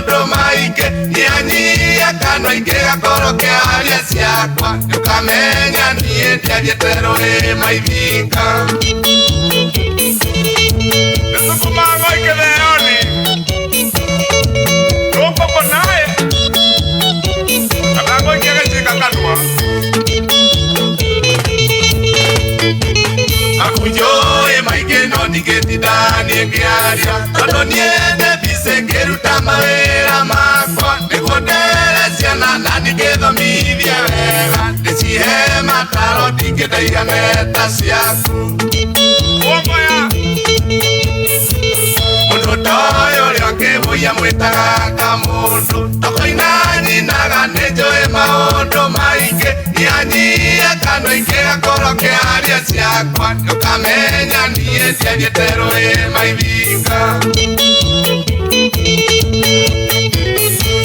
maundu maingi nianyia kanwa ingega koroke aria ciakwa ukamenya nie ndiagitero maivinga Kumango iketheoni Ropo konae Kakango ikegechika kanwa Akujoe maigeno nigethidani ngiaria Tondo niende bise ngeruta mawira makwa Nigondere ciana na nigethomithie wega Ndicihe mataro ndingĩndeithia neta ciaku Kuongoya Mundu toyo ũrĩa ũkĩmũia mwĩtaga Kamundu Toko-ina nyinaga nĩnjũĩ maũndũ maingĩ Nianyia kanua ingĩgakorwo kĩaria ciakwa Ũkamenya niĩ ndiagĩte rũĩ maivinga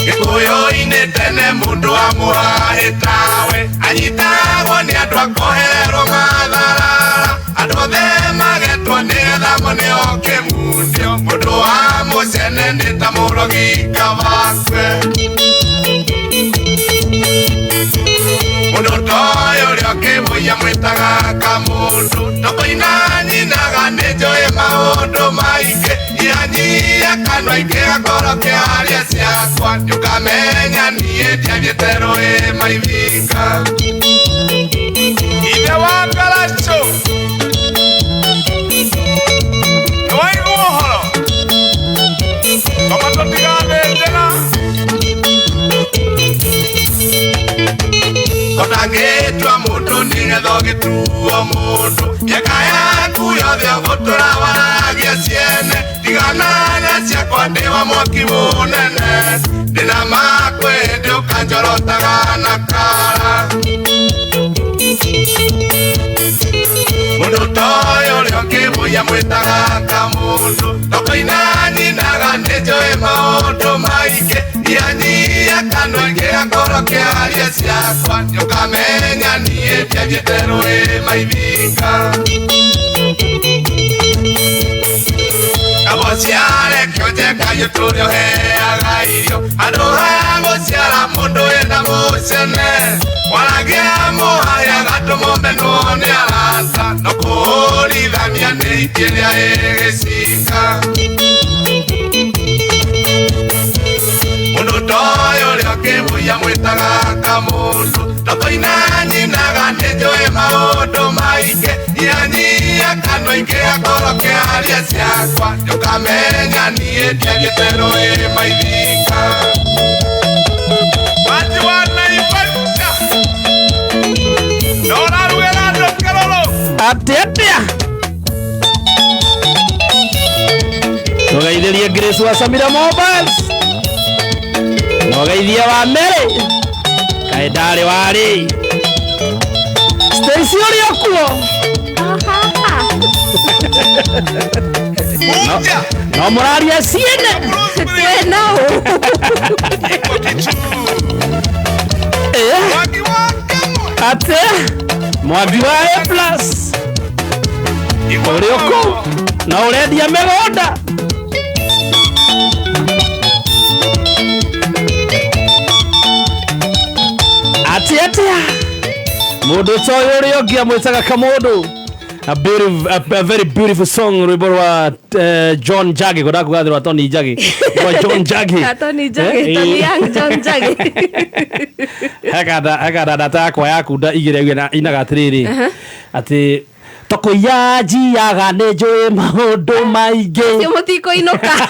Gĩkũyũ-inĩ tene mũndũ amũhahĩtawe Anyitagwo nĩ andũ akoherwo matharara Andũ othe magetwo nĩgetha mone okĩmundio Mũndũ wa mũcene nĩ ta mũrogi kavakwe Mũndũ toyo ũrĩa ũkĩmũia mwĩtaga Kamundu Toko-ina nyinaga nĩnjũĩ maũndũ maingĩ Nianyia kanua ingĩgakorwo kĩaria ciakwa Ũkamenya niĩ ndiagĩte rũĩ maivinga Ithe wa Ngalacho Nĩwaigua ũhoro Toma tũtiganĩte na Ũtangĩtua mũndũ nĩgetha ũgĩtuo mũndũ Mĩaka yaku yothe ũgũtũra waragia ciene Tiganana ciakwa ndĩ wa mwaki mũnene Ndĩna makwe ndĩ ũkanjorotaga na kara Mũndũ toyo ũrĩa ũkĩmũia mwĩtaga Kamundu Toko-ina nyinaga nĩnjũĩ maũndũ maingĩ Nianyia kanua ingĩgakorwo kĩaria ciakwa Ũkamenya niĩ ndiagĩte rũĩ maivinga Kabo ciarekio njenga tũrĩa ũheaga irio Andũ ha gũciara mũndũ wĩna mũcene Waragia mũhaya gatũmũmenwo nĩ arata No kũũrithania nĩ itirĩa ĩgĩcinga Mũndũ toyo ũrĩa ũkĩmũia mwĩtaga Kamundu Toko-ina nyinaga nĩnjũĩ maũndũ maingĩ Nianyia kanua ingĩgakorwo kĩaria ciakwa Ũkamenya niĩ ndiagĩte rũĩ maivinga Wanji wa Naivasha Norarugera andũ kĩrũrũ Atia Tũgeithĩrie Grace wa Samira Mobiles Tũgeithie wa Mary Kaĩndarĩ warĩ Stacy ũrĩa kuo Munja No mũraria ciene Twena Wagi wa Kemwe Ate Mwathi wa A+ Ũrĩ ũkũ Na ũrendia mĩgũnda Atia Mũndũ toyo ũrĩa ũngĩ amwĩtaga Kamundu A very beautiful song rwĩmbo rwa John Njagi Goda kugathĩrwa Tony Njagi John Njagi Tony Njagi Tony Young John Njagi Hekada data yakwa yaku nda igĩrĩ na inaga atĩrĩrĩ atĩ Toko ya njiaga nĩ njũĩ maũndũ maingĩ Cio mũtikoinũka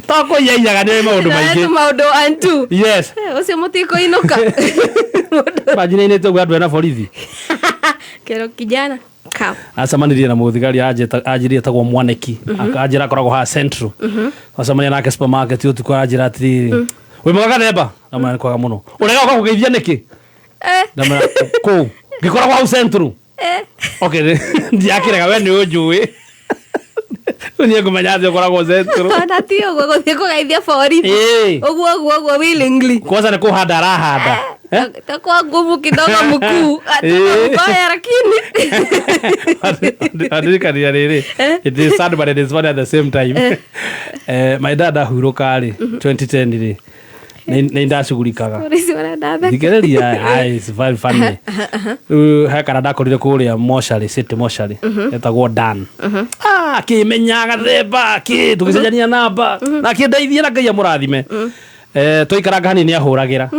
Toko ya iyaga nĩ maũndũ maingĩ Maũndũ antu Yes Ucio mũtikoinũka Majina-inĩ tũgũ andũ ena borithi Kero kijana Kao acemanirie na mũthigari anjĩrire tagwo Mwaneki akanjĩra akoragwo ha Central acemania nake supermarket ũtukũ anjĩra atĩrĩrĩ wĩ mwega nemba na mwana kwaga mũno ũrega ũka kũgeithia nĩkĩ na mwana kũ ngĩkoragwo hau Central okay ndiakĩrega we nĩ ũnjũĩ Unie kumenya thĩ ũkoragwo Central Ona ti ũguo gũthiĩ kũgeithia borithi Ũguo Ũguo willingly kwanza nĩ kũhanda arahanda Takuwa ngumu kidogo mkuu. Mbaya lakini. Adirikania riri. It is sad but it is funny at the same time. My dad ahuruka ri 2010 ri. Nĩ ndacugurikaga. Thigereria, it's very funny. He kana ndakorire kũrĩa mocarĩ, city mocarĩ. Etagwo Dan. Akĩmenyaga themba, tũgĩcenjania namba. Na akĩndeithia na Ngai amũrathime. Tũikaranga hanini ahũragĩra.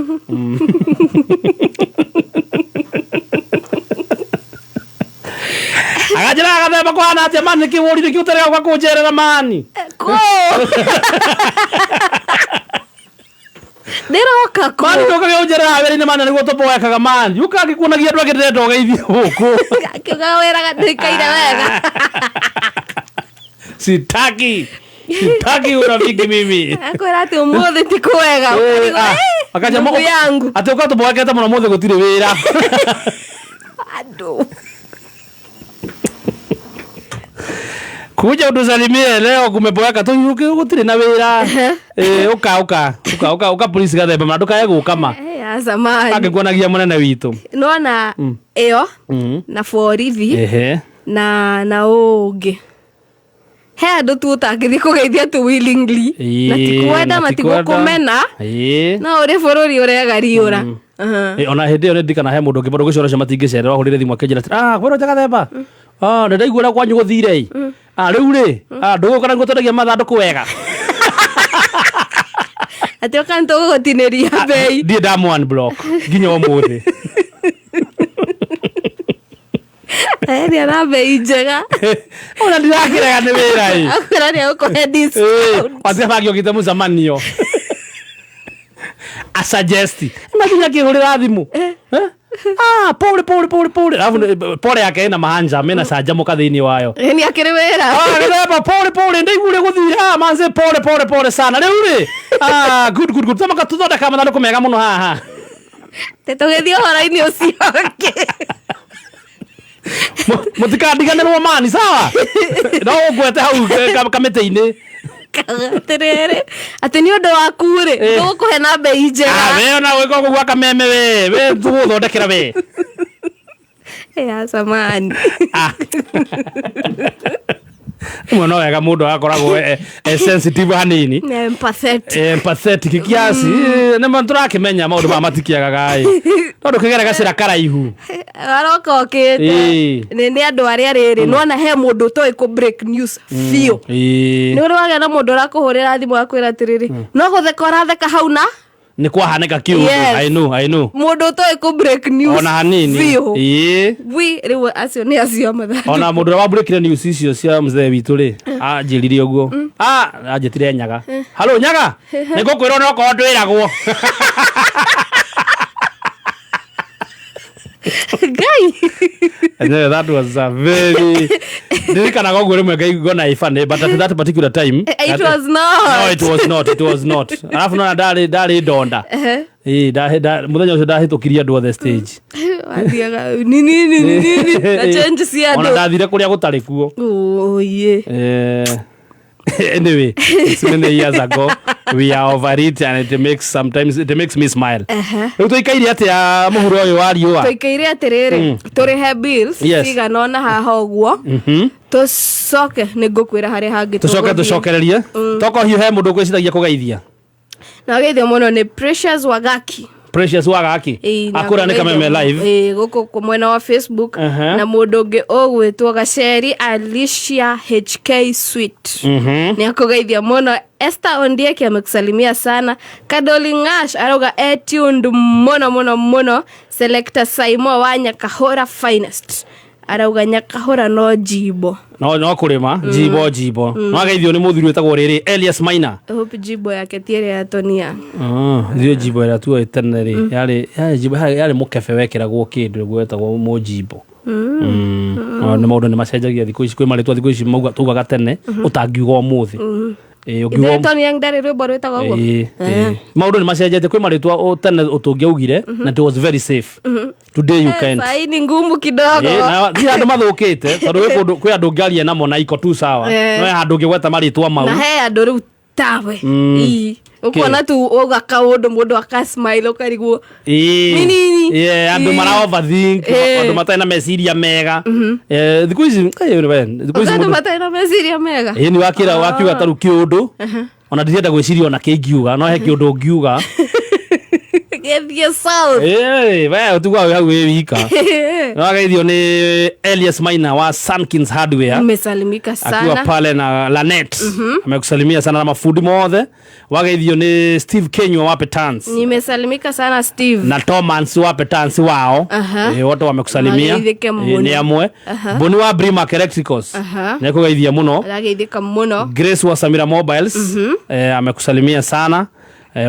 Agajira agathemba kwana atĩa mani kĩwũrire kĩũterega kwa kũnjerera mani. Ndiroka ko. Mani ndoka gĩũnjerera wĩra-inĩ mani nĩguo tũboekaga mani. Ũkangĩkuonagia andũ angĩ ndĩrenda ũgeithie gũkũ. Akiuga wĩraga ndĩkaire wega. Sitaki urafiki mimi. Akwĩra atĩ ũmũthĩ ti kwega. Akaja mũndũ yangu. Atĩ ũkatũboekete mũno mũthĩ gũtirĩ wĩra. Andũ. Kuja utusalimie leo kumeboeka tu gutire na wira. Uka police gathemba na ndukae gukama. Zamani. Akikuonagia munene witu. Nona eo na borithi. Na ũngĩ. He andũ tu ũtangĩthiĩ kũgeithia tu willingly. Na tikwenda matigũkũmena. No ũrĩ bũrũri ũrega riũra. Ona hĩndĩ ĩyo ndikana he mũndũ ũngĩ bado gũcora cia matingĩcerera hũrĩre thimũ akĩnjĩra kwĩrwo Gathemba. Ndĩraigua ũrĩa kwanyu gũthire. Rĩu rĩ ndũgũkora ngũtũragia mathandũkũ wega. Atĩ ũkantũgũtinĩria bei. Ndiĩ ndamũ unblock nginya ũmũthĩ. Nĩ ara bei njega. Ona ndirakĩrega nĩ wĩra ĩ. Akwĩra nĩ ũkũhe discount. Wacibagio gĩte mũcemanio. A suggest. Nakinya kĩhũrĩra thimũ. Pole. Alafu pole yake ina mahanja mena canjamũka thĩinĩ wayo. Nĩ akĩrĩ wĩra. Gathemba pole ndaigure gũthira manze pole sana. Rĩu rĩ good tamaka tũthondeka mathandũkũ mega mũno haha. Tetũgĩthiĩ ũhoro-inĩ ũcio ũngĩ. Mũtikandiganĩrwo mani sawa. No ũngwete hau kamĩtĩ-inĩ. Kagatĩrĩrĩ atĩ nĩ ũndũ waku rĩ tũgũkũhe na mbei njega. We ona gwĩka ũguo gwa kameme we tũgũthondekera we. Zamani. Mwana wega mũndũ agakoragwo sensitive hanini. Empathetic kiasi. Nĩ tũrakĩmenya maũndũ ma matikiagaga ĩ. Tondũ kĩgera gacĩra karaihu. Aroka okĩte. Nĩ andũ arĩa rĩrĩ nona he mũndũ ũtoĩ kũ break news biũ. Nĩ ũrĩ wagĩa na mũndũ ũrakũhũrĩra thimũ akwĩra atĩrĩrĩ no gũtheka ũratheka hau na nĩ kwahanĩka kiũndũ. I know. Mũndũ ũtoĩ kũ break news ona hanini. Rĩu acio nĩ acio mathandũkũ. Ona mũndũ ũrĩa wa break news icio cia mzee witũ rĩ anjĩrire ũguo. Anjĩtire Nyaga. Halo Nyaga. Nĩ ngũkwĩra no korwo ndwĩragwo. Guy. And that was a very ndirikanaga ũguo rĩmwe ngaigua na ifane but at that particular time it was not. It was not. Alafu no ndarĩ ndonda. Mũthenya ũcio ndahĩtũkirie andũ othe stage. Wathiaga nini na change cia andũ. Ona ndathire kũrĩa gũtarĩ kuo. Anyway, it's many years ago. We are over it and it makes me smile. Rĩu tũikaire atĩa mũhuro ũyũ wa riũa? Tũikaire atĩrĩrĩ tũrĩhe bills cigana ona haha ũguo. Tũcoke nĩ ngũkwĩra harĩa hangĩ tũcokererie. Tokorwo hihi he mũndũ ũgwĩciragia kũgeithia. Na geithio mũno nĩ Precious Wagaki. Akũra nĩ Kameme live. Gũkũ mwena wa Facebook na mũndũ ũngĩ ũgwĩtwo Gaceri Alicia HK Sweet. Nĩ akũgeithia mũno. Esther Ondieki amekusalimia sana. Kadoli Ngash arauga tuned mũno. Selector Saimo wa Nyakahora Finest arauga Nyakahora no jibo. No kurima jibo. No ageithio nĩ mũthuri wetagwo rĩrĩ Elias Maina. Hope jibo yake tiere ya Tonia. Dio jibo ya tu etene rĩ yarĩ jibo yarĩ mũkebe wekĩragwo kĩndũ gwetagwo mũjibo. Nĩ maũndũ nĩ macenjagia thikũ ici kwĩ marĩtwa thikũ ici mauga tugaga tene ũtangiuga ũmũthĩ. Tonia ndari rwĩmbo rwĩtagwo ũguo. Maũndũ nĩ macenjetie kwĩ marĩtwa tene ũtũngiaugire na it was very safe. Today you can't. Sai ni ngumu kidogo. Na ti andũ mathũkĩte tondũ kwĩ andũ ngĩaria namo na iko tu sawa. No handũ ngĩgweta marĩtwa mau. Na he andũ rĩu tawe ukona tu ugaka undu mundu akasmile ukarigwo nini andu mara overthink andu matena meciria mega thiku ici andu matena meciria mega ni wakiuga taru kiundu ona ndirienda gwiciria ona kingiuga no he kiundu ngiuga gethie south we utuga hau we wika wagaithio ni Elias Maina wa Sunkins Hardware. Nimesalimika sana akiwa pale na Lanet amekusalimia sana na mafundi mothe. Wagaithio ni Steve Kenywa wa Petans. Nimesalimika sana Steve na Thomas wa Petans wao wote wamekusalimia ni amwe. Boni wa Brimac Electricals nikugaithia muno. Agaithika muno. Grace wa Samira Mobiles amekusalimia sana.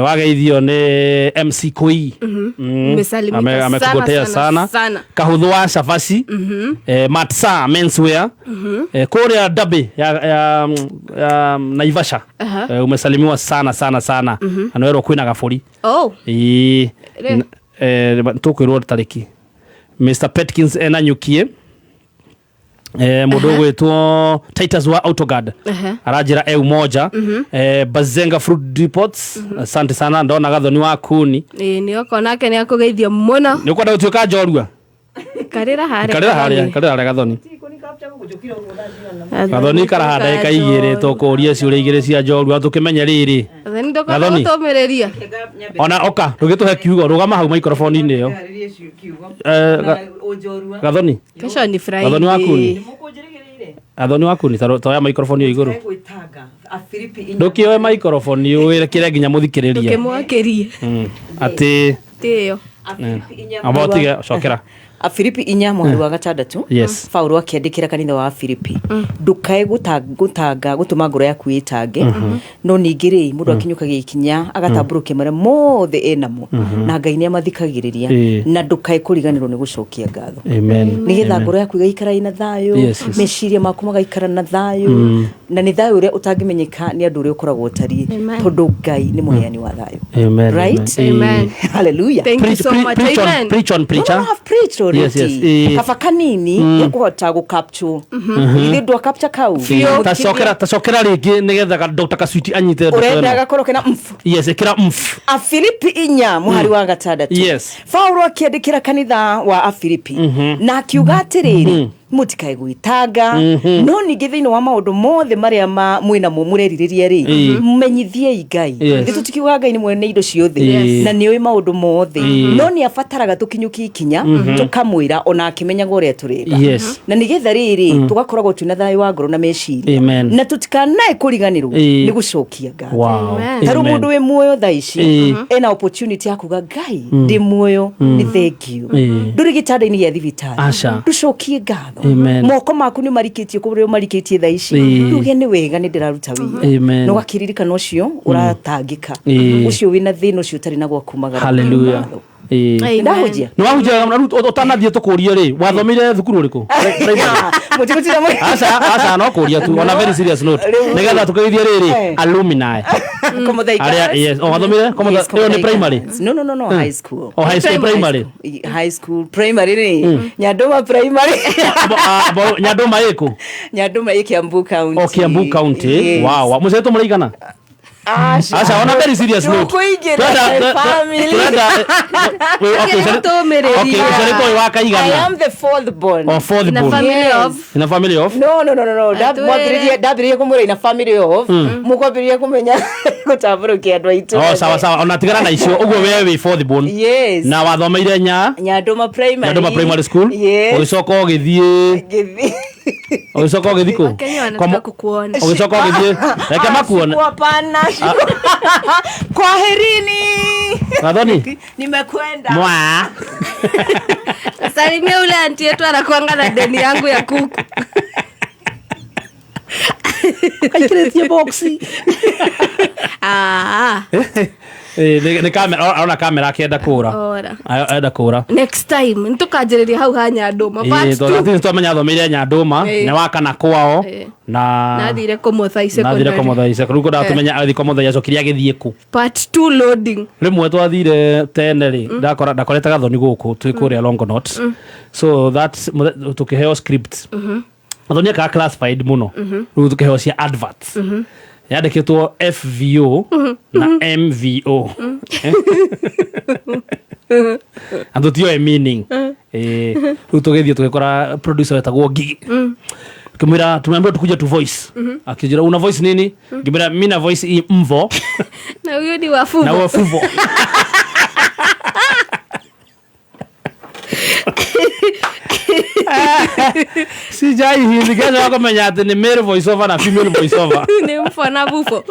Wagaithio ni MC Koi amekugotea sana. Kahudhu wa Shafashi Matsa Menswear Korea Dabe ya Naivasha umesalimiwa sana anawero kwina gafuri tukwirwo tariki Mr Petkins enanyukie mudogo wetu Titus wa Autoguard arajira moja Bazenga Fruit Depots. Asante sana ndona gathoni wa kuni ni oko nake ni akugeithia muno ni kwenda utuika njorua karira haria gathoni gathoni karahanda ikaigire tokuria ciuria igire cia njorua tukimenya riri gathoni tomereria ona oka tugituhe kiugo rugama hau microphone ini yo gathoni kesho ni Friday gathoni wa kuni athoni waku ni toya microphone yo iguru ndukioe microphone yo kire nginya muthikiriria tukimwakirie ati tiyo abotige cokera Afilipi 4 mweri wa gatandatu Paulo akiandikira kanitha wa Afilipi ndukae gutanga gutuma ngoro yaku itange no ningiri mundu akinyukaga ikinya agatamburuke mara mothe enamo na Ngai ni amathikagiriria na ndukae kuriganirwo ni gucokia ngatho nigetha ngoro yaku igaikara ina thayo meciria maku magaikara na thayo na ni thayo uria utangimenyeka ni andu uria ukoragwo utari tondu Ngai ni muheani wa thayo right amen hallelujah thank you so much amen preach on preacher yes kafa kanini ya kuhota go capture ile ndo capture kau tacokera ringi nigetha Dr. Kaswiti anyite urenda gakorokena mfu ekira mfu Afilipi 4 muhari wa gatandatu Paulo akiandikira kanitha wa Afilipi na akiuga atiriri mutikae gwitaga no ningi thiini wa maundu mothe maria mwina mureririria ri mumenyithie Ngai nditukiuga Ngai ni mwene indo ciothe na nioi maundu mothe no ni afataraga tukinyuki ikinya tukamwira ona akimenya gore turega na nigetha riri tugakoragwo tuna thayo wa ngoro na meciria na tutikanae kuriganirwo ni gucokia Ngai taru mundu we muoyo thaici ena opportunity ya kuga Ngai ndi muoyo ni thank you nduri gitanda-ini ya thibitari ducokie ngatho moko maku ni marikitie kurio marikitie thaici ruge ni wega ni ndiraruta wira no gakiririka no cio uratangika ucio wina thina ucio tari na gwa kumagara hallelujah ndahujia no wahujia utanathie tukurie ri wathomire thukuru riku mutigutira mwe asa no kuria tu on a very serious note nigetha tukeithie riri alumni komuthaiga yes wathomire komuthaiga ni primary no high school high school primary high school primary ni Nyandoma primary Nyandoma iko Nyandoma Kiambu county Kiambu county wow muzeto muraigana Asha on a very serious note family I am the fourth born in a family of no dabiriye kumura in a family of mukobiriye kumenya gutaburukia andu aitu sawa ona tigana na icio uguo wewe fourth born na wathomeire Nyandoma primary school ugicoka ugithie ugicoka ugithiko ugicoka ugithie reke makuona hapana kwaherini Gathoni nimekwenda mwa salimia ule anti yetu anakuanga na deni yangu ya kuku kaikiretie boxi ni kamera ona kamera akienda kura next time ntukajiriria hau ha Nyandoma but tumenya thomeire Nyandoma ne wakana kwao na nathire kumuthaise ruko da tumenya athi kumuthaia cokiria githie ku part 2 loading rimwe twathire tene ri ndakoreta Gathoni guku twikuria Longonot so that tukiheo script Gathoni ka classified muno riu tukiheo cia adverts yandikitwo FVO na MVO ando tio meaning utogethio tugekora producer wetagwo Gigi kimira tumeambiwa tukuja tu voice akijira una voice nini kimira mimi na voice hii mvo na huyo ni wafuvo na wafuvo sijai hivi gaza wako menyate ni male voice over na female voice over ni mfana bufo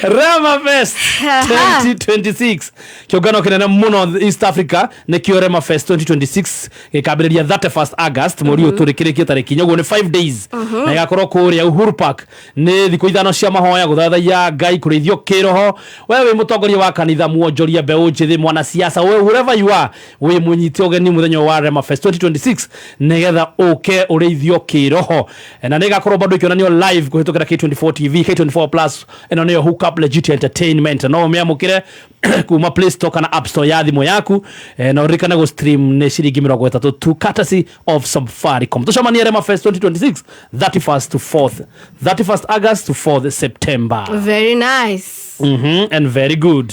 Rema Fest 2026 kiogano kinene muno East Africa ne kio Rema Fest 2026 gikabiria 31st August muri uturikirikie tariki nyago ni 5 days na igakorwo kuria Uhuru Park ni thiko ithano cia mahoya guthathaiya Ngai kurithio kiroho wewe mutongoria wa kanitha muonjoria mbeu njithi mwana siasa wewe wherever you are we munyiti ogeni muthenyo wa Rema Fest 2026 nigetha uke urithio kiroho na nigakorwo bado ikionanio live kuhitukira K24 TV K24 Plus eno niyo hook up legit entertainment no meamukire kuma Play Store kana App Store ya thimo yaku na urikana go stream ne shiringi 30 to courtesy of Safaricom. Tushomania Rema Fest 2026 31st to 31st August to 4th September. Very nice. And very good.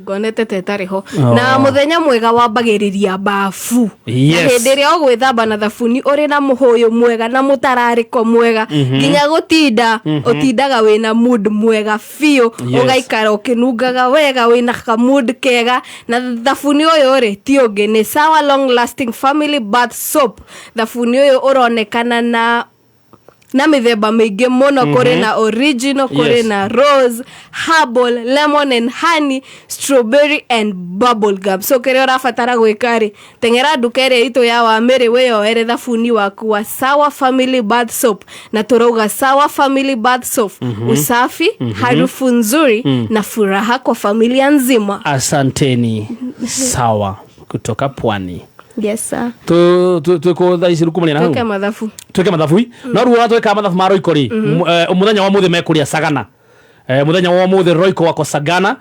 Gonete tetariho na muthenya mwega wambagiriria bafu henderia ogwithamba na thabuni uri na muhoyo mwega na mutarariko mwega nginya gutinda utindaga wina mood mwega fio ugaikara ukinungaga wega wina ka mood kega na thabuni uyu ri ti ungi ni Sawa long lasting family bath soap thabuni uyu uronekana na mithemba mingi muno kuri na original kuri na rose herbal lemon and honey strawberry and bubble gum so kere urafatara gwikari tengera dukere ito ya wa mere weyo ere thabuni waku wa Sawa family bath soap na turoga Sawa family bath soap usafi harufu nzuri na furaha kwa familia nzima. Asanteni. Sawa kutoka Pwani. Yes sir. Tuko dhaisiru kumali na hangu. Tuke madhafu. Na ruwa tuweka madhafu maro ikori. Umuthenya wa muthe mekuria Sagana. Muthenya wa muthe Royco wako Sagana.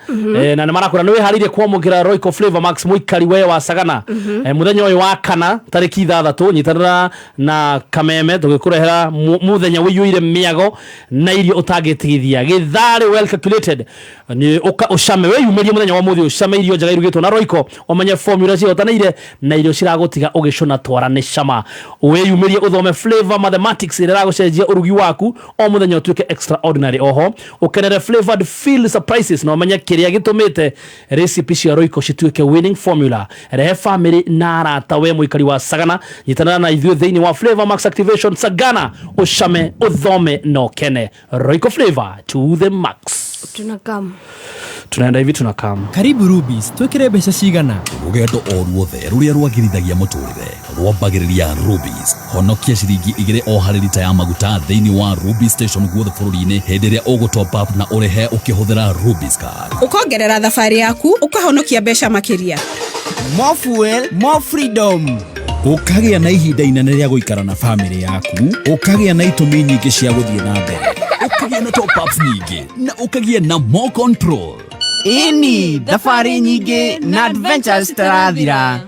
Na marakura niwe harire kwamukira Royco Flavor Max muikari we wa Sagana. Muthenya uyu wa kana tariki 6 nyitanira na Kameme tugikurehera muthenya wiyuire miago na irio utagitigithia githari well calculated ni ushame we yumerie muthenya wa muthe ushame irio njaga irugitwo na Royco omenye formula cio tanaire na irio ciragutiga ugicona twarane shama we yumerie uthome flavor mathematics ira gucenjia urugi waku o muthenya utuike extraordinary oho ukenere flavored feel surprises no manya kiria gitumite recipe cia Royco cituike winning formula rehe family na arata we muikari wa Sagana nyitana na ithuĩ thĩinĩ wa Flavor Max Activation Sagana ushame uthome no kene Royco flavor to the max. Tunaenda hivi tunakam. Karibu Rubies, twekere mbeca cigana. Rugendo o ruothe ruria rwagirithagia muturire rwambagiriria Rubies. Honokia ciringi igire o harĩ lita ya maguta thĩinĩ wa Rubies station guothe bũrũri-inĩ hĩndĩ ĩrĩa ũgũ top up na ũrehe ũkĩhũthĩra Rubies card. Ũkongerera thabarĩ yaku, ũkahonokia mbeca makĩria. More fuel, more freedom. Ũkagĩa na ihinda inene rĩa gũikara na family yaku, ũkagĩa na itũmi nyingĩ cia gũthiĩ na mbere. Ũkagĩa na top ups nyingĩ na ũkagĩa na more control. Ini thabarĩ nyingĩ na adventures tarathira.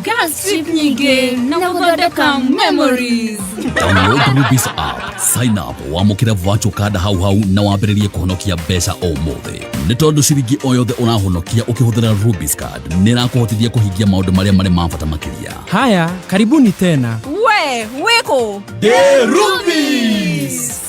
Gas trip nyingĩ na gũthondeka memories. Download Rubies app, sign up, wamũkĩre virtual card hau na wambĩrĩrie kũhonokia mbeca o mũthĩ. Nĩ tondũ ciringi o yothe ũrahonokia ũkĩhũthĩra Rubies card nĩ ĩrakũhotithia kũhingia maũndũ marĩa marĩ ma bata makĩria. Haya, karibuni tena. We, weko. The Rubies.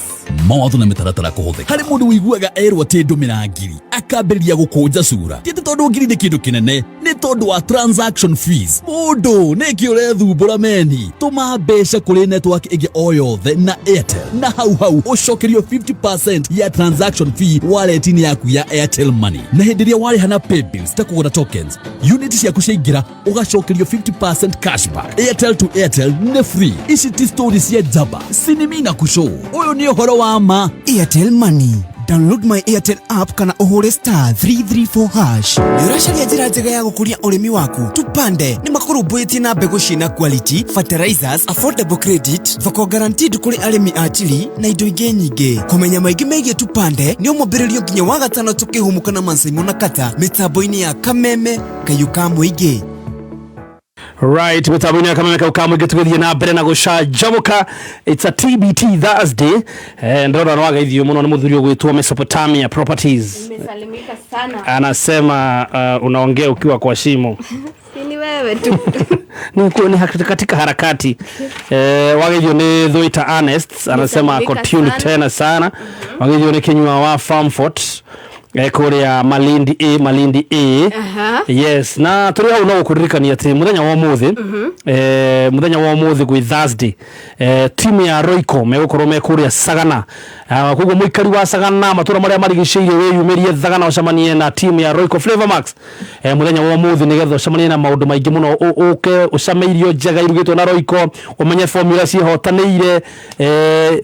Mawatho na mĩtaratara kũhũthĩka harĩ mũndũ wĩiguaga erwo atĩ ndũmĩra ngiri akambĩrĩria gũkũnja cura ti tondũ ngiri nĩ kĩndũ kĩnene nĩ tondũ wa transaction fees. Mũndũ nĩkĩ ũrethumbũra meni tũma mbeca kũrĩ network ĩngĩ o yothe na Airtel na hau ũcokerio 50% ya transaction fee wallet-inĩ yaku ya Airtel Money na hĩndĩ ĩrĩa warĩha na pay bills ta kũgũra tokens unit ciaku ciaingĩra ũgacokerio 50% cashback. Airtel to Airtel nĩ free. Ici ti story cia jaba sinimina kushow. Ũyũ nĩ ũhoro wa ma. Airtel Money. Download my Airtel app kana uhure *334#. Nĩũracaria njĩra njega ya gũkũria ũrĩmi waku. Tupande nĩ makorũmbũĩtie na mbegũ ciĩna quality, fertilizers, affordable credit, thoko guaranteed kũrĩ arĩmi a Chile na indo ingĩ nyingĩ. Kũmenya maingĩ megiĩ Tupande nĩ ũmũmbĩrĩrio nginya wa gatano tũkĩhumũka na Mansai Mona Kata mĩtambo-inĩ ya Kameme Kayuka Mũingĩ. Right, mitabuni akameka ukamwe getugethi na mbere na gucanjamuka. It's a TBT Thursday. Ndona nwaga ithio muno ni muthuri ogwitwo Mesopotamia Properties. Umesalimika sana. Anasema unaongea ukiwa kwa shimo. Ni wewe tu. Ni katika harakati. Waga ithio ni Thuita Ernest anasema ako tuned tena sana. Waga ithio ni Kinyua wa Farmfort. Korea Malindi A. Yes, na turi hau no kuririkania ati muthenya wa muthi muthenya wa muthi gwi Thursday timu ya Royco megukorwo me kuria Sagana koguo muikari wa Sagana matura maria marigiceirie wiyumirie Sagana ocamanie na timu ya Royco Flavor Max muthenya wa muthi nigetha ocamanie na maundu maingi muno uke ucameirio njega irugitwo na Royco umenye formula ci hotaneire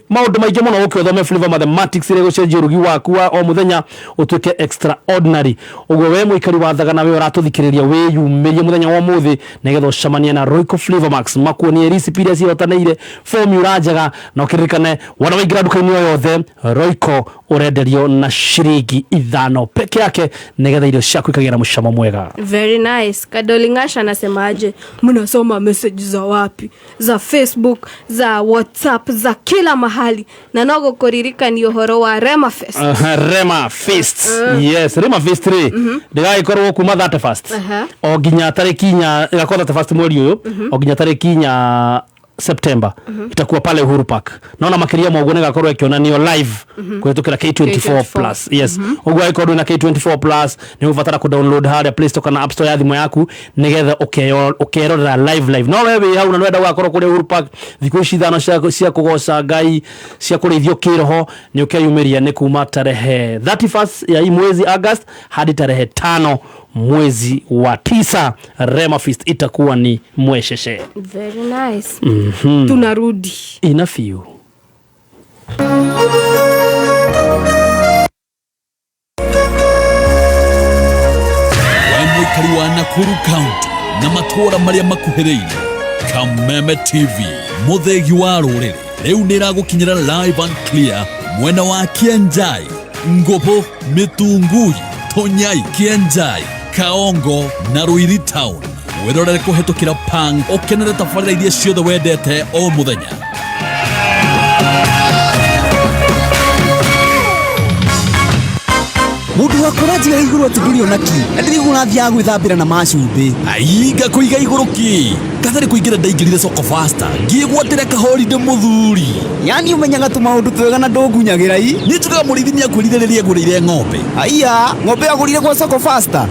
maundu maingi muno uke uthome Flavor Mathematics ire gucenjia urugi waku wa o muthenya utuke extraordinary ugo we muikari wa Thagana we uratuthikiriria we yumirie muthenya wa muthi nigetha ocamanie na Royco Flavor Max makuonie recipe ria cihotaneire formula njega na ukirikane wana waingira duka-ini yothe Royco urenderio na shiringi 5 peke yake nigetha irio ciaku ikagira mucamo mwega. Very nice. Kadolingasha anasemaje? Mnasoma message za wapi? Za Facebook, za WhatsApp, za kila mahali. Na nogo kuririka ni uhoro wa Rema Fest. Rema Fest. Yes, Rema Fest 3. Ndiga ikorwo kuma 31st. O ginya tariki nya igakora 31st mweri uyu. O ginya tariki nya September itakuwa pale Uhuru Park. Naona makiria mwago negakorwo ikionanio live kuhetukira K24 Plus. Yes. Ogwa ikorwo na K24 Plus ni uvatara ku download hard Play Store kana App Store ya thimu yaku nigetha ukerorera live. No wewe hau na wenda wakorwo kuri Uhuru Park thiku ici thano cia kugoca Ngai cia kurithio kiroho ni ukeyumiria ni kuma tarehe 31st ya mwezi August hadi tarehe 5 mwezi wa 9. Rema Fest itakuwa ni mwesheshe. Very nice. Tunarudi ina few. Wamwikari wa Nakuru County na matora maria makuhereire Kameme TV muthegi wa ruriri riu niragukinyira live and clear mwena wa Kienjai, Ngobo, Mitungui, Tonyai, Kienjai, Kaongo na Ruiri Town. Wirorere kuhetukira Pang ukenere tafarira iria ciothe wendete o muthenya. Mundu wakorajiga iguru atigirio naki ndirigo nathia gwithambira na macumbi aiga kuiga iguru ki kathari kuingira ndaingirire soko faster ngigwatire kahorinde muthuri yani umenyaga tu maundu twega na ndongunyagira i ni tuga murithini akwirithiriria ngurire ng'ombe aiya ng'ombe agurire kwa soko faster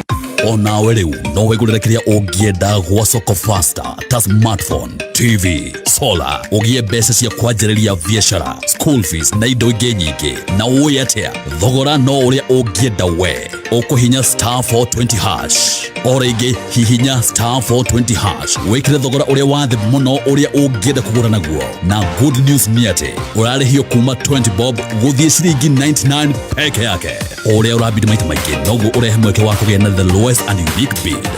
onawe riu no wigurire kiria ungienda gwa soko faster ta smartphone, TV, solar ugie mbeca cia kwanjĩrĩria biashara, school fees na indo ingĩ nyingĩ na uĩ atia thogora no ũrĩa ungienda we ũkũhinya *420# o rĩngĩ hihinya *420# wĩkĩre thogora ũrĩa wa thĩ mũno ũrĩa ungienda kũgũra naguo na good news nĩ atĩ ũrarĩhio kuma 20 bob gũthiĩ ciringi 99 peke yake ũrĩa ũrabidi maita maingĩ noguo ũrehe mweke wa kũgĩa na the lowest and unique bid.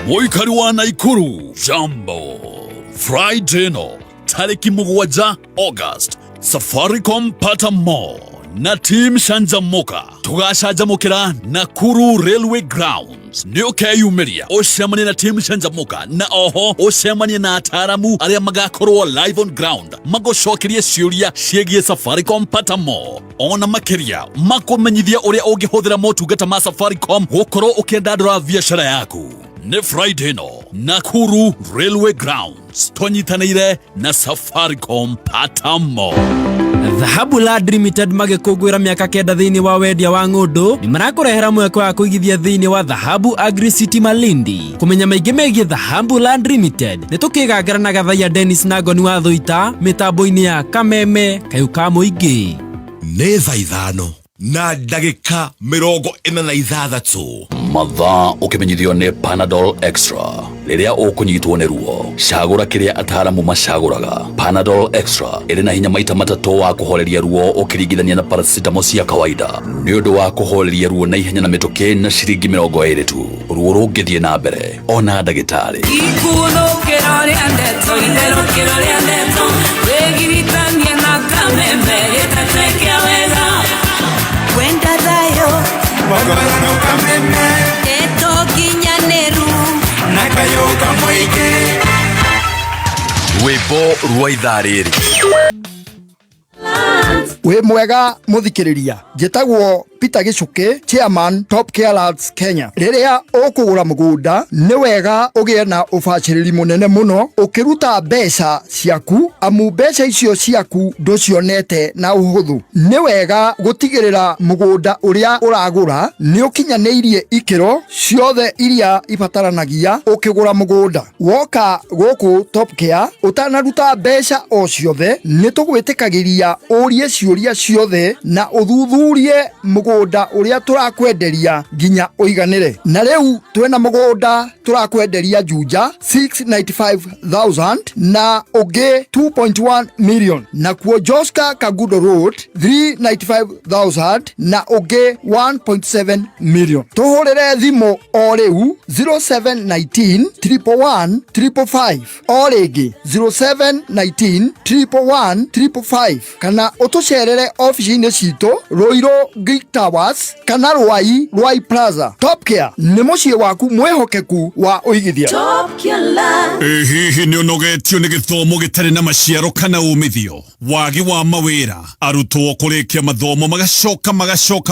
Muikari wa Naikuru Jambo Friday no tariki 7 August Safaricom Pata Mall na team Shanjamuka tugashanjamukira Nakuru Railway Grounds ni ukeyumiria ucemanie na team Shanjamuka na oho ucemanie na ataramu aria magakorwo live on ground magocokerie ciuria ciegie Safaricom Pata Mall ona makiria makumenyithia uria ungihuthira motungata ma Safaricom gukorwo ukiendandura biashara yaku. Ni Friday no Nakuru Railway Grounds tonyitanĩire na Safaricom Pata Mall. Dhahabu Land Limited magĩkũngũĩra mĩaka 9 thĩinĩ wa wendia wa ng'ũndũ nĩ marakũrehera mweke wa kũigithia thĩinĩ wa Dhahabu Agri City Malindi. Kũmenya maingĩ megiĩ Dhahabu Land Limited nĩ tũkĩgangara na Gathaiya Dennis na Ngoni wa Thuita mĩtambo-inĩ ya Kameme Kayuka Mũingĩ. Nĩ thaa 5 na ndagĩka 46 mathaa ukimenyithio ni Panadol Extra riria ukunyitwo ni ruo cagura kiria ataramu macaguraga. Panadol Extra iri na hinya maita matatu wa kuhoreria ruo ukiringithania na paracetamol cia kawaida ni undu wa kuhoreria ruo na ihenya na mituki na ciringi 20 tu. Ruo rungithie na mbere ona ndagitari ikunukira ria ndeto itherukira ria ndeto wegiritania na Kameme itatekia wega kwenda thayo Kameme eto kinyaneru na Kayuka Mũingĩ rwimbo rwa ithaa rĩrĩ. We mwega muthikiriria njitagwo Peter Gichuki, chairman Top Care Lads Kenya. Riria ukugura mugunda ni wega ugie na ubaciriri munene muno ukiruta mbeca ciaku amu mbeca icio ciaku nducionete na uhuthu. Ni wega gutigirira mugunda uria uragura ni ukinyaniirie ikiro ciothe iria ibataranagia ukigura mugunda. Woka guku Top Care utanaruta mbeca o ciothe ni tugwitikagiria urie ciuria ciothe na uthuthurie mugunda uria turakwenderia nginya uiganire. Na riu twena mugunda turakwenderia Juja 695,000 na ugi 2.1 million, na kuo Joska Kagudo Road 395,000 na ugi 1.7 million. Tuhurire thimu o riu 0719 111 555 o ringi 0719 111 555 kana utucerere office-ini citu Roiro Greek Towers kana Rwai Plaza. Top Care ni muciĩ waku mwehokeku wa uigithia. Top Care. Hihi ni unogetio ni githomo gitari na maciaro kana umithio, wagi wa mawira, arutwo kurikia mathomo magacoka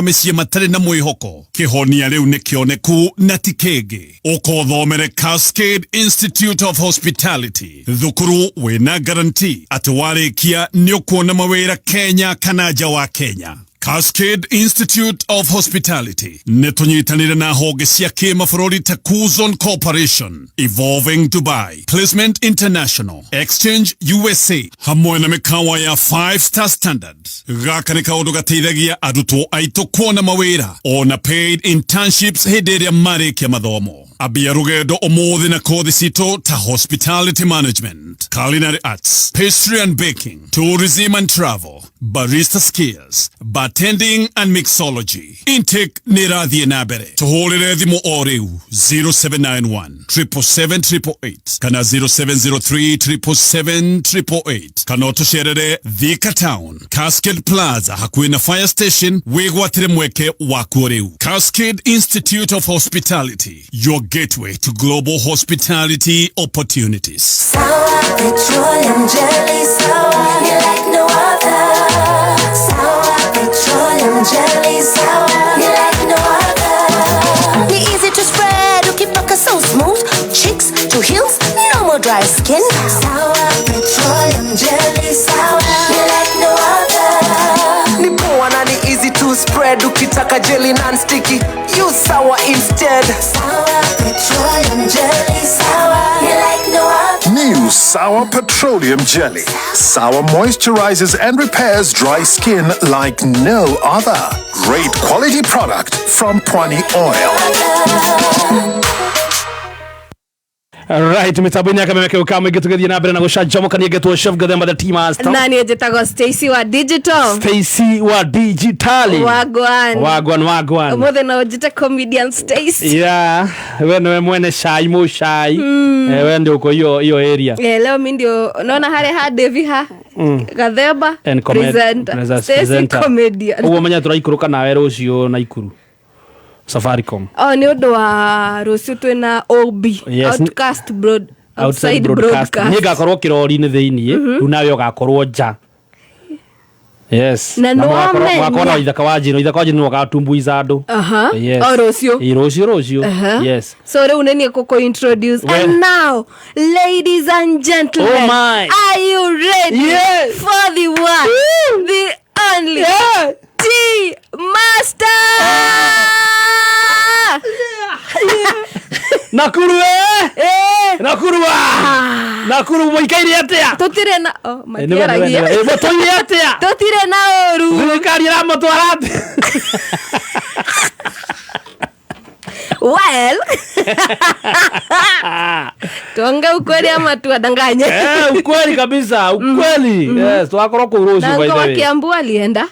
mĩciĩ matari na mwihoko. Kihonia riu ni kioneku na tikenge. Ukothomere Cascade Institute of Hospitality. Thukuru wina guarantee ati warikia ni ukuona mawira Kenya kana nja wa Kenya. Cascade Institute of Hospitality netunyitanire na honge cia kimabũrũri ta Kuzon Corporation, Evolving Dubai, Placement International, Exchange USA, hamwe na mikawa ya 5-star standard. Gaka ni kaundu gateithagia arutwo aitu kuona mawira ona paid internships hĩndĩ ĩrĩa marĩkia mathomo. Abia rugendo umuthi na kothi cito ta Hospitality Management, Culinary Arts, Pastry and Baking, Tourism and Travel, Barista Skills, Bartending and Mixology. Intake nirathie na mbere. Tuhurire thimu o riu 0791 777 kana 0703 777 kana tucerere Thika Town, Cascade Plaza hakuhi na Fire Station, wigwatire mweke waku riu. Cascade Institute of Hospitality, your gateway to global hospitality opportunities. Sour petroleum jelly, sour, you like no other. Sour petroleum jelly, sour, you like no other. Be easy to spread, ukipaka so smooth. Cheeks to heels, no more dry skin. Sour petroleum jelly, sour, you like no other. Ni poa na ni easy to spread, ukitaka jelly non-sticky, use sour instead. Sour petroleum jelly, sour, you like no other. New Sour Petroleum Jelly. Sour moisturizes and repairs dry skin like no other. Great quality product from Pwani Oil. Right, mitabuni akameke ukame getugedia na mbere na gushajomoka ni getwo chef gathemba the team as nani ejetago Stacy wa digital wagwan mothe na ojita comedian Stacy wewe mwene shai mo shai wewe ndio uko hiyo area leo mimi ndio naona hale Devi gathemba presenter Stacy comedian uwo manya turaikuruka nawe rucio na ikuru Safaricom. Ni odo wa rucio twena OB, Outcast outside broadcast. Ni gakorwo kirori-ini thiini, riu nawe ugakorwo nja. Yes. Na wakona ithaka wajino wagatumbuiza andu. Yes. Rucio. Yes. So riu neni kuko introduce and now ladies and gentlemen, oh my, are you ready for the one, the only Tea Master? Nakuru moikaire atia tutire na matiaragia motoire atia tutire na oru thirikari ra motwarate well tonga ukweli ama tuadanganye ukweli kabisa ukweli yes tuakorwa kuruhusu by the way. Kiambu alienda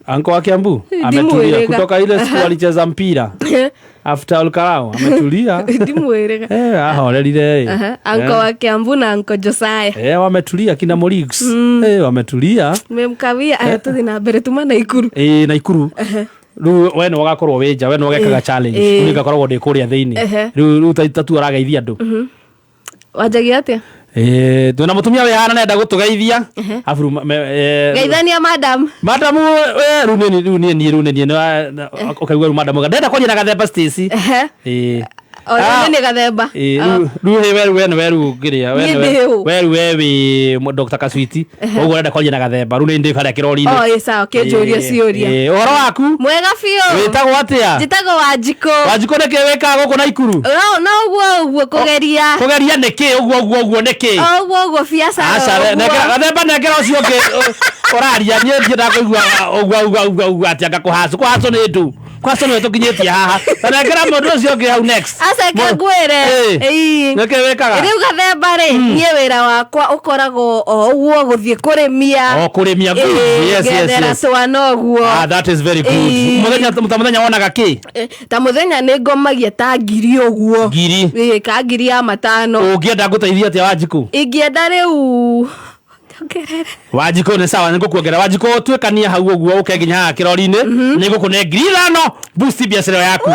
Anko wa Kiambu ametulia kutoka ile siku alicheza mpira after Olkarao ametulia Dimwerega ahorerire Anko wa Kiambu na Anko Josiah wametulia kina Morix wametulia memkawia tuthi na mbere tuma na Ikuru na Ikuru riu wene wagakorwo wenja wene wagekaga challenge riu ngakorwo ndi kuria thiini riu tatu arageithia andu wajagia atia Twina mutumia we hana nenda gutugeithia afuru Geithania madam rune ukaigua madam ndenda kwanyira gathemba Stacy nĩ gathemba ruhe weru ngiria wewe Dr. Kaswiti uguo ndenda kwanyira na gathemba rune ndi kare kirori-ini sawa kĩnjũria ciũria uhoro waku mwega biũ wĩtagwo atia njĩtagwo Wanjikũ nĩkĩ wĩkaga gũkũ Naikuru no ũguo kũgeria nĩkĩ ũguo nĩkĩ ũguo biacara gathemba nekera ũcio ũngĩ ũraria niĩ ndienda kũigua ũguo atĩ anga kũhacu nĩ ndu kwaso nĩ tũkinyĩtie haha nekera mũndũ ũcio ũngĩ hau next aceke ngwĩre nĩkĩ wĩkaga rĩu gathemba rĩ niĩ wĩra wakwa ũkoragwo ũguo gũthiĩ kũrĩmia ngethera twana ũguo that is very good mũthenya wonaga kĩ ta mũthenya nĩ ngomagia ta ngiri ũguo ka ngiri ya matano ũngĩenda ngũteithia atĩa Wanjikũ ingĩenda rĩu Wanjikũ nĩ sawa nĩngũkuongerera Wanjikũ twĩkania hau ũguo ũke nginya haha kĩrori-inĩ nĩngũkũne 5,000 boost biacara yaku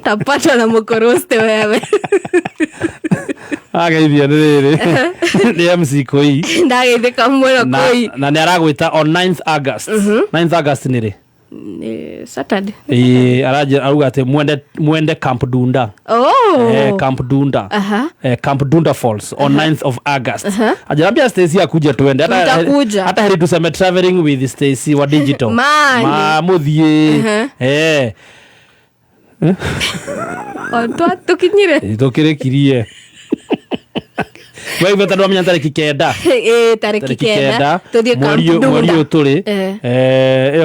tapata na mũkoroste wewe ageithia nĩ MC Koi ndageithĩka mũno Koi na nĩ aragwĩta on 9th August 9th August nĩ rĩ Saturday arauga atĩ mwende Camp Dunda Camp Dunda Camp Dunda Falls on 9th of August ajarambia Stacy akuje twende hata heri tuseme traveling with Stacy wa digital muthie tukinyire wewe betado amenya tariki kenda tariki kenda tuthie mweri turi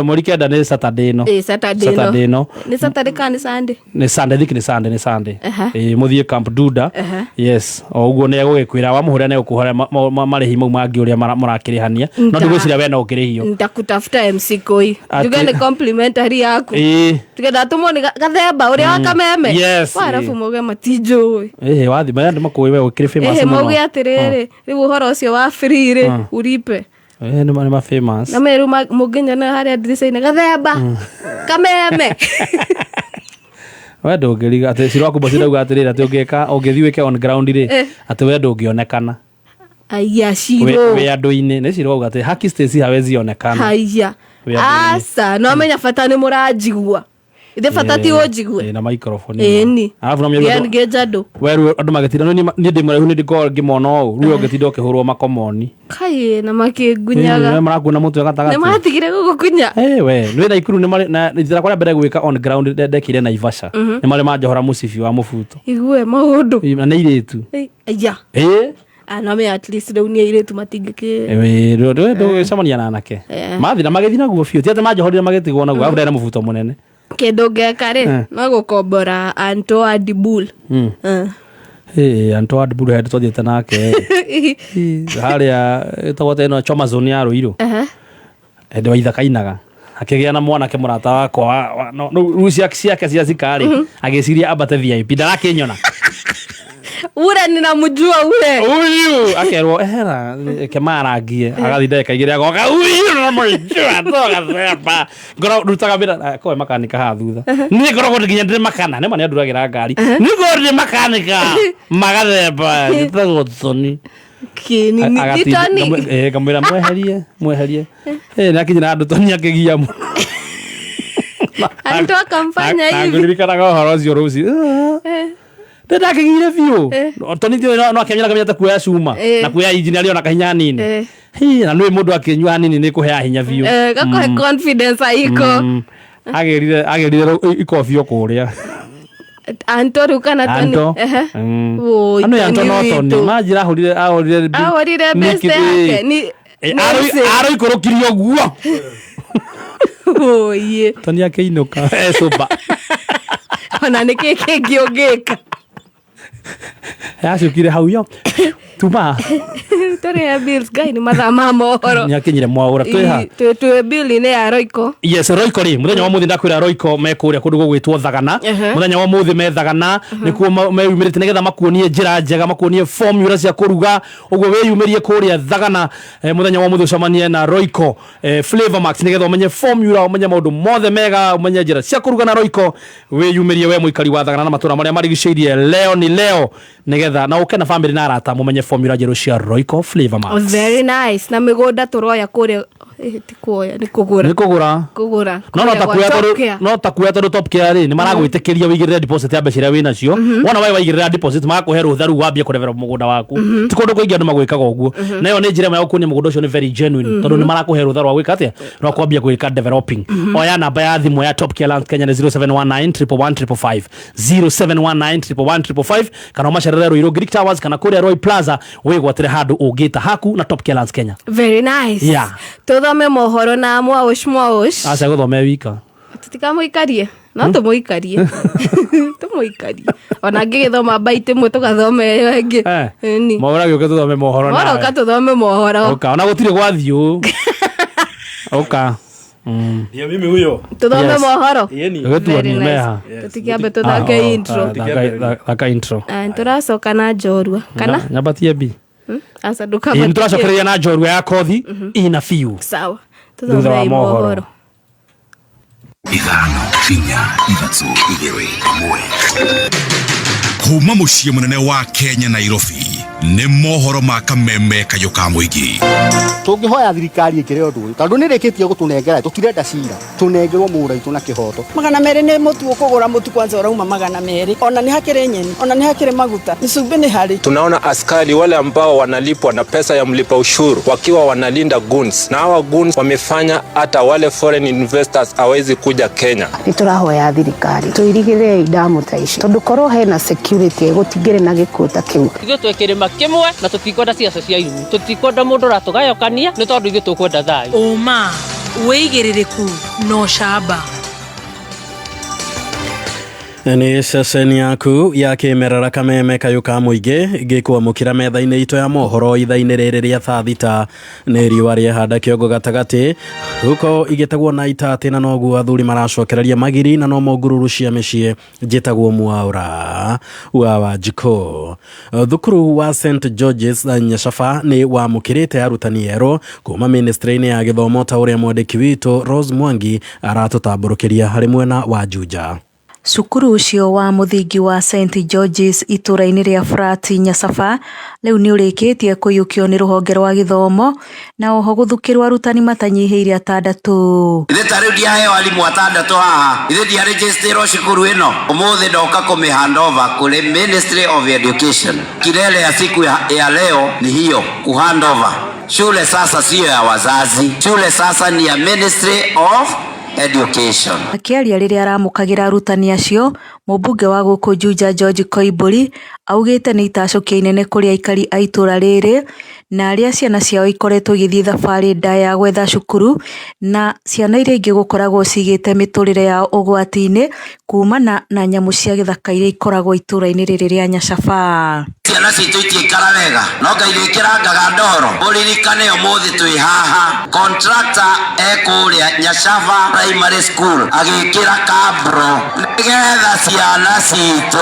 mweri kenda ni Saturday no ni Saturday kana Sunday ni Sunday muthie Camp Dunda yes oguo ne gugikwira wa muhura ne gukuhora marehi mau mangi uria murakirihania no ndigwicira we no ukirihio ndakutafuta MC Koi juga ni complimentary yaku tigenda tumoni gathemba uria wakameme arafu muge matinjui wathi maya ndimakuwe we ukiri famous muge atiriri riu uhoro ucio wa free ri uripe nĩ ma famous na meru mũnginyona harĩa ndirica-inĩ gathemba kameme we ndũngĩriga atĩ ciro waku basi ndauga atĩrĩrĩ atĩ ũngĩthiĩ wĩke on ground rĩ atĩ we ndũngĩonekana aya ciro we andũ-inĩ nĩ ciro wauga atĩ haki Stacy hawezi onekana aya asa no menya bata nĩ mũranjigua ithe bata ti ũnjigue na microphone ni alafu na mĩario ngejado weru andũ magĩtinda niĩ ndĩmũraihu nĩ ndĩkorwo ngĩmona ũũ rĩu ũngĩtinda ũkĩhũrwo makomoni kai na makĩngunyaga nĩ marakuona mũtwe gatagatĩ nĩ matigire gũgũkunya we nĩ Naikuru nĩ marĩ na njĩra kũrĩa mbere gwĩka on ground ndekire Naivasha nĩ marĩ manjohora mũcibi wa mũbuto igue maũndũ na nĩ irĩtu aya no me at least rĩu nĩ airĩtu matingĩkĩ ndũgĩcemania na anake mathi na magĩthi naguo biũ ti atĩ manjohorire magĩtigwo naguo abu ndena mũbuto mũnene kĩndũ ngeka rĩ no gũkombora Anto Adibul Anto Adibul hĩndĩ twathiĩte nake harĩa ĩtagwo ta ĩno Choma Zone ya Rũirũ hĩndĩ wa ithaka-inaga akĩgĩa na mwanake mũrata wakwa rĩu ciake cia cikarĩ agĩciria ambate VIP ndarakĩnyona ure ninamjua ule huyu akerwo ehera kemarangie agathinda kaigire agoka huyu namjua toga sepa ngoro rutaga bira ko makanika ha thutha ni ngoro nginya ndire makana ne mane nduragira ngari ni ngoro makanika magathemba gitago tsoni kini ni titani kamera mweherie nakinyira andu toni akigia mu andu akamfanya hivi ngirikanaga horo cio ruci ndakigire biũ toni thio no akemenya kamenya ta kuoya cuma na kuoya engineer ona kahinya nini na nĩ mũndũ akĩnyua nini nĩ kũhea hinya biũ gakũhe confidence aiko agerire ikobio kũrĩa Anto rukana toni ano Anto no toni majira ahorire best yake ni aro ikorokirio guo oye toni akĩinũka soba ona nĩ kĩngĩ ũngĩka yacukire hau yo tuma tore ya bills guy ni mathama mohoro nyakinyire mwaura tweha tu bill ni ya Royco. Yes, Royco ri muthenya wa muthi ndakwira Royco mekuria kundu gwitwo Thagana muthenya wa muthi me Thagana nikuo meyumirite nigetha makuonie njira njega makuonie formula cia kuruga uguo weyumirie kuria Thagana muthenya wa muthi ucamanie na Royco Flavor Max nigetha umenye formula umenye maundu mothe mega umenye njira cia kuruga na Royco weyumirie we muikari wa Thagana na matura maria marigiceirie leo ni leo nigetha na ukena family na arata mumenye formula njeru cia Royco Flavor Max. Very nice na migunda turoya kuria tikuoya ni kugura no takuya toru Top Care ri ni maragwitikiria wigirire deposit ya mbeca wina cio wona wewe waigirira deposit magakuheru tharu wambia kureverera mugunda waku tikundu kuingia andu magwikaga uguo nayo ni njira ya kuonia mugunda ucio ni very genuine tondu ni marakuheru tharu wa gwika atia no kwambia gwika developing oya namba ya thimu ya Top Care Land Kenya ni 07191155 07191155 kana macerere Ruiru Greek Towers kana kuria Roy Plaza wigwatire handu ungita haku na Top Care Land Kenya. Very nice. Yeah. Tuthome mohoro na mwaosh asa guthome wika tutikamuikarie no tumuikarie tumuikarie ona ngigithoma baite mwe tugathome wengi ni mohoro gyoke tuthome mohoro na mohoro tuthome mohoro oka ona gutire gwathiu oka ndio mimi huyo tuthome mohoro gwetuonie meha tutikiambe tuthake intro thaka intro turacoka na njorua kana nyabatie bi asa ndukaba turacokereria na njorua ya kothi ina fiu sawa tuthome mohoro ithano kinya ithatũ igĩrĩ ĩmwe kuma mũciĩ mũnene wa Kenya Nairobi nĩ mohoro ma kameme kayũ ka mũingĩ tũngĩhoya thirikari ĩkĩre ũndũ ũyũ tondũ nĩ rĩkĩtie gũtũnengera tũtirenda cira tũnengerwo mũraitũ na kĩhoto 200 nĩ mũtu ũkũgũra mũtu kwanza ũrauma 200 ona nĩ hakĩrĩ nyeni ona nĩ hakĩrĩ maguta nicumbi nĩ harĩ. Tunaona askari wale ambao wanalipwa na pesa ya mlipa ushuru wakiwa wanalinda goons na hawa goons wamefanya hata wale foreign investors hawezi kuja Kenya. Nitũrahoya thirikari tũirigĩre idamu ta ici tondũ korwo hena security gũtingĩrĩ na gĩkũta kĩu. Ithuĩ twĩkĩrĩma kĩmwe na tũtikwenda ciaca cia iru tũtikwenda mũndũ ratũgayokania nĩ tondũ ithuĩ tũkwenda thayũ. Ũma wĩigĩrĩrĩku no camba ni ceceni yaku ya kimerera kameme kayũ ka mũingĩ ngĩkwamũkĩra metha-inĩ itũ ya mohoro itha-inĩ rĩrĩ rĩa thaa thita nĩ riũa rĩehanda kĩongo gatagatĩ huko igĩtagwo na itatĩ na noguo athuri maracokereria magiri na no ngururu cia mĩciĩ njĩtagwo Mwaura wa Wanjikũ. Thukuru wa St George's Nyacaba nĩ wamũkĩrĩte arutani erũ kuma ministry-inĩ ya gĩthomo ta ũrĩa mwandĩki witũ Rose Mwangi aratũtambũrũkĩria harĩ mwena wa Juja. Cukuru ucio wa muthingi wa St George's itũra-inĩ rĩa Frat Nyacaba rĩu nĩ ũrĩkĩtie kũiyũkio nĩ rũhonge rwa gĩthomo na oho gũthukĩrwo arutani matanyihĩire 6. Ithe tarĩu ndiaheo arimũ 6 haha ithe ndiaregistrĩrwo cukuru ĩno ũmũthĩ ndoka kũmĩhandover kũrĩ Ministry of Education. Kilele ya siku ya leo ni hiyo kuhandover. Shule sasa siyo ya wazazi, shule sasa ni ya Ministry of Education. Akiaria rĩrĩa aramũkagĩra arutani acio mũmbunge wa gũkũ Juja George Koimbũri augĩte nĩ itacũkia inene kũrĩ aikari a itũra rĩrĩ na arĩa ciana ciao ikoretwo igĩthiĩ thabarĩ ndaya ya gwetha cukuru na ciana iria ingĩ gũkoragwo cigĩte mĩtũrĩre yao ũgwati-inĩ kumana na nyamũ cia gĩthaka iria ikoragwo itũra-inĩ rĩrĩ rĩa Nyacaba. Ciana citũ itiikara wega no Ngai nĩkĩrangaga ndoro ũririkane ũmũthĩ twĩ haha contractor ekũrĩa Nyacaba Primary School agĩkĩra kabro nĩgetha ciana citũ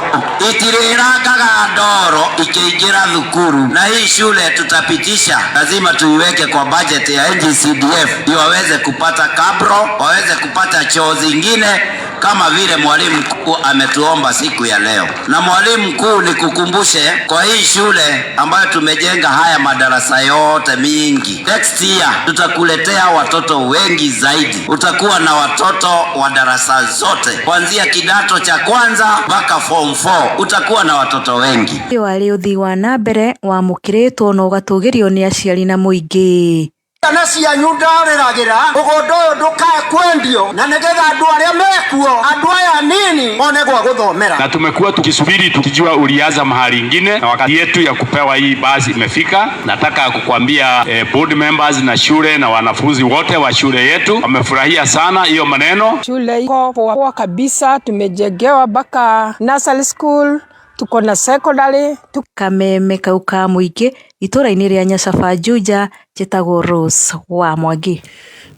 itirĩrangaga ndoro ikĩingĩra thukuru na hii shule tutapitisha lazima tuiweke kwa budget ya NGCDF ndio waweze kupata kabro waweze kupata choo zingine kama vile mwalimu mkuu ametuomba siku ya leo. Na mwalimu mkuu nikukumbushe kwa hii shule ambayo tumejenga haya madarasa yote mingi, next year tutakuletea watoto wengi zaidi. Utakuwa na watoto wa darasa zote kuanzia kidato cha kwanza mpaka form 4 utakuwa na watoto wengi. Wale uthi wa nambere wa mũkĩrĩtwo na ũgatũgĩrio nĩ aciari na mũingĩ. Ciana cianyu ndarĩragĩra ũgũndũ ũyũ ndũkae kwendio na nĩgetha andũ arĩa mekuo andũ aya nini mone gwa gũthomera. Na tumekuwa tukisubiri tukijua ulianza mahali ingine na wakati yetu ya kupewa hii basi imefika. Nataka kukuambia board members na shule na wanafunzi wote wa shule yetu wamefurahia sana hiyo maneno. Shule iko poa kabisa, tumejengewa mpaka nursery school, tuko na secondary. Kameme kau ka mũingĩ itũra-inĩ rĩa Nyacaba Juja njĩtagwo Rose wa Mwangi.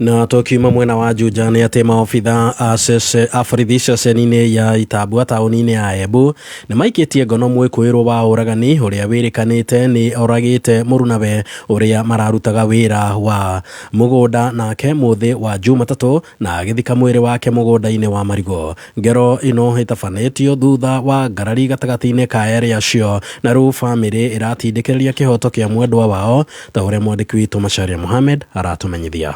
Na tukiuma mwena wa Juja nĩ atĩ maobitha a borithi ceceni-inĩ ya Itabua taũni-inĩ ya Embu nĩ maikĩtie ngono mwĩkũĩrwo wa ũragani ũrĩa wĩrĩkanĩte nĩ oragĩte mũrunawe ũrĩa mararutaga wĩra wa mũgũnda nake mũthĩ wa Jumatatũ na agĩthika mwĩrĩ wake mũgũnda-inĩ wa Marigo. Ngero ĩno ĩtabanĩtio thutha wa ngarari gatagatĩ-inĩ ka erĩ acio, na rĩu bamĩrĩ ĩratindĩkĩrĩria kĩhoto kĩa mwendwa wao ta ũrĩa mwandĩki witũ Macharia Mohamed aratũmenyithia.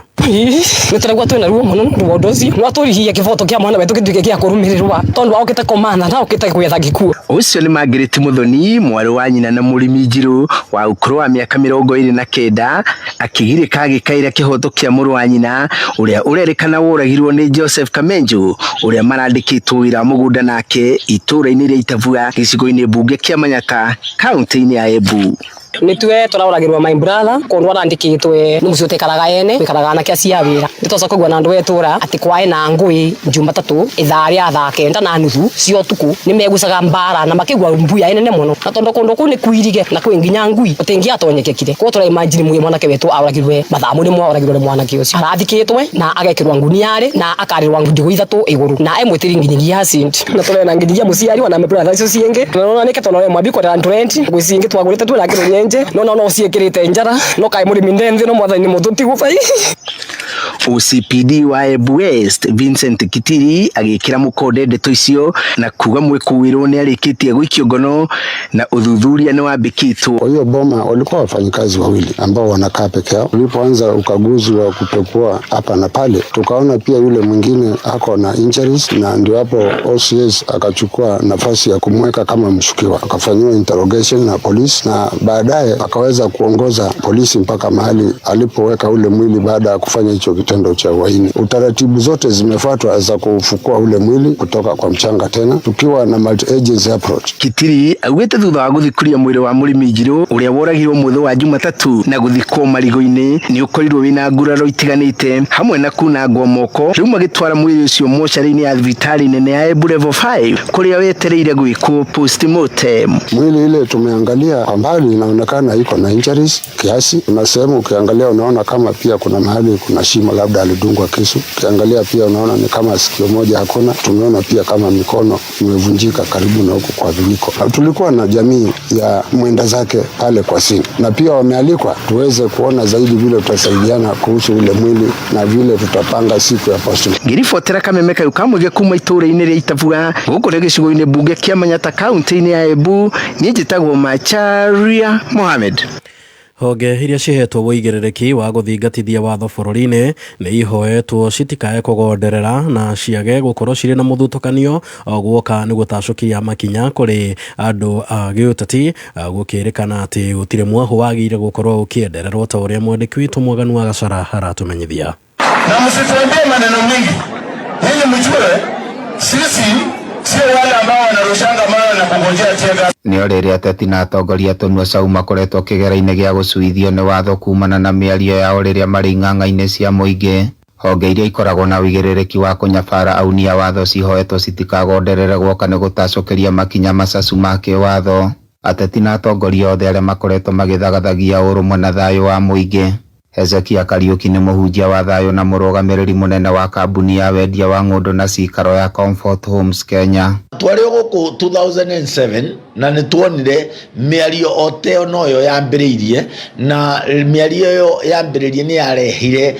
Nĩtũraigua twĩna ruo mũno nĩ ũndũ ũcio, no tũrihia kĩboto kĩa mwana wetũ gĩtuĩke gĩa kũrũmĩrĩrwa tondũ aũkĩte komana na aũkĩte gwetha gĩkuũ. Ũcio nĩ Margaret Muthoni, mwarĩ wa nyina na mũrĩmi Njirũ wa ũkũrũ wa mĩaka 29 akĩgirĩka agĩkaĩra kĩhoto kĩa mũrũ wa nyina ũrĩa ũrerĩkana woragirwo nĩ Joseph Kamenju ũrĩa marandĩkĩtwo wĩra mũgũnda nake itũra-inĩ rĩa Itabua gĩcigo-inĩ mbunge kĩa Manyata kaunti-inĩ ya Embu. Nitwe tũrauragĩrwo my brother kũndũ arandĩkĩtwe nĩ mũciĩ ũtekaraga ene wĩkaraga anake acia wĩra. Nĩtũcoka kũigua na andũ etũra atĩ kwaĩ na ngũĩ Jumatatũ ithaa rĩa thaa 9:30 cia ũtukũ nĩ megucaga mbara na makĩgua mbuya nene mũno, na tondũ kũndũ kũu nĩ kuirige na kwĩ nginya ngui ũtĩngĩatonyekekire. Kwa tũra imagine mũgĩ mwanake wetũ auragirwe mathaa mũrĩ mwaragirwo nĩ mwanake ũcio arathikĩtwe na agekĩrwo nguniarĩ na akarĩrwo ngũnjũ 3 igũrũ na emwĩtĩri nginyagia acint na tũrena nginyagia mũciari wa na brother icio ciengĩ na nĩke tondũ mwambiko na rent gwĩcingĩ twagũrĩte twĩna kĩrũ no ciĩkĩrĩte njara no kaĩ mũrĩmi ndenthi no mwathani mũtũti gũbai. OCPD wa Embu West Vincent Kitiri agĩkĩra mũkonde ndeto icio na kuga mwĩkũĩrwo nĩ arĩkĩtie gũikio ngono na uthuthuria nĩ wambĩkĩtwo. Kwa hiyo boma walikuwa wafanyikazi wawili ambao wanakaa peke yao. Tulipoanza ukaguzi wa kupekua hapa na pale, tukaona pia yule mwingine ako na injuries, na ndio hapo OCS akachukua nafasi ya kumweka kama mshukiwa, akafanyiwa interrogation na polisi na baadaye akaweza kuongoza polisi mpaka mahali alipoweka ule mwili baada ya kufanya hicho kitendo cha uhaini. Utaratibu zote zimefuatwa za kufukua ule mwili kutoka kwa mchanga tena tukiwa na multi agency approach. Kitiri augĩte thutha wa gũthikũria mwĩrĩ wa mũrĩmi Njirũ ũrĩa woragirwo mũthĩ wa Jumatatũ na gũthikwo Marigo-inĩ nĩ ũkorirwo wĩna nguraro itiganĩte hamwe na kunangwo moko. Rĩu magĩtwara mwĩrĩ ũcio mocarĩ-inĩ ya thibitarĩ nene ya Embu level 5 kũrĩa wetereire gwĩkwo postmortem. Mwili ile tumeangalia kwa mbali inaonekana iko na injuries kiasi. Kuna sehemu ukiangalia unaona kama pia kuna mahali kuna shimo labda alidungwa kisu. Ukiangalia pia unaona ni kama sikio moja hakuna. Tumeona pia kama mikono imevunjika karibu na huko kwa viliko. Tulikuwa na jamii ya mwenda zake pale kwa sini na pia wamealikwa tuweze kuona zaidi vile tutasaidiana kuhusu ule mwili na vile tutapanga siku ya postmortem. Ngiribotera Kameme kau kamũgĩ kuma itũra-inĩ rĩa Itabua gũkũ rĩ gĩcigo-inĩ mbunge kĩa Manyata kaunti-inĩ ya Embu, niĩ njĩtagwo Macharia Mohamed. Honge iria cihetwo wĩigĩrĩrĩki wa gũthingatithia watho bũrũri-inĩ nĩ ihoetwo citikae kũgonderera na ciage gũkorwo cirĩ na mũthutũkanio guoka nĩ gũtacũkia makinya kũrĩ andũ a gĩũteti gũkĩrĩkana atĩ gũtirĩ mwahu wagĩrĩire gũkorwo ũkĩendererwo ta ũrĩa mwandĩki witũ Mwaganu wa Gacara aratũmenyithia. Na msituambie maneno mengi, ili mjue sisi sio wale ambao wanarushanga mawe na kungojea tega. Nĩ orĩrĩ ateti na atongoria tũnua cau makoretwo kĩgera-inĩ gĩa gũcuithio nĩ watho kumana na mĩario yao rĩrĩa marĩ ng'ang'a-inĩ cia mũingĩ. Honge iria ikoragwo na wĩigĩrĩrĩki wa kũnyabara aunia watho cihoetwo citikagonderere guoka nĩ gũtacũkĩria makinya macacu ma kĩwatho. Ateti na atongoria othe arĩa makoretwo magĩthagathagia ũrũmwe na thayũ wa mũingĩ. Hezekia Kariuki nĩ mũhunjia wa thayũ na mũrũgamĩrĩri mũnene wa kambuni ya wendia wa ng'ũndũ na cikaro ya Comfort Homes Kenya. Twarĩ gũkũ 2007 na nĩ tuonire mĩario oteo noyo yambĩrĩirie na mĩario ĩyo yambĩrĩirie nĩ yarehire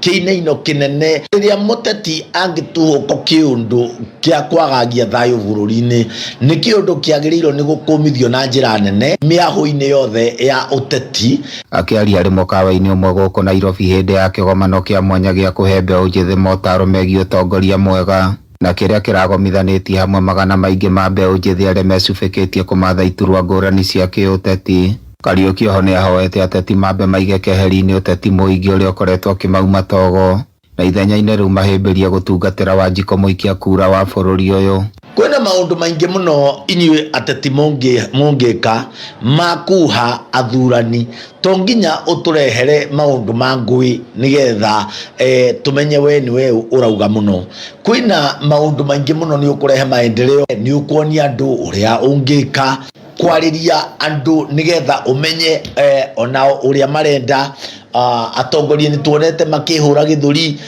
kĩinaino kĩnene rĩrĩa mũteti angĩtuhũko kĩũndũ kĩa kwagagia thayũ bũrũri-inĩ nĩ kĩũndũ kĩagĩrĩirwo nĩ gũkũmithio na njĩra nene mĩaho-inĩ yothe ya ũteti. Akĩaria arĩ mũkawa-inĩ ũmwe gũkũ Nairobi hĩndĩ ya kĩgomano kĩa mwanya gĩa kũhe mbeũ njĩthĩ motaro megiĩ ũtongoria mwega na kĩrĩa kĩragomithanĩtie hamwe magana maingĩ ma mbeũ njĩthĩ arĩa mecubĩkĩtie kũmatha iturwa ngũrani cia kĩũteti. Kariuki oho nĩ ahoete ateti mambe maige keheri-inĩ ũteti mũingĩ ũrĩa ũkoretwo ũkĩmauma togo na ithenya-inĩ rĩu mahĩmbĩrie gũtungatĩra Wanjikũ mũikia kura wa bũrũri ũyũ. kwena maundu maingi muno inyue ateti mungika makuha athurani tonginya uturehere maundu ma ngui nigetha tumenye we niwe urauga muno. Kwina maundu maingi muno ni ukurehe maendeleo, ni ukuonia andu uria ungika, kwariria andu nigetha umenye onao uria marenda. Atongoria ni tuonete makihura githuri,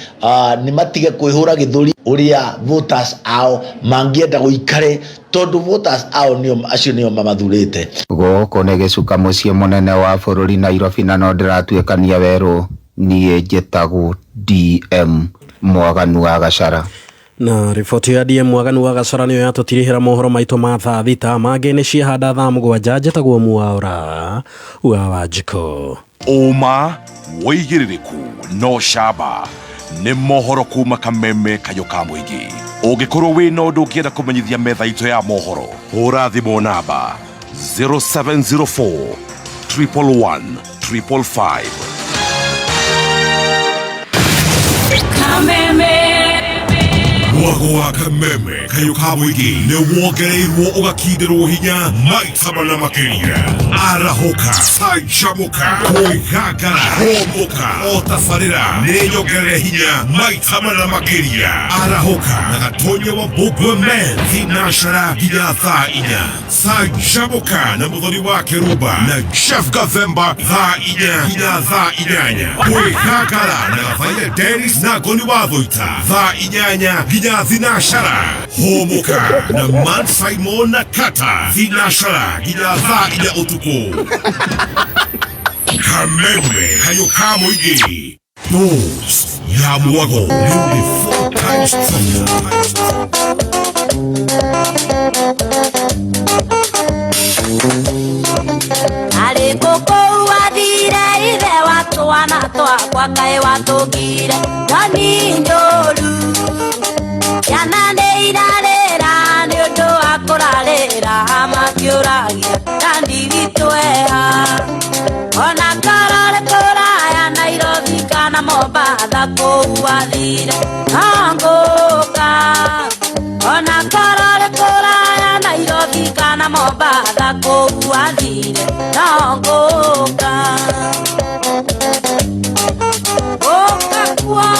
ni matige kwihura githuri uria voters ao mangienda guikare, tondu voters ao nio acio nio mamathurite. Goko ne gicuka mucie munene wa bururi Nairobi na no ndiratuikania weru nie njetagu DM Mwaganu wa Gacara. Na riboti ya DM Mwaganu wa Gacara niyo yatutirihira mohoro maitu ma thaa thita mange ni ciahanda thaa mugwanja njetaguo Mwaura wa Wanjiko. Uma woigiririku no shaba ni mohoro kuma Kameme kayo ka muingi. Ungikorwo wina undu ungienda kumenyithia metha itu ya mohoro, hura thimu namba 0704 111 555. Kameme Mwago wa Kameme kayo ka muingi ni wongereirwo ugakindirwo hinya maita mana makiria. Arahoka sanchamuka kuigagara homoka otafarira ninyongere hinya maita mana makiria. Arahoka na gatonye wa Bugwe Men Thinashara ginya thaa inya. Sanchamuka na muthoni wa Keruba na Chef Gathemba thaa inya ginya thaa inyanya. Kuigagara na gathanya Dennis na Goni wa Thoita thaa inyanya ginya Thinashara. Homoka na Man Simon na Kata Thinashara ginya thaa inya utuku. Kameme kayo ka muingi. Dose ya Mwago ni 4 times Ali koko wadire ile watu wanatoa kwa kae watu gire nani ndoru yanane irarera ni undu akurarera amakiuragia ndiritoeha ona karare kuraya Nairobi kana Mombasa kuwathire anguka ona karare kuraya Nairobi kana Mombasa kuwathire anguka oka kwa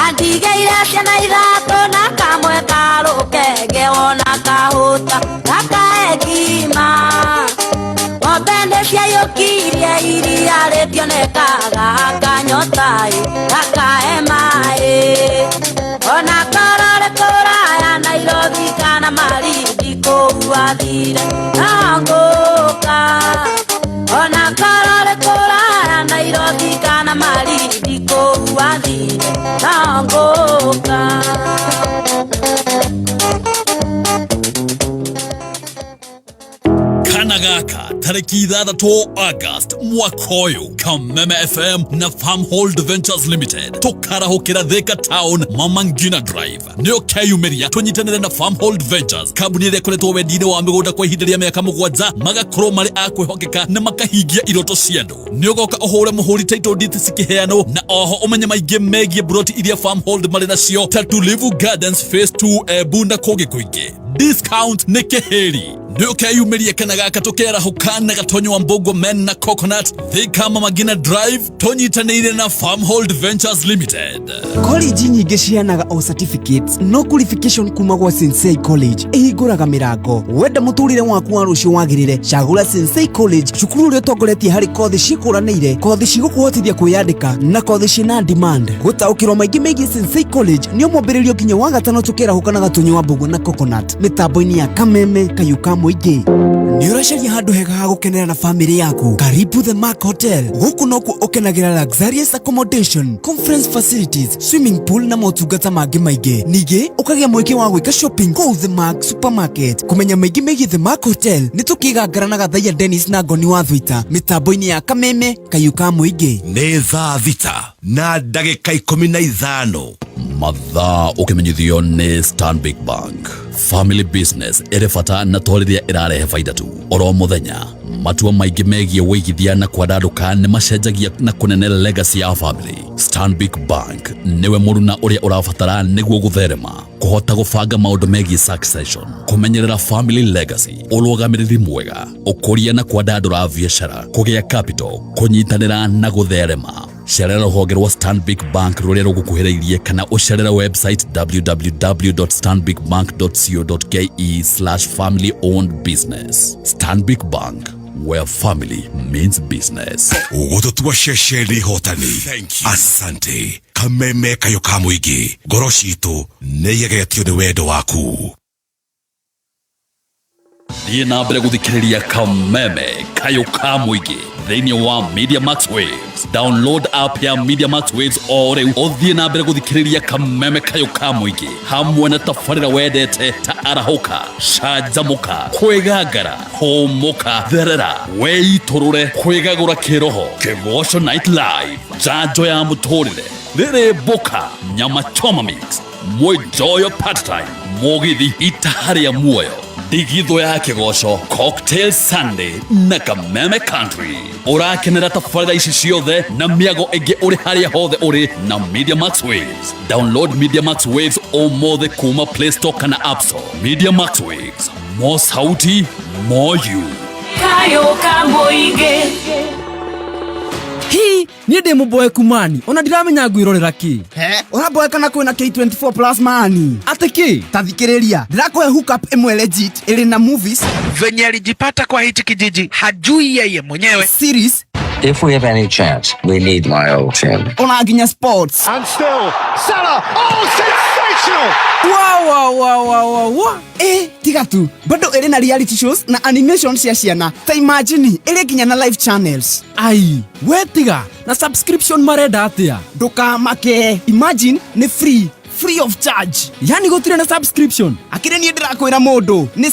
Andigeire ciana ithatũ na kamwe karũkenge ona kahuta gakaegima ng'ombe nĩ ciayũkirie iria rĩtionekaga kanyotai gakae maĩ ona karore kũraya Nairobi kana Malindi kũuathire na ngũka ona karore kũraya Nairobi kana Malindi kũuathire na ngũka. Kana gaka tariki 6 August mwaka uyu Kameme FM na Farmhold Ventures Limited tukarahukira Thika Town Mama Ngina Drive nio keyumiria tunyitanire na Farmhold Ventures kambuni iria ikoretwo wendine wa migunda kwa ihinda ria miaka mugwanja magakorwo mari akwihokeka na makahingia iroto cia andu niogoka uhure muhuri title deed cikiheanwo na oho umenye maingi megie broti iria Farmhold mari nacio ta Tulivu Gardens Phase 2 Bunda Kogi kuingi discount ni kiheri nio keyumiria kana gaka tukerahukana gatonyo wa Bugwe Men na Coconut Thika Mama Ngina Drive tunyitanire na Farmhold Ventures Limited. College nyingi cianaga o certificates no qualification kuma gwa Sensei College ihinguraga mirango wenda muturire waku wa rucio wagirire cagura Sensei College cukuru uri utongoretie hari kothi cikuranire kothi cigukuhotithia kwiyandika na kothi cina demand gutaukirwo maingi megie Sensei College nio mwambiririo kinya wa gatano tukerahukana gatonyo wa Bugwe na Coconut mitambo-ini ya Kameme kayuka muingi ni uracaria handu hega ha gukenera na family yaku karibu The Mark Hotel guku noku ukenagira luxurious accommodation conference facilities swimming pool na motungata mangi maingi nige ukagia mweke wa gwika shopping kuu The Mark Supermarket kumenya maingi megie The Mark Hotel ni tukigangara na gathaiya Dennis na Goni wa Thoita mitambo-ini ya Kameme kayuka muingi ni thaa thita na ndagika 15 mathaa ukimenyithio ni Stanbic Bank. Family business erefata na twarithia irarehe faida tu oro muthenya. Matua maingĩ megie wĩigithia na kwandaduka nĩ macenjagia na kũnenera legacy ya family. Stanbic Bank niwe mũruna ũrĩa ũrabatara nĩguo gũtherema, kũhota gũbanga maũndũ megie succession, kũmenyerera family legacy, ũrũgamĩrĩri mwega, ũkũria na kwandandũra biacara, kũgĩa capital, kũnyitanĩra na gũtherema. Cerera rũhonge rwa Stanbic Bank rũrĩa rũgũkuhĩrĩirie kana ũcerere website www.stanbicbank.co.ke/family owned business. Stanbic Bank, where family means business. Ugototua shesheni hotani. Asante. Kameme kayo kamuigi. Goroshito neyegetio ni wendo waku. Thiĩ na mbere gũthikĩrĩria Kameme kayo kamuigi thĩinĩ wa Media Max Waves. Download app ya Media Max Waves o rĩu ũthiĩ na mbere gũthikĩrĩria Kameme kayo kamuigi hamwe na tabarĩra wendete ta arahũka, canjamũka, kwĩgangara, hũmũka, therera, weitũrũre, kwĩgagũra kĩroho, Kĩgoco Night Live, njanjo ya mũtũrĩre, rĩrĩmbũka, nyama choma mix, mwĩjoyo part time, mũgithi itaharĩa muoyo, digitho ya Kĩgoco, Cocktail Sunday na Kameme Country. Ũrakenera tabarĩra ici ciothe na mĩago ĩngĩ ũrĩ harĩa hothe ũrĩ na Media Max Waves. Download Media Max Waves ũmũthĩ kuma Play Store kana App Store. Media Max Waves, more sauti, more you. Kayo kamuige. Hi, niĩ ndĩ mũboeku mani, ona ndiramenya ngwĩrorera kĩ. He, ũraboeka na kwĩna K24 Plus mani. Atĩ kĩ? Tathikĩrĩria, ndirakũhe hookup ĩmwe legit ĩrĩ na movies. Venye alijipata kwa hichi kijiji, hajui yeye mwenyewe. Series. If we have any chance, we need my old team. Ona nginya sports. And still, Salah. Oh, sensational! Wow. Tiga tu, bado ĩrĩ na reality shows na animation cia ciana. Ta imagine, ĩrĩ nginya na live channels. Ai, we tiga, na subscription marenda atĩa? Ndũkamake. Imagine nĩ free of charge. Yani gũtirĩ na subscription. Akĩrĩ niĩ ndĩrakwĩra mũndũ, nĩ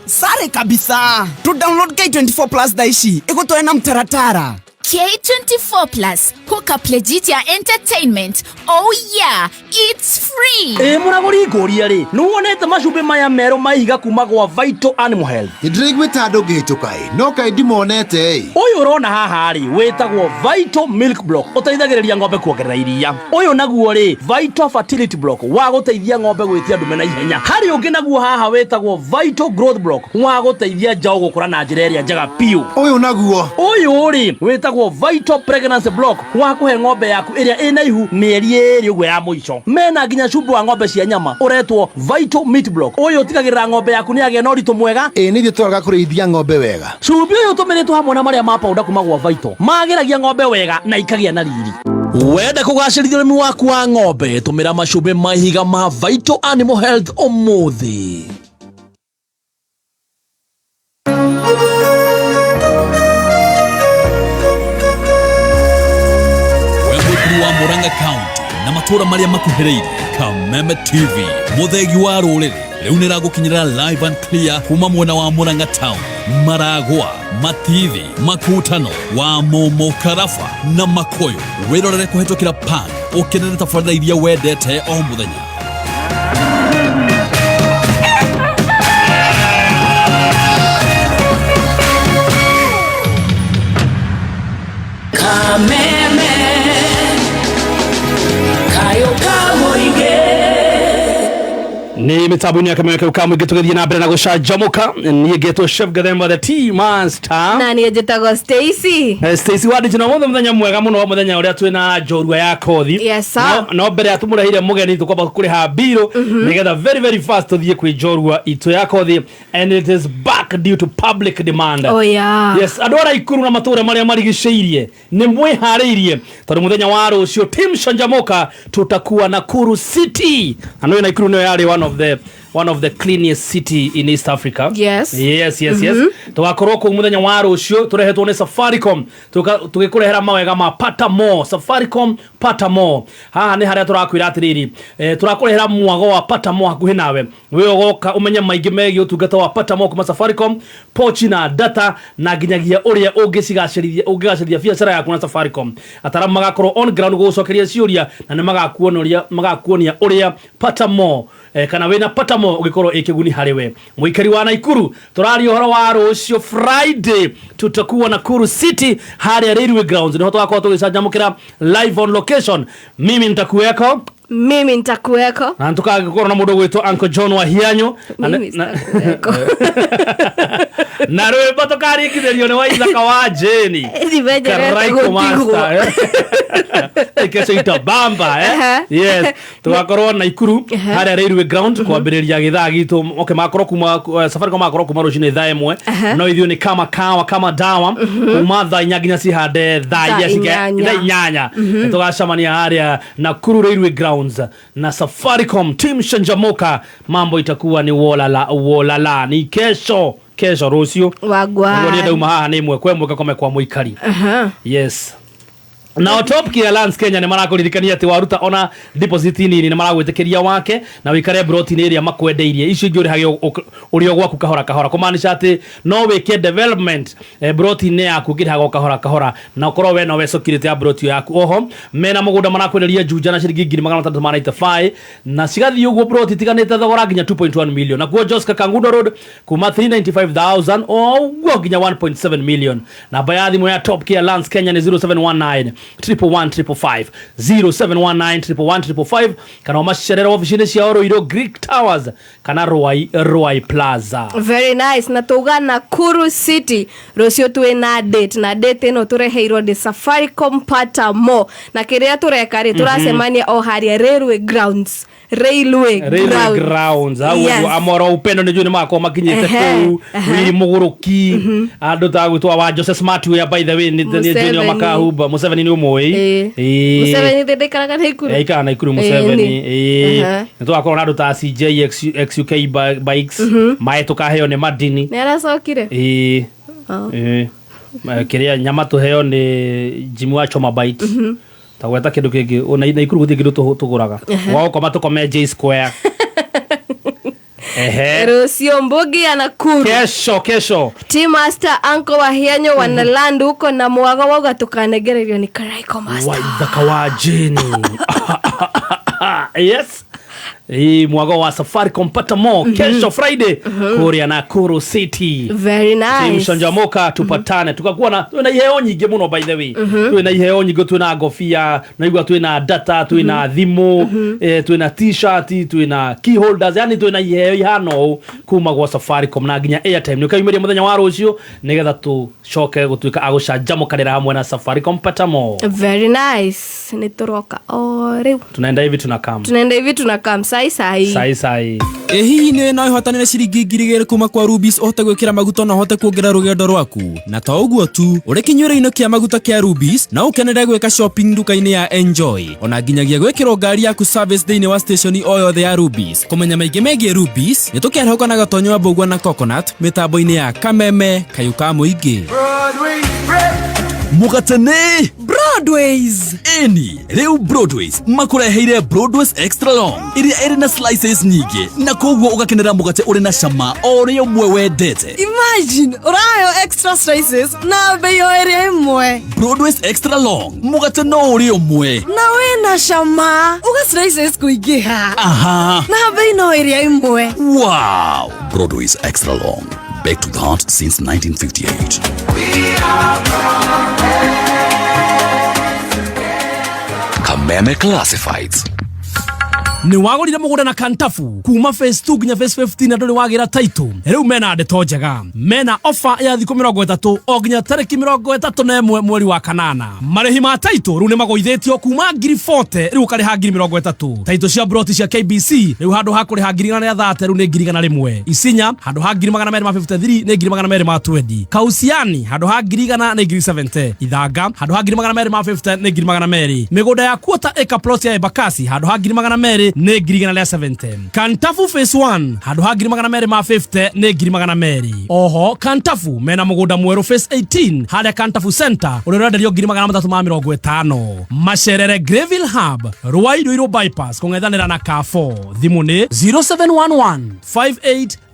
sare kabisa. To download K24 Plus daishi, ĩgũtware na mtaratara. K24 Plus, hookup legit ya entertainment. Oh yeah, it's free. Mũragũri ngũria rĩ, nĩwonete macumbĩ maya merũ maihiga kuma gwa Vital Animal Health. Nĩndĩraiguĩte andũ ngĩhĩtũka no kaĩ ndimonete. Ũyũ ũrona haha rĩ, wĩtagwo Vital Milk Block, ũteithagĩrĩria ng'ombe kuongerera iria. Ũyũ naguo rĩ, Vital Fertility Block, wa gũteithia ng'ombe gwĩtia ndume na ihenya. Harĩ ũngĩ naguo haha wĩtagwo Vital Growth Block, wa gũteithia njaũ gũkũra na njĩra ĩrĩa njega piũ. Ũyũ naguo. Ũyũ rĩ, wĩtagwo Vital Pregnancy Block, wa kũhe ng'ombe yaku ĩrĩa ĩna ihu mĩeri ĩrĩ ũguo ya mũico. Mena nginya cumbĩ wa ng'ombe cia nyama ũretwo Vital Meat Block. Ũyũ ũtigagĩrĩra ng'ombe yaku nĩ agĩa na ũritũ mwega. Nĩ ithuĩ tũraga kũrĩithia ng'ombe wega. Cumbĩ ũyũ ũtũmĩrĩtwo hamwe na marĩa ma powder kuma gwa Vital magĩragia ng'ombe wega na ikagĩa na riri. Wenda kũgacĩrithia ũrĩmi waku wa ng'ombe, tũmĩra macumbĩ ma ihiga ma Vital Animal Health ũmũthĩ. Murang'a County na matũra marĩa makuhĩrĩirie. Kameme TV, mũthegi wa rũrĩrĩ, rĩu nĩragũkinyĩra live and clear kuma mwena wa Murang'a Town, Maragwa, Matithi, Makutano, wa Momo, Karafa na Makoyo. Wĩrorere kũhetũkĩra Pan, ũkenere tabarĩra iria wendete o mũthenya. Kameme kayo kamuige. Ni mitambo-inĩ ya Kameme kayo kamuige, tũgĩthiĩ na mbere na gũcanjamũka. Niĩ ngetwo Chef Gathemba the T-Master. Na niĩ njĩtagwo Stacy. Stacy wandĩki na mũthenya mwega mũno wa mũthenya ũrĩa twĩna njorua ya kothi. Yes sir. No mbere ya tũmũrehire mũgeni tũkwamba kũrĩha mbiro nĩgetha very fast tũthiĩ kwĩ njorua itũ ya kothi, and it is back due to public demand. Oh yeah. Yes, andũ a Ikuru na matũra marĩa marigicĩirie nĩ mwĩharĩirie tondũ mũthenya wa rũciũ team Shanjamoka tutakuwa Nakuru City. Ano na Ikuru nĩyo yarĩ one of the one of the cleanest city in East Africa. Yes. Yes. Tugakorwo ku muthenya wa rucio turehetwo ni Safaricom tugikurehera mawega ma Pata More. Safaricom Pata More. Haha ni haria turakwira atiriri turakurehera mwago wa Pata More hakuhi nawe. We ogoka umenye maingi megi utungata wa Pata More kuma Safaricom, pochi na data na ginyagia uria ungigacirithia biacara yaku na Safaricom. Ataramu magakorwo on ground gucokeria ciuria na ni magakuonia uria Pata More kana wena Pata More ugikorwo ikiguni hariwe. Muikari wa Naikuru turari horo wa rucio Friday tutakuwa Nakuru City haria Railway Grounds ni hoto wako tugicanjamukira live on location. Mimi nitakuweko na tukagikora na mundu gwitwo Uncle John wa Hianyo na rwe batokari kitherio ni wa Ithaka wa Jeni Karaiko Master kesho itabamba yes tugakorwo Naikuru haria Railway Ground kwambiriria githaa gitu makorwo kuma Safaricom makorwo kuma rucini thaa imwe no ithio ni kama dawa kuma thaa inya nginya cihande thaa inyanya tugacamania haria Nakuru Railway Grounds na Safaricom team Shanjamoka. Mambo itakuwa ni wolala ni kesho rucio wagwa ndio ndio mahaha ni mwe kome kwa muikari yes. Na Top Gear Lands Kenya ni marakuririkania ati waruta ona deposit nini ni maragwitikiria wake na wikare broti ni area makwendeirie icio ingĩ hagio urio gwaku kahora kumaanisha ati no wike development broti ni yaku ngiraga kahora na ukorwo we no wecokirite ya broti yaku. Oho mena mugunda marakwenderia Juja na ciringi 395 na cigathi uguo broti tiganite thogora nginya 2.1 million na kuo Josca Kangundo Road kuma 395,000 o nginya 1.7 million. Na baadhi ya Top Gear Lands Kenya ni 0719 11155 0719 kana umasherera ofisini cia Oroiro Greek Towers kana Roy Plaza. Very nice. Na tuga Nakuru City rucio twina date na date ino tureheirwo ni Safaricom Pata More na kiria tureka ri turasemania o haria Railway Grounds au amoro upendo ni mako makinyite ku wiri muguruki andu tagwitwa wa Joseph Smart we by the way ni junior makahuba Museveni ni umoi Museveni ndekaraga na Ikuru kana Ikuru Museveni nitwa akora andu ta CJ XUK bikes mai tukaheo ni madini ni aracokire kiria nyama tuheo ni Jimmy wa Choma bikes tagweta kindu kingi ona Ikuru guthi kindu tuguraga wao koma tukome J Square Rucio Mbugi ya Nakuru kesho Team Master Uncle wa Hianyo wanaland huko na mwago wao tukanegererio ni Karaiko Master wa Ithaka wa Jeni yes mwago wa Safaricom Pata More kesho Friday kuria Nakuru City. Very nice. Team Shanjamoka tupatane tukakuwa na iheo nyingi muno by the way tuina iheo nyingi tuina gofia na igwa tuina data tuina thimu tuina t-shirt tuina key holders yani tuina iheo ihano kuma kwa Safaricom na nginya airtime nukayumeria muthenya wa rucio nigetha tucoke gutuika agucanjamukanira hamwe na Safaricom Pata More. Very nice. Ni turoka riu tunaenda hivi tunakam sai hihi ni no ihotanire ciringi 2,000 kuma kwa Rubis ohote gwikira maguta na ohote kuongerera rugendo rwaku na ta uguo tu uri kinyuire-ino kia maguta kia Rubis na ukenere gwika shopping nduka-ini ya Enjoy ona nginyagia gwikirwo ngari yaku service thiini wa station o yothe ya Rubis. Kumenya maingi megie Rubis ni tukiarhoka na gatonyo wa Mbugua na Coconut mitambo-ini ya Kameme Kayuka Muingi Mugatene Broadways eni riu Broadways makureheire Broadways Extra Long iria iri na slices nyingi na koguo ugakenera mugate uri na cama ori umwe wendete. Imagine urayo extra slices na bei iri imwe. Broadways Extra Long mugate no uri umwe na we na cama uga slices kuingiha aha na bei no iri imwe. Wow, Broadways Extra Long, back to the heart since 1958. We are Kameme Classifieds. Ni wagorire mugunda na Kantafu kuma phase 2 nginya phase 15 na ndori wagira title riu mena ndeto njega mena offer ya thikũ 30 o nginya tariki 31 mweri wa kanana marehi ma title riu ni magoithĩtio kuma 40 riu kariha 30 title cia broti cia KBC riu handu ha kuriha 130 riu ni 101 Isinya handu ha 253 ni 220 Kausiani handu ha 100 ni 70 Ithanga handu ha 250 ni 200 migunda ya quarter acre plot ya Embakasi handu ha 200 nĩ 270. Kantafu phase 1 handũ ha 250 nĩ 200. Oho Kantafu mena mũgũnda mwerũ phase 18 harĩa Kantafu Center ũrĩa ũrenderio 350. Macerere Greville Hub Ruairu bypass kũng'ethanĩra na Carrefour. Thimũ nĩ 0711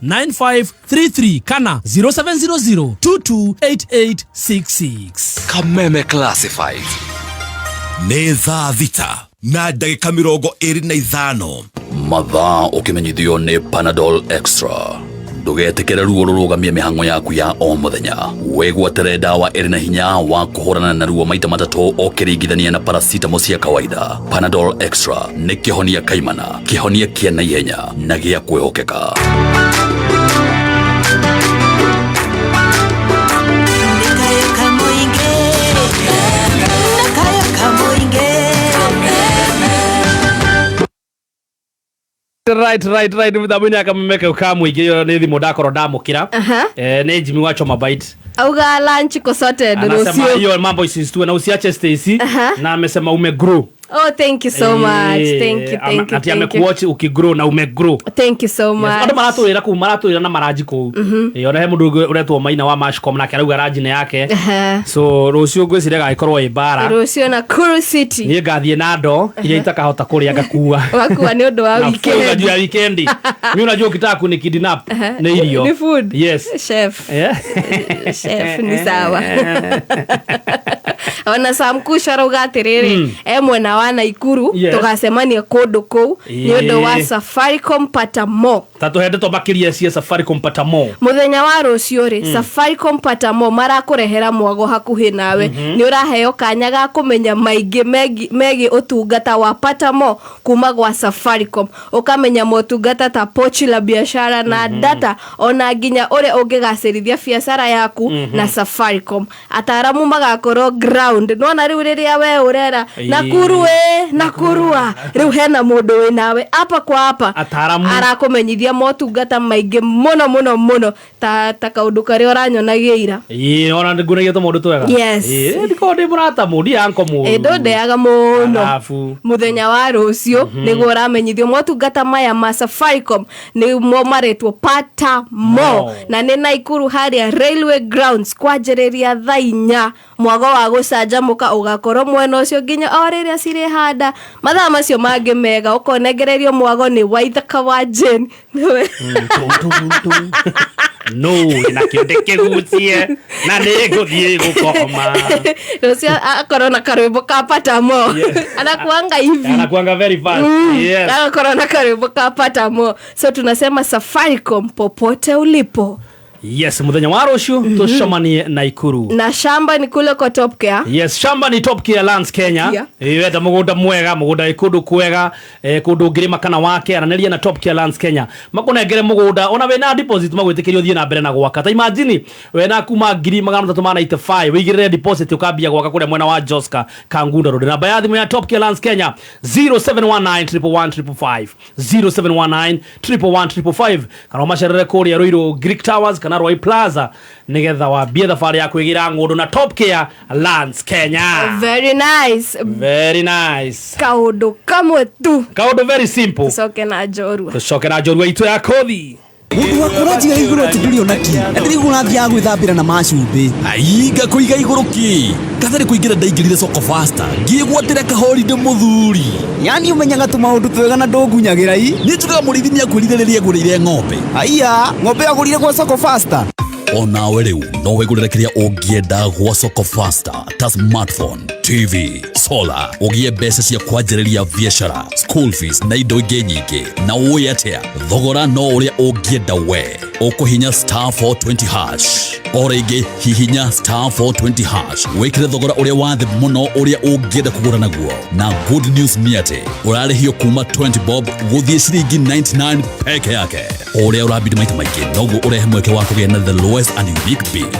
589533 kana 0700 228866. Kameme Classified. Nĩ thaa thita na ndagĩka 25 mathaa ũkĩmenyithio nĩ Panadol Extra. Ndũgetekere ruo rũrũgamie mĩhang'o yaku ya o mũthenya. Wĩgwatere ndawa ĩrĩ na hinya wa kũhũrana na ruo maita matatũ ũkĩringithania na paracetamol cia kawaida. Panadol Extra nĩ kĩhonia kaimana, kĩhonia kĩa naihenya na gĩa kwĩhokeka. Right muthabuni akamemeke ukamwingi yo ni thimu ndakoro ndamukira ni Jimmy wa Choma Bite auga lunch ko sorted anasema hiyo mambo isistue na usiache Stacy na amesema umegrow. Oh, thank you so much. Thank you. Ati amekuwatch ukigrow na umegrow. Thank you so much. Ndo maratwira ku maratwira na maraji ku. Ona he mundu uretwo Maina wa Mashcom na karauga raji ne yake. So rucio ngwicire gaikorwo ibara. Rucio na Kuru City. Ni ngathie na ndo iria itakahota kuria ngakua. Wakua ni undu wa weekend. Na funga weekend. Mimi unajua ukitaka kuni kidnap ni hiyo. Ni food. Yes. Chef. Chef ni sawa. Ona samkusha rauga atiriri. Mwena wa Naikuru tugasemania kundu kou ni undu wa Safaricom pata mo. Tatuhende tobakiria cia Safaricom pata mo. Muthenya wa rucio ri Safaricom pata mo marakurehera mwago hakuhi nawe. Ni uraheo kanya ga kumenya maigi megi utungata wa pata mo kuma gwa Safaricom. Ukamenya motungata ta pochi la biashara na data ona nginya ure ungigacirithia biashara yaku na Safaricom. Ataramu magakorwo ground. Nona riu riria we urera Nakuru Nakurua riu hena mundu we nawe apa kwa apa arakumenyithia motungata maige muno ta kaundu kari oranyonagia ira ona ngunagia to mundu twega ndiko ndi murata mudi anko mundu ndondeaga muno muthenya wa rucio niguo uramenyithio motungata maya ma Safaricom ni mo maretwo pata mo na ni Naikuru haria railway grounds kwanjiriria thainya mwago wa gucanjamuka ugakorwo mwena ucio nginya oriria cire handa mathaa macio mangi mega ukonegererio mwago ni Waithaka wa Jane no na kiondeke gucie na niguthie gukoma rucio akorona karwimbo ka pata mo anakuanga hivi anakuanga very fast yes akorona karwimbo ka pata mo so tunasema Safaricom popote ulipo. Yes, muthenya wa rucio tucomanie Naikuru. Na shamba ni kule kwa Top Care. Yes, shamba ni Top Care Lands Kenya. Wenda mugunda mwega, mugunda ikundu kwega, kundu ngirima kana wake ananeria na Top Care Lands Kenya. Makunengere mugunda ona we na deposit magwitikirio thie na mbere na gwaka. Ta imagine we na kuma 385 wigirire deposit ukambia gwaka kule mwena wa Joska Kangunda Road. Namba ya thimu ya Top Care Lands Kenya 0719111555 0719111555 kana macerere kuri Ruiru Greek Towers kana Roy Plaza nigetha wa bia thabari ya kwigira ngundu na Top Care Lands Kenya. Very nice kaundu kamwe tu, kaundu very simple. Tucoke na njorua itu ya kothi mundu wakurajiga iguru atinduri onaki ndirigura thia gwithambira na macumbi aiga kuiga iguru ki kathari kuingira ndaingirire soko faster ngigwatira kahorinde muthuri yani umenyaga tu maundu twega na ndungunyagira i ni tuga murithi ni akwirireria ngurire ng'ombe aiya ng'ombe agurire kwa soko faster onawe riu no wigurire kiria ungienda gwa soko faster ta smartphone TV solar ugie mbeca cia kwanjĩrĩria biashara school fees na indo ingĩ nyingĩ na uĩ atia thogora no ũrĩa ungienda we ukuhinya *420# o rĩngĩ hihinya *420# wĩkĩre thogora ũrĩa wathĩ mũno ũrĩa ungienda kũgũra naguo na good news nĩ atĩ ũrarĩhio kuma 20 bob gũthiĩ ciringi 99 peke yake ũrĩa ũrabidi maita maingĩ noguo ũrehe mweke wa kũgĩa na the lowest and unique bid.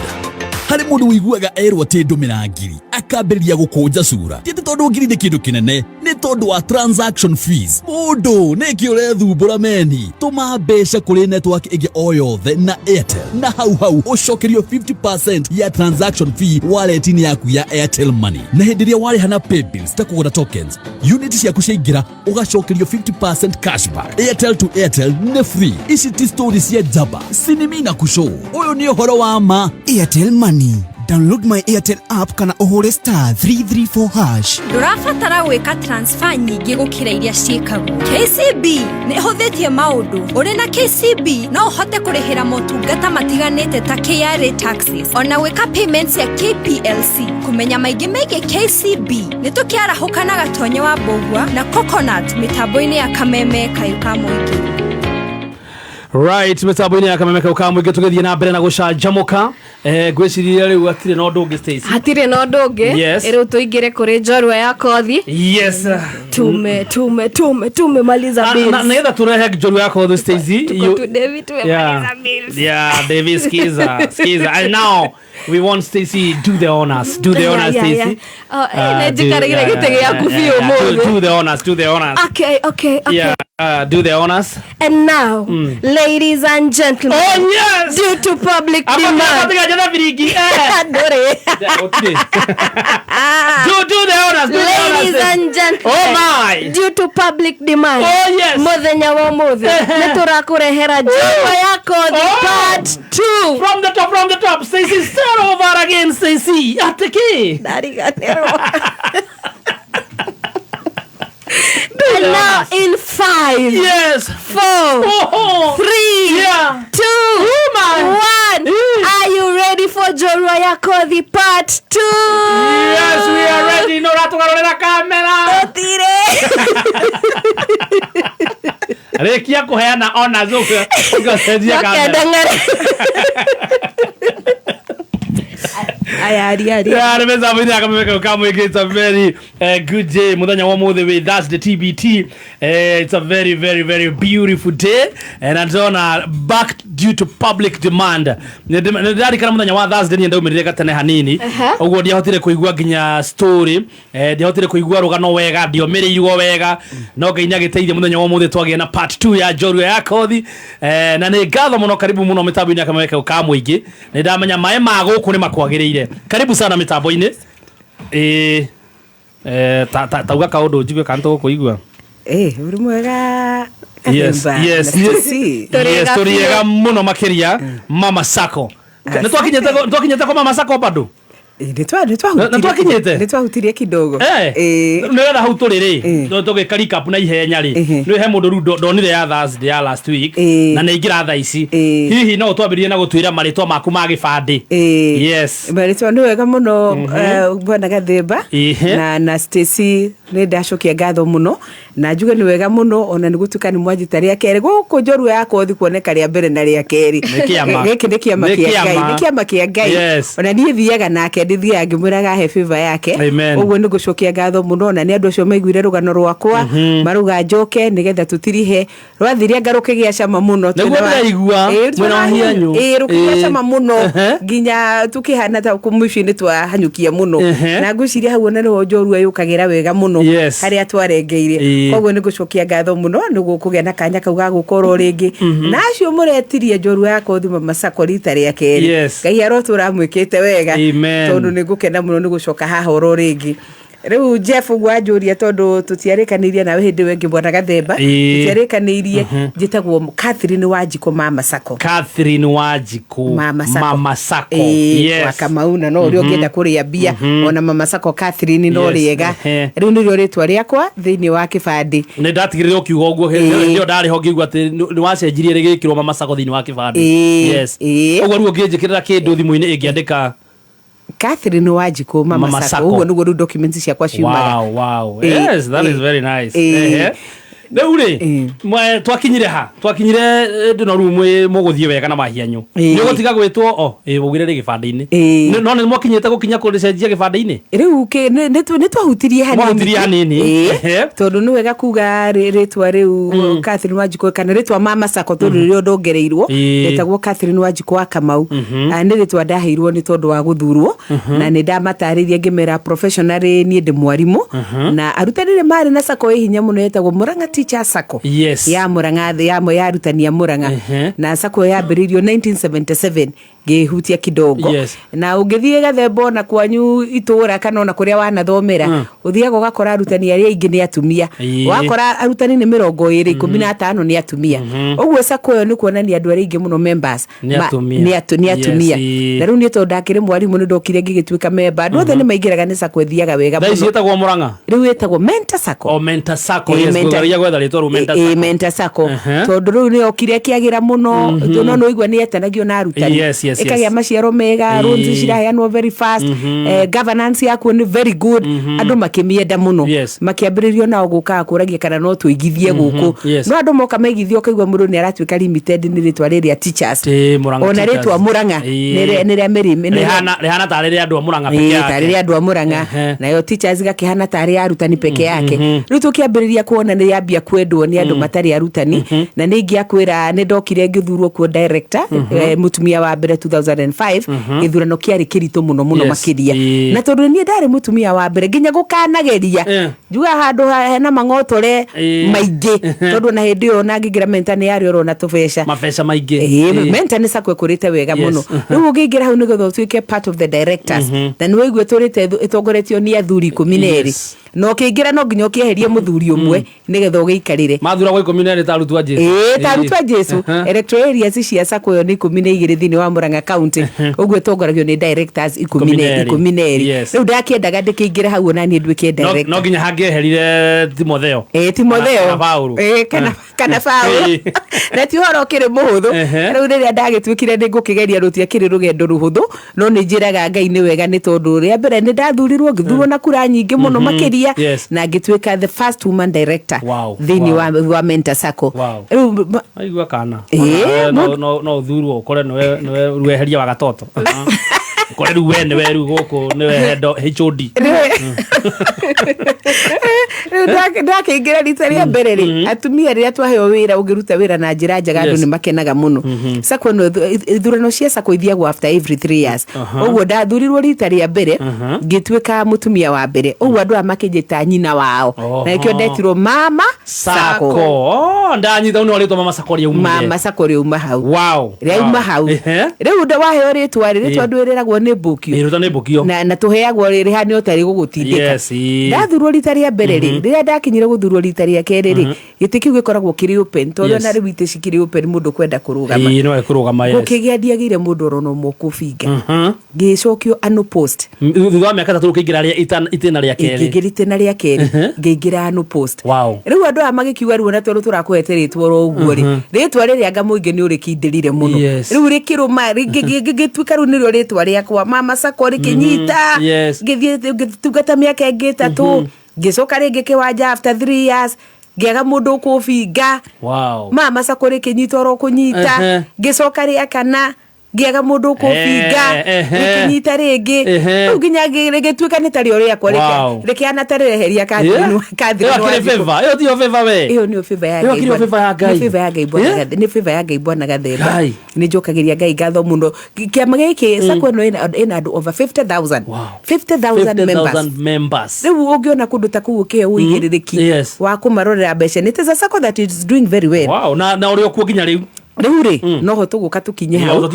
Hari mundu wiguaga erwo ati ndumira ngiri akambĩrĩria gũkũnja cura ti tondu ngiri ni kindu kinene ni tondu wa transaction fees. Mundu ni kiore thumbura meni tuma mbeca kuri network ingi o yothe na Airtel na hau ucokerio 50% ya transaction fee wallet-ini yaku ya Airtel Money. Na hindi ria wari hana pay bills ta kugura tokens, unit ciaku ciaingira ugacokerio 50% cashback. Airtel to Airtel ni free. Ici ti stories ya jaba sinimina kushow. Uyu ni uhoro wa ma. Airtel Money. Download my Airtel app kana uhure star 334 hash. Ndurabatara gwika transfer nyingi gukira iria ciikagwo. KCB ni ihuthitie maundu. Uri na KCB no uhote kurihira motungata matiganite ta KRA taxes. Ona gwika payments ya KPLC. Kumenya maigi megie KCB ni tukiarahuka na gatonye wa Mbogua na Coconut mitambo-ini ya Kameme Kayuka Mwingi. Right, mitambo-ini ya Kameme Kayuka Mwingi tugithie na mbere na gucanjamuka. Gwiciria riu atire no ndungi Stacy. Hatire no ndungi. Ero tuingire kuri njorua ya kothi. Yes. Tume maliza bills. Na either turehe njorua ya kothi Stacy. Tu David tumemaliza bills. Yeah, David skiza. And now we want Stacy do the honors. Stacy. Nejikarigire gitege ya kufio mo. Do the honors. Okay. Yeah. Do the honors. And now, ladies and gentlemen, due to public demand, do the honors. Ladies and gentlemen, due to public demand, muthenya wa muthe niturakurehera njorua ya kothi part 2 from the top. Stacy, start over again. Stacy, ateke dariganero. And now in 5, 4, 3, 2, 1. Are you ready for Njorua ya Kothi part 2? Yes, we are ready. No ratugarorera kamera. Totire. Rekia kuheana honors ugasejia kamera. Yeah, it's a very good day. Muthenya wa muthe with that's the TBT. It's a very, very, very beautiful day, and I'm on back due to public demand. Ndari kana muthenya wa Thursday ni ndaumirire gatene hanini. Uguo ndiahotire kuigua ginya story, ndiahotire kuigua rugano wega, ndiomirirwo wega. No Ngai nyagiteithia muthenya wa muthe twagie na part 2 ya Njorua ya Kothi. Na ni ngatho muno, karibu muno mitambo-ini ya Kameme Kayuka Mwingi. Ndamenya mae ma guku ni makwagiriire. Karibu sana mitambo-ini. Tauga kaundu njigwe kanto kuigua. Uri mwega. Yes. Toriega muno makiria Mama Sacco. Nitwakinyete kwa Mama Sacco bado. Nitwahutirie kidogo. Nĩgetha hau tũrĩ tũgĩka recap na ihenya rĩ nĩ he mũndũ rĩu ndonire ya Thursday ya last week na nĩ ingĩra thaa ici hihi no ũtwambĩrĩrie na gũtwĩra marĩtwa maku ma gĩbandĩ. Yes, marĩtwa nĩ wega mũno Bwana Gathemba na Stacy nĩ ndacokia ngatho mũno na njuge nĩ wega mũno ona nĩ gũtuka nĩ mwanjita rĩa kerĩ gũkũ Njorua ya Kothi kuoneka rĩa mbere na rĩa kerĩ. Gĩkĩ nĩ kĩama kĩa Ngai ona niĩ thiaga nake ndithia ngimwiraga he favor yake. Uguo ni gucokia ngatho muno na ni andu acio maiguire rugano rwakwa maruga njoke nigetha tutirihe rwathiria ngaruke gia cama muno twaigua mwena hianyu rukia cama muno nginya tukihana ta kumuici-ini twahanyukia muno na ngwiciria hau ona niho Njorua yukagira wega muno haria twarengeire. Koguo ni gucokia ngatho muno niguo kugia na kanya kau ga gukorwo ringi na acio muretirie Njorua ya Kothi Mama Sacco rita ria keri. Ngai arotura mwikite wega tondu ni gukena muno ni gucoka haha oro ringi. Riu Jeff gwanjuria tondu tutiarikanirie nawe hindi wengi Bwana Gathemba tutiarikanirie njitagwo Catherine Wanjiku Mama Sacco. Catherine Wanjiku Mama Sacco. Yes, wakamauna no uri ungienda kuria bia ona Mama Sacco Catherine no riega. Riu ndio ritwa riakwa thiini wa kibandi. Ni ndatigirire ukiuga uguo ndio ndari ho ngigwa ati ni wacenjirie rigikirwo Mama Sacco thiini wa kibandi. Yes, uguo riu ngijikirira kindu thimu-ini ingiandika Catherine Wanjiku Mama Sacco. Uguo niguo documents ciakwa ciumaga. Wow. Yes, that is very nice. rĩu rĩ twakinyire ha twakinyire ndino rumwe muguthie wega na mahianyo ni gutiga gwitwo ugire ri gibande-ini no ni mwakinyite gukinya kuricenjia gibande-ini riu ni twahutirie hanini tondu ni wega kuga ritwa riu Catherine Wanjiku kana ritwa Mama Sacco tondu rio ndongereirwo retagwo Catherine Wanjiku wa Kamau ni ritwa ndaheirwo ni tondu wa guthurwo na ni ndamataririe ngimera professionally ni ndi mwarimu na arutani ni mari na sacco hinya muno yetagwo Murang'a Teacher Sacco ya Murang'a ya arutani ya Murang'a na sacco yambiririo 1977 ngihutia kidogo na ungithie gathembo na kwanyu itura kana ona kuria wanathomera uthiaga ugakora arutani aria ingi ni atumia wakora arutani ni 20 15 ni atumia uguo sacco yo ni kuonania andu aria ingi muno members ni atumia na riu ni tondu ndakire mwarimu ni ndokire ngigituika member andu othe ni maingiraga ni sacco thiaga wega muno cietagwo Murang'a riu etagwo Mentor Sacco Mentor Sacco yes gwetha ritwa ru Mentor Sacco tondu riu ni okire kiagira muno no igwa ni etanagio na arutani ikagia maciaro mega loans ciraheanwo very fast governance yaku ni very good andu makimienda muno makiambiririo nao guka kuragia kana no tuigithie guku no andu moka maigithio kaigwa mundu ni aratuika limited ni ritwa riria teachers ona ritwa Murang'a ni ria merime rihana tariri andu a Murang'a peke yake tariri andu a Murang'a nayo teachers gakihana tari arutani peke yake riu tukiambiriria kuona ni yambia kwendwo ni andu matari arutani na ni ngiakwira ni ndokire ngithurwo ku director mutumia wa mbere 2005 githurano kiari kirito muno makiria na tondu ni ndari mutumia wa mbere nginya gukanageria juga handu hena mang'otore maingi tondu na hindi yo na ngingira mentor ni yari oro na tubesha mabesha maingi mentor ni sacco kurite wega muno riu ugingira hau nigetho tuike part of the directors na ni wigwe turite itongoretio ni athuri 12 no kingira no nginya ukieherie muthuri umwe nigetho giikarire mathura gwa 12 tarutwa Jesu tarutwa Jesu electoral areas cia sacco yo ni 12 thini wa Murang'a county uguo tongoragio ni directors 12 riu ndakiendaga ndikiingire hau na ni nduike director no nginya hangieherire Timotheo kana Paulo na ti horo kiri muhuthu riu riria ndagituikire ni ngukigeria rutia kiri rugendo ruhuthu no ni njiraga Ngai ni wega ni tondu ria mbere ni ndathurirwo ngithurwo na kura nyingi muno makiria na ngituika the first woman director thini wa Mentor Sacco aigua kana no uthurwo ukore niwe rueheria wa gatoto kore ru wene weru goko niwe head HOD ndakiingira rita ria mbere ri atumia ria twaheo wira ungiruta wira na njira njega andu ni makenaga muno sacco no ithurano cia sacco ithiagwo after every 3 years uguo ndathurirwo rita ria mbere ngituika mutumia wa mbere uguo andu amakijita nyina wao na ikio ndetirwo Mama Sacco ndanyita no ritwa Mama Sacco ria Mama Sacco ria uma hau ria uma hau riu waheo ritwa ndwiragwo ni bukio na tuheagwo riri hani otari gugutindika ndathurwo rita ria mbere riria ndakinyire guthurwo rita ria keri ri gitikiu gikoragwo kiri open tondu na riu ite cikiri open mundu kwenda kurugama no kurugama gukigia ndiagire mundu rono mukubinga ngicokio anu post thutha miaka 3 ukiingira ria itena ria keri ngigirite ria keri ngiingira anu post riu andu amagikiuga riu na tondu turakuheteretwo ro uguo ri ritwa riria ngamuingi ni urikindirire muno riu rikiruma ngigituika riu nirio ritwa riakwa Mama Sacco rikinyita ngithie ngitugata miaka ingi 3 ngicoka ringi kiwanja after 3 years ngiaga mundu kubinga Mama Sacco rikinyita ro kunyita ngicoka ria kana ngiaga mundu kubinga rikinyita ringi nginya ngigituika ni tari uri akwa rikiana tareheria Catherine yo ti favor we iyo ni favor ya Ngai ni favor ya Ngai bwana gathemba ni njokagiria Ngai gatho muno kiama giki sacco no ina andu over 50,000 members riu ungiona kundu ta kuu ke uigiririki wa kumarorera mbeca ni tesa sacco that is doing very well na uri okuo nginya riu riu ri no ho tuguka tukinye hau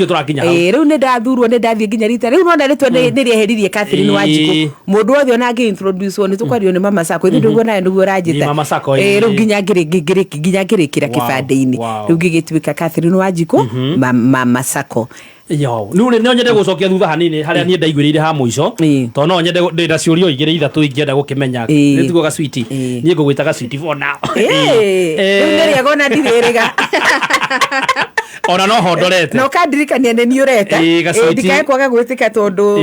riu ni ndathurwo ni ndathie nginya rita riu no ndaritwo ni rieheririe Catherine Wanjiku mundu othe ona ngi introduce ni tukwario ni Mama Sacco ithu ndugo nae ndugo rajita riu nginya ngirikira kibande-ini riu ngigituika Catherine Wanjiku Mama Sacco yo ni nyende gucokia thutha hanini haria ni ndaiguirire ha muico to no nyende ndira ciurio igire ithatu ingienda gukimenya ni tugo ga sweet ni ngugwita ga sweet for now ni ria gona ndiririga ona no hondorete no kandirikania ni ureta ndikae kwaga gwitika tondu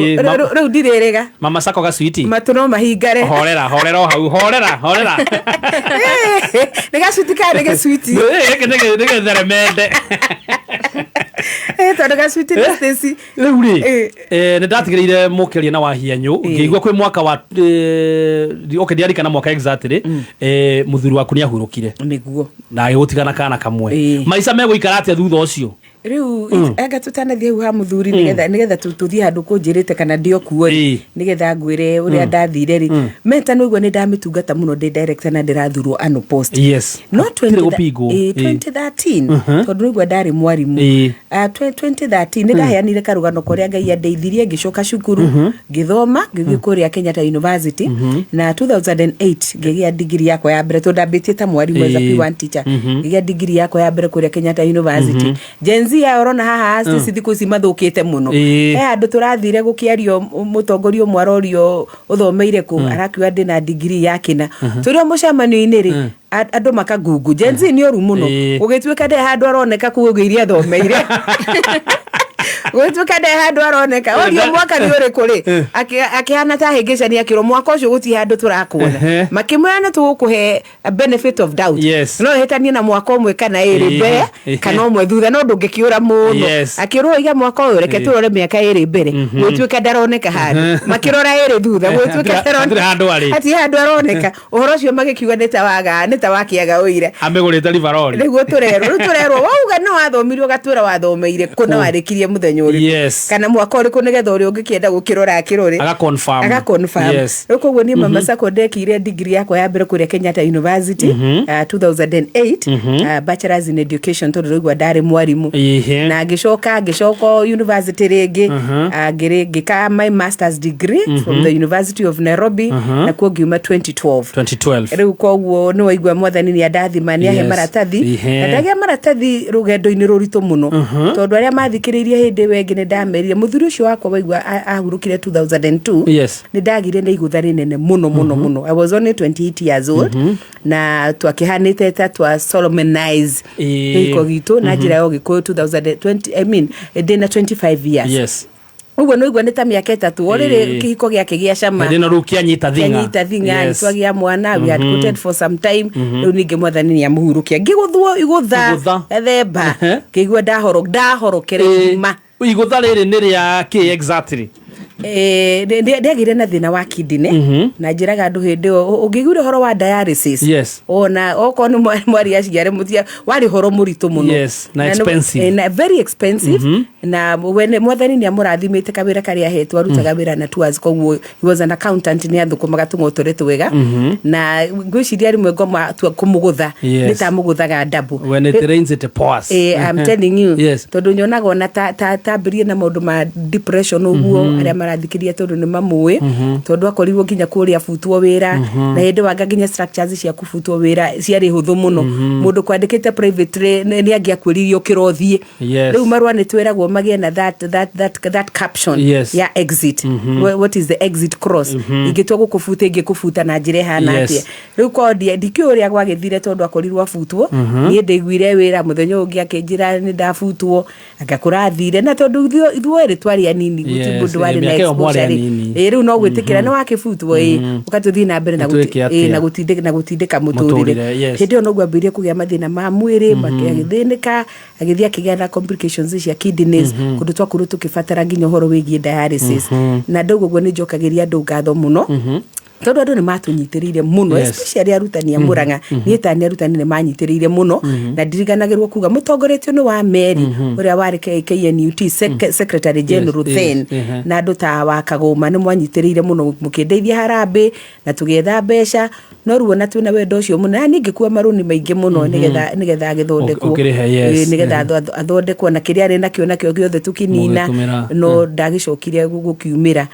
riu ndirerega mama sako ga sweetie matu no mahingare horera hau horera nega sweetie ka nega sweetie nega theremende tondu ga sweetie ni Stacy riu ni ndatigireire mukiria na wahianyu ngigwa kwi mwaka wa ndiarikana mwaka exactly muthuri waku ni ahurukire niguo na agigutigana kana kamwe maica meguikara atia thutha ucio riu anga tutanathie ha muthuri nigetha tuthie handu kunjirite kana ndio kuo nigetha ngwire uria ndathire ri meta no igwa ni ndamitungata muno ndi director na ndirathurwo ano post no 2013 tondu igwa ndari mwarimu 2013 ni ndaheanire karugano koria ngai andeithirie ngicoka cukuru ngithoma ngithie kuria Kenyatta University na 2008 ngigia degree yakwa ya mbere tondu ndambitie ta mwarimu as a P1 teacher ngigia degree yakwa ya mbere kuria Kenyatta University ya orona haha thiku ici mathukite muno andu turathire gukiario mutongorio mwarorio uthomeire ku arakiwa ndina degree yakina turio mucemanio-ini ri andu makagungu jenzi ni oru muno ugituika de handu aroneka kugiria thomeire Wetu kada handu aroneka odio mwaka ni uri kuri akihana ta higicani akiro mwaka ucio guti handu turakuona makimwana tugukuhe a benefit of doubt no hetania na mwaka umwe kana iri mbere kana umwe thutha no ndungikiura muno akirwo iga mwaka uyu reke turore miaka iri mbere wetu kada aroneka handu makirora iri thutha wetu kada aroneka ati handu aroneka uhoro ucio magikiuga nita wakiaga uire amegurite livaroli niguo turerwo wauga no wathomirio gatwira wathomeire kuna warikirie muthenya kana mwaka uriku nigetha uri ungikienda gukirora akirore aga confirm koguo ni mama sako ndekire degree yako ya mbere kuria Kenyatta University 2008 bachelor's in education tondu rigwa ndari mwarimu na ngicoka university ringi ngika my master's degree from the University of Nairobi na kuo ngiuma 2012 riu koguo ni waigwa mwathani ni andathima ni ahe maratathi na ndagia maratathi rugendo-ini ruritu muno tondu aria mathikiririe hindi wengi ni ndamerire muthuri ucio wakwa waigwa ahurukire 2002 ni ndagire na igutha rinene muno I was only 28 years old na twakihanite ta twa Solomonize iko gitu na njira yo gikuyu 2020 I mean ndina 25 years ugo no igwa nita miaka 3 orire kihiko giake gia cama ndina rukia nyita thinga twagia mwana we had quoted for some time riu ninge mwathani ni amuhurukia ngiguthwo igutha ethemba kigwa ndahorokere ma igutha riri ni ria ki exactly ndegire na thina wa kidney na njiraga andu hindi ungigure horo wa dialysis ona oko ni mwari aciare mutia wari horo muritu muno na expensive na very expensive na when mwathani ni amurathimite kawira karia hetwa arutaga wira na tours koguo he was an accountant ni athukumaga tungotoretu wega na ngwiciria rimwe ngoma kumugutha nitamuguthaga double when it rains it pours I'm telling you tondu nyonaga ona tabirie na maundu ma depression uguo aria marathikiria tondu ni mamui tondu akorirwo nginya kuria futwo wira na hindi wanga nginya structures cia kufutwo wira ciari huthu muno mundu kwandikite private ni angiakwiririo kirothie riu marwa ni twiragwo magie na that caption ya exit what is the exit cross ingitwa gukufuta ingikufuta na njire hana atia riu kodi ndikiuria gwagithire tondu akorirwo futwo ni ndigwire wira muthenya ungi akinjira ni ndafutwo agakurathire na tondu ithueri twari anini guti mundu wari na exposure riu no gwitikira ni wakifutwo ukatuthii na mbere na gutindika muturire hindi ono gwambirie kugia mathina ma mwiri makigithinika agithia kigia na complications cia kidneys kundu twakuru tukifatara nginya horo wigie dialysis na ndogo gwo ni njokagiria andu ngatho muno tondu andu ni matunyitiriire muno especially arutani amuranga ni tani arutani ni manyitiriire muno na ndiriganagirwo kuga mutongoretio ni wa Meri uria wari KNUT secretary general then na andu ta wakagoma ni mwanyitiriire muno mukindeithia harambe na tugetha mbeca no ruona twina wendo ucio muno na ningikuwa maruni maingi muno nigetha agithondekwo nigetha athondekwo na kiria ari nakio giothe tukinina no ndagicokirie gukiumira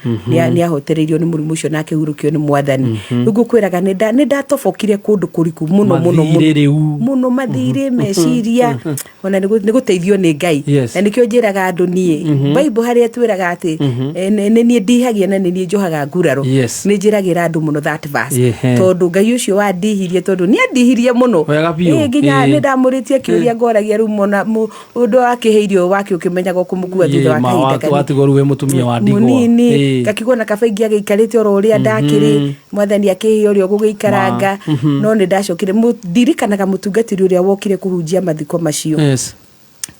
ni ahotereirio ni murimu ucio na akihurukio ni mwathani ngukwiraga nĩ ndatobokire kũndũ kũriku mũno mathirĩ meciria ona nĩ gũteithio nĩ Ngai na nĩkĩo njĩraga andũ niĩ Bible harĩa twĩraga atĩ nĩ niĩ ndihagia na nĩ niĩ njohaga nguraro nĩ njĩragĩra andũ mũno that verse tondũ Ngai ũcio wandihirie tondũ nĩ andihirie mũno nginya nĩ ndamũrĩtie kĩũria ngoragia rĩu mona ũndũ akĩheirio wake ũkĩmenyaga kũmũkua thutha wa kahinda watigoru we mũtumia wa ndigwa munini gakigwo na kabaingi agĩikarĩte oro ũrĩa ndakĩrĩ mwathani akĩheo ũrĩa gũgĩikaranga no nĩ ndacokire ndirikanaga mũtungatĩri ũrĩa wokire kũhunjia mathiko macio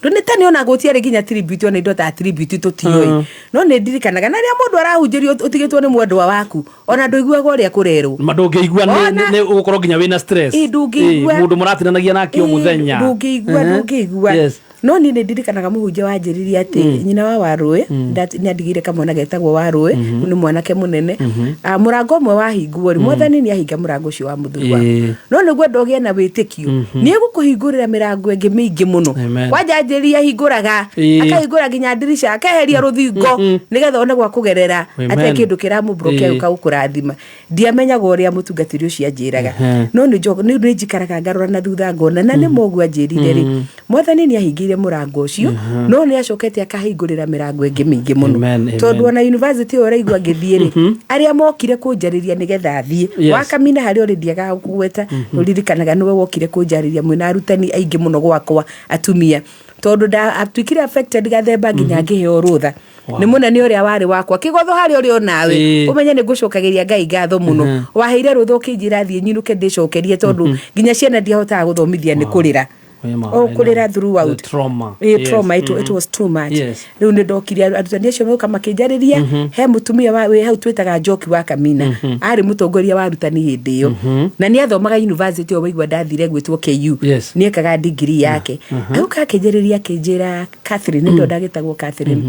Rũnĩ tani ona gũtiarĩ nginya tribute ona indo ta tribute tũtioi no nĩ ndirikanaga na rĩa mũndũ arahunjĩrio ũtigĩtwo nĩ mwendwa waku ona ndũiguaga ũrĩa kũrerwo ndũngĩigua nĩ ũgũkorwo nginya wĩna stress mũndũ mũratinanagia nake o mũthenya ndũngĩigua no niĩ nĩ ndirikanaga mũhunjia wanjĩrĩria atĩ nyina wa Warũĩ nĩ andigire kamwana getagwo Warũĩ nĩ mwanake mũnene mũrango ũmwe wahingwo mwathani nĩ ahinga mũrango ũcio wa mũthuri no nĩguo ndogĩa na wĩtĩkio nĩ egũkũhingũrĩra mĩrango ĩngĩ mĩingĩ mũno wanjanjĩria hingũraga akahingũra nginya ndirisha akaheria rũthingo nĩgetha one gwa kũgerera atĩ kĩndũ kĩramũmbũrũkia gũka gũkũrathima ndiamenyaga ũrĩa mũtungatĩri ũcio anjĩraga no nĩ njikaraga ngarora na thutha ngona na nĩ moguo anjĩrire rĩ mwathani nĩ ahingire mũrango ũcio no nĩ acokete akahingũrĩra mĩrango ĩngĩ mĩingĩ mũno tondũ ona university ũraigua ngĩthiĩ rĩ arĩa mokire kũnjarĩria nĩgetha thiĩ wakamina harĩ ũrĩ ndiaga gũgweta ũririkanaga nĩwe wokire kũnjarĩria mwĩna arutani aingĩ mũno gwakwa atumia tondũ atuĩkire affected gathemba nginya ngĩheo rũtha nĩ mũnene ũrĩa warĩ wakwa kĩgotho harĩ ũrĩ onawe ũmenye nĩ ngũcokagĩria Ngai ngatho mũno waheire rũtha ũkĩnjĩra thiĩ nyinũke ndĩcokerie tondũ nginya ciana ndiahotaga gũthomithia nĩ kũrĩra kurira throughout trauma it was too much riu nĩ ndokire arutani acio moka makĩnjarĩria he mũtumia we hau twĩtaga Njoki wa Kamina arĩ mũtongoria wa arutani hĩndĩ ĩyo na nĩ athomaga university o waigua ndathire gwĩtwo KU nĩ ekaga degree yake agũka akĩnjarĩria akĩnjĩra Catherine ndo ndagĩtagwo Catherine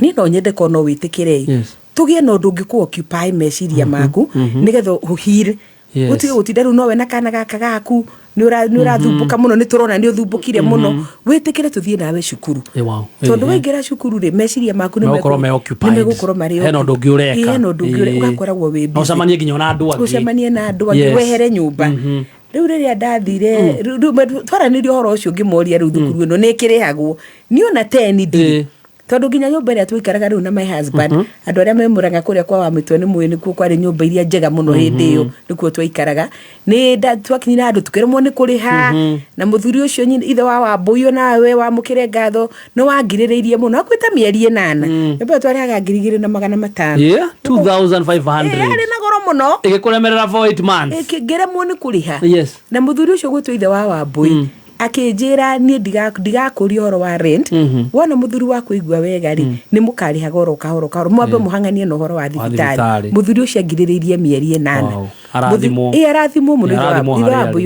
niĩ no nyende kono wĩtĩkĩre tũgĩe na ũndũ ũngĩkũ occupy meciria maku nĩgetha ũhire gũtige gũtinda rĩu nowe na kana gaka gaku nĩ ũrathumbuka mũno nĩ tũrona nĩ ũthumbũkire mũno wĩtĩkĩre tũthiĩ nawe cukuru tondũ waingĩra cukuru rĩ meciria maku nĩ megũkorwo marĩ hena ũndũ ũngĩ ũreka ũgakoragwo wĩ busy ũcemanie nginya na andũ angĩ ũcemanie na andũ angĩ wehere nyũmba rĩu rĩrĩa ndathire twaranĩrio ũhoro ũcio ngĩmoria rĩu thukuru ĩno nĩ ĩkĩrĩhagwo niĩ ona teni ndĩ tondũ nginya nyũmba ĩrĩa tũikaraga rĩu na my husband andũ arĩa memũranga kũrĩa kwa Wamitwe nĩ mwĩ nĩkuo kwarĩ nyũmba iria njega mũno hĩndĩ ĩyo nĩkuo twaikaraga nĩ twakinyire andũ tũkĩremwo nĩ kũrĩha na mũthuri ũcio ithe wa Wambũi nawe wamũkĩre ngatho nĩ wangirĩrĩirie mũno akwĩta mĩeri 8 nyũmba twarĩhaga 2,500 2,500 arĩ na goro mũno ĩgĩkũremerera for 8 months ngĩremwo nĩ kũrĩha na mũthuri ũcio gwĩtwo ithe wa Wambũi akĩnjĩra niĩ ndigakũria ũhoro wa rent wona mũthuri wa kũigua wega rĩ nĩ mũkarĩha goro kahoro mwambe mũhanganie na ũhoro wa thibitarĩ mũthuri ũcio angirĩrĩirie mĩeri 8 arathimwo mũno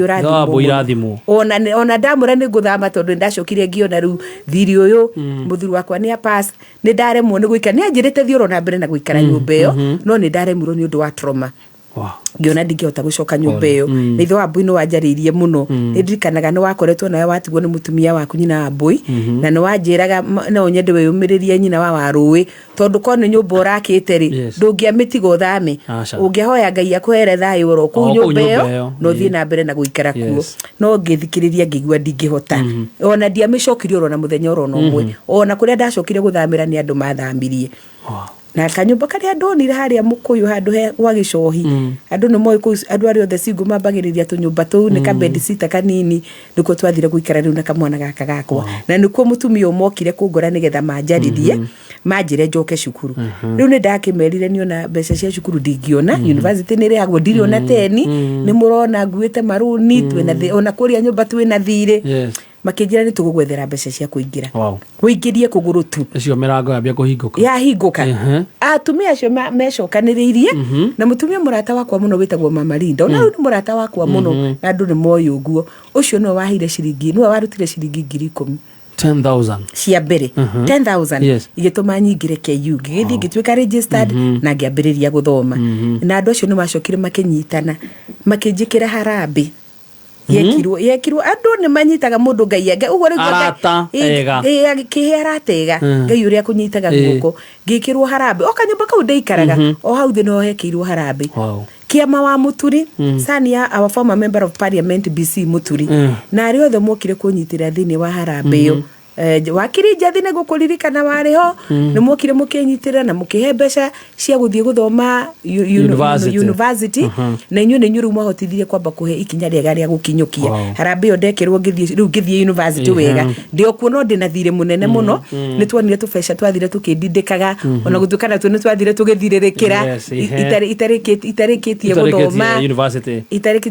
irathimwo ona ndamũra nĩ ngũthama tondũ ndacokire ngiona rĩu thiri ũyũ mũthuri wakwa nĩ apass nĩ ndaremwo nĩ gũikara nĩ anjĩrĩte thiĩ na mbere na gũikara nyũmba ĩyo no nĩ ndaremirwo nĩ ũndũ wa trauma ngiona ndingĩhota gũcoka nyũmba ĩyo na ithe wa Mbũi nĩ wanjarĩirie mũno nĩ ndirikanaga nĩ wakoretwo nawe watigwo nĩ mũtumia waku nyina wa Mbũi na nĩ wanjĩraga no nyende wĩyũmĩrĩrie nyina wa Warũĩ tondũ ko nĩ nyũmba ũrakĩte rĩ ndũngĩamĩtiga ũthame ũngĩhoya Ngai akũhere thayũ oro kũu nyũmba ĩyo no thiĩ na mbere na gũikara kuo no ngĩthikĩrĩria ngĩigua ndingĩhota ona ndiamĩcokirie oro na mũthenya oro no ũmwe ona kũrĩa ndacokire gũthamĩra nĩ andũ mathamirie na kanyũmba karĩa ndonire harĩa Mũkũyũ handũ wa Gĩcohi andũ nĩ moĩ andũ arĩa othe single mambagĩrĩria tũnyũmba tũu nĩ ka bed sitter kanini nĩkuo twathire gũikara rĩu na kamwana gaka gakwa na nĩkuo mũtumia ũmokire kũngora nĩgetha manjarĩrie manjĩre njoke cukuru rĩu nĩ ndakĩmerire niĩ ona mbeca cia cukuru ndingĩona university nĩ rĩhagwo ndirĩ ona teni nĩ mũrona nguĩte maruni ona kũrĩa nyũmba twĩna thirĩ makĩnjĩra nĩ tũgũgwethera mbeca cia kũingĩra wĩingĩrie kũgũrũ tu icio mĩrango yambia kũhingũka yahingũka atumia acio mecokanĩrĩirie na mũtumia mũrata wakwa mũno wĩtagwo Mama Linda ona rĩu nĩ mũrata wakwa mũno na andũ nĩ moĩ ũguo ũcio no waheire ciringi nĩwe warutire ciringi 10,000 10,000 cia mbere 10,000 igĩtũma nyingĩre KU ngĩgĩthiĩ ngĩtuĩka registered na ngĩambĩrĩria gũthoma na andũ acio nĩ macokire makĩnyitana makĩnjĩkĩra harambĩ yekirwo andũ nĩ manyitaga mũndũ Ngai ũguo rĩu kĩhe aratega Ngai ũrĩa kũnyitaga guoko ngĩkĩrwo harambĩ o kanyũmba kau ndeikaraga o hau thĩ no hekĩirwo harambĩ kiama wa Muturi Sania our former member of parliament BC Muturi na ari othe mokire kunyitira thini wa harambe yo wakiri jathi ne gukuririkana wariho ni mokire mukinyitira na mukihe mbeca cia guthie guthoma university na inyu ne nyuru mwahotithirie kwamba kuhe ikinya riega ria gukinyukia harambe yo ndekirwo ngithie university wega ndio kuona ndina thire munene muno ni twonire tubesha twathire tukindindikaga ona gutukana tu ni twathire tugithiririkira itarikitie guthoma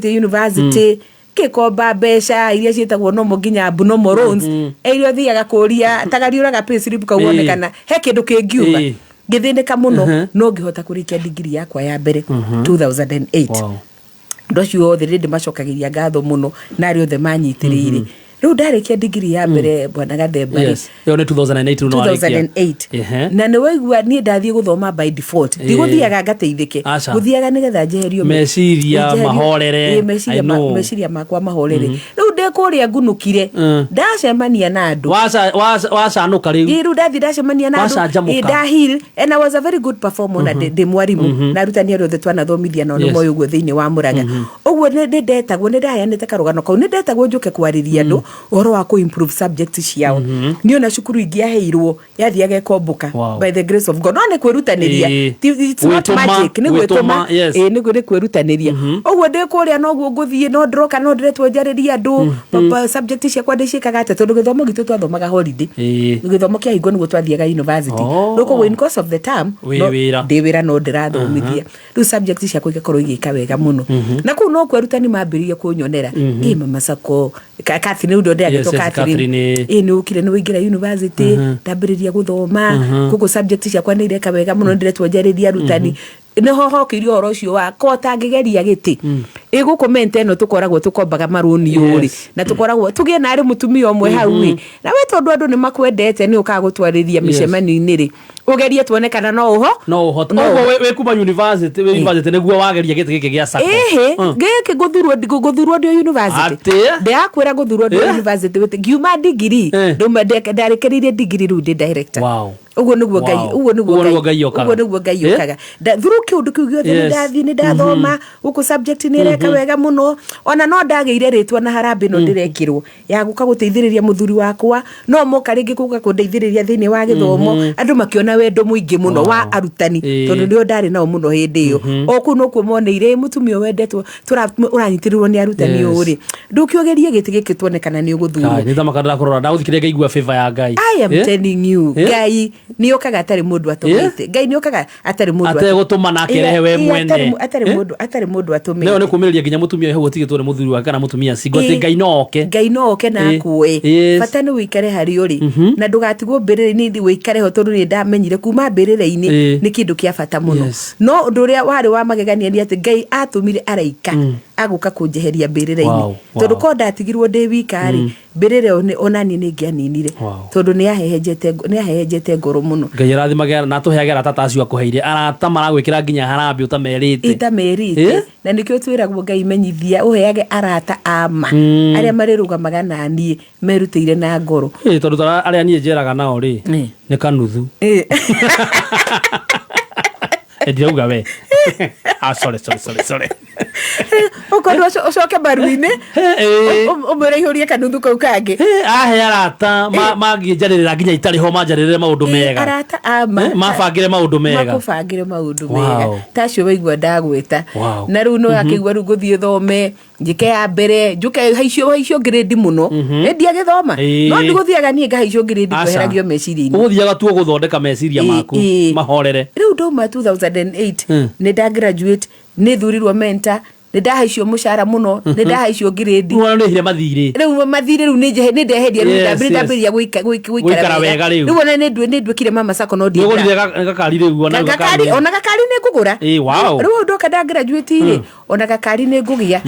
university kikomba mbeca iria cietagwo no muginya mbuno morons irio thiaga kuria tagariuraga payslip kauonekana he kindu kingiuma ngithindika muno no ngihota kurikia degree yakwa ya mbere 2008 ndocio othe rindi macokagiria ngatho muno na ari othe manyitirire riu ndarikia degree ya mbere bwana Gathemba yo ne 2008 na ni waigua ni ndathie guthoma by default ndiguthiaga ngateithike guthiaga nigetha njeherio meciria mahorere meciria makwa mahorere riu ndekuria ngunukire ndacemania na andu wacanuka riu ndathi ndacemania na andu ndahil and I was a very good performer na de mwarimu na rutani othe twanathomithia no moyo uguo thiini wa Murang'a uguo ni ndetagwo ni ndaheanite karugano kau ni ndetagwo njuke kwariria andu oro wa ku improve subjects ciao nio na cukuru ingiaheirwo yathiaga kombuka by the grace of God one kwirutaniria it's not magic ni gwituma ni kwirutaniria uguo ndikuria no guo nguthie no ndroka no ndiretwo njariria andu papa subject ciakwa ndicikaga ate tondu githomo gitu twathomaga holiday githomo kia hingo niguo twathiaga university nuko in course of the term ndiwira no ndirathomithia ru subject ciakwa igakorwo igika wega muno na ku no kwirutani mambiririe kunyonera mama sako Catherine udo ndea gito Catherine ni ukire no wingira university ndambiriria guthoma kuko subject ciakwa ni ireka wega muno ndiretwo njariria rutani ne hoho kirio oro cio wa kota ngigeria giti igukomenta eno tukoragwo tukombaga maruni yuri na tukoragwo tugie na ari mutumia omwe hau na we tondu andu ni makwendete ni ukagutwarithia micemani-ini ri ugerie tuonekana no uho we kuma university niguo wageria giti giki gia sako giki guthurwo ndio university ndakwira guthurwo ndio university with giuma degree nduma ndarikiririe degree ru ndi director uguo niguo ngai okaga thuru kiundu kiu giothe ndathi ni ndathoma guku subject ni reka wega muno ona no ndageire ritwa na harambe no ndirekirwo ya guka guteithiriria muthuri wakwa no moka ringi guka kundeithiriria thini wa githomo andu makiona wendo muingi muno wa arutani tondu ndio ndari nao muno hindi iyo oku no kuoneire mutumio wendetwo uranyitirirwo ni arutani uri ndukiogerie giti giki tuonekana ni uguthurwo ni thama kadra kurora ndaguthikire ngaigua favor ya Ngai I am telling you Ngai ni okaga atari mundu atumite Ngai ni okaga atari mundu gutuma na kirehe we mwene atari mundu atumite leo ni kumiriria ginya mutumia heho tigitwo ni muthuri wake kana mutumia singo ati Ngai no oke na kuwe bata ni wikare hari uri na ndugatigwo mbirire ni wikare ho tondu ni ndamenyire kuma mbirire-ini ni kindu kia bata muno no nduria wari wa magegania ni ati Ngai atumire araika aguka kunjeheria mbirire-ini tondu ko ndatigirwo ndi wikari mbirire onani ni ngianinire tondu ni ahehejete ngoro muno Ngai arathimagera na tuheagera tatacio akuheire arata maragwikira nginya harambe utamerite na nikio twiragwo Ngai menyithia uheage arata ama aria marirugamaga nani merutire na ngoro tondu aria nie njeraga nao ri ni kanuthu ndirauga we sorry ukondo ucoke baruine umure ihurie kanuthu kau kangi ahe arata mangienjaririra nginya itari ho manjaririre maundu mega arata ama mabangire maundu mega makubangire maundu mega tacio waigua ndagwita na riu no akigua riu guthie thome njike ya mbere njuke haicio grade muno ndia githoma no ndiguthiaga nie ngahaicio grade kweheragio meciria-ini uthiaga tu guthondeka meciria maku mahorere riu ndoma 2008 ni nda graduate ni thurirwo mentor ni ndahaicio mushara muno ni ndahaicio grade wona ni mathire riu ni ndeheria ndambiria guikara wega riu wona ni ndwikire mama sako no ndia gakari riu ona gakari ni ngugura riu ndoka nda graduate ri ona gakari ni ngugia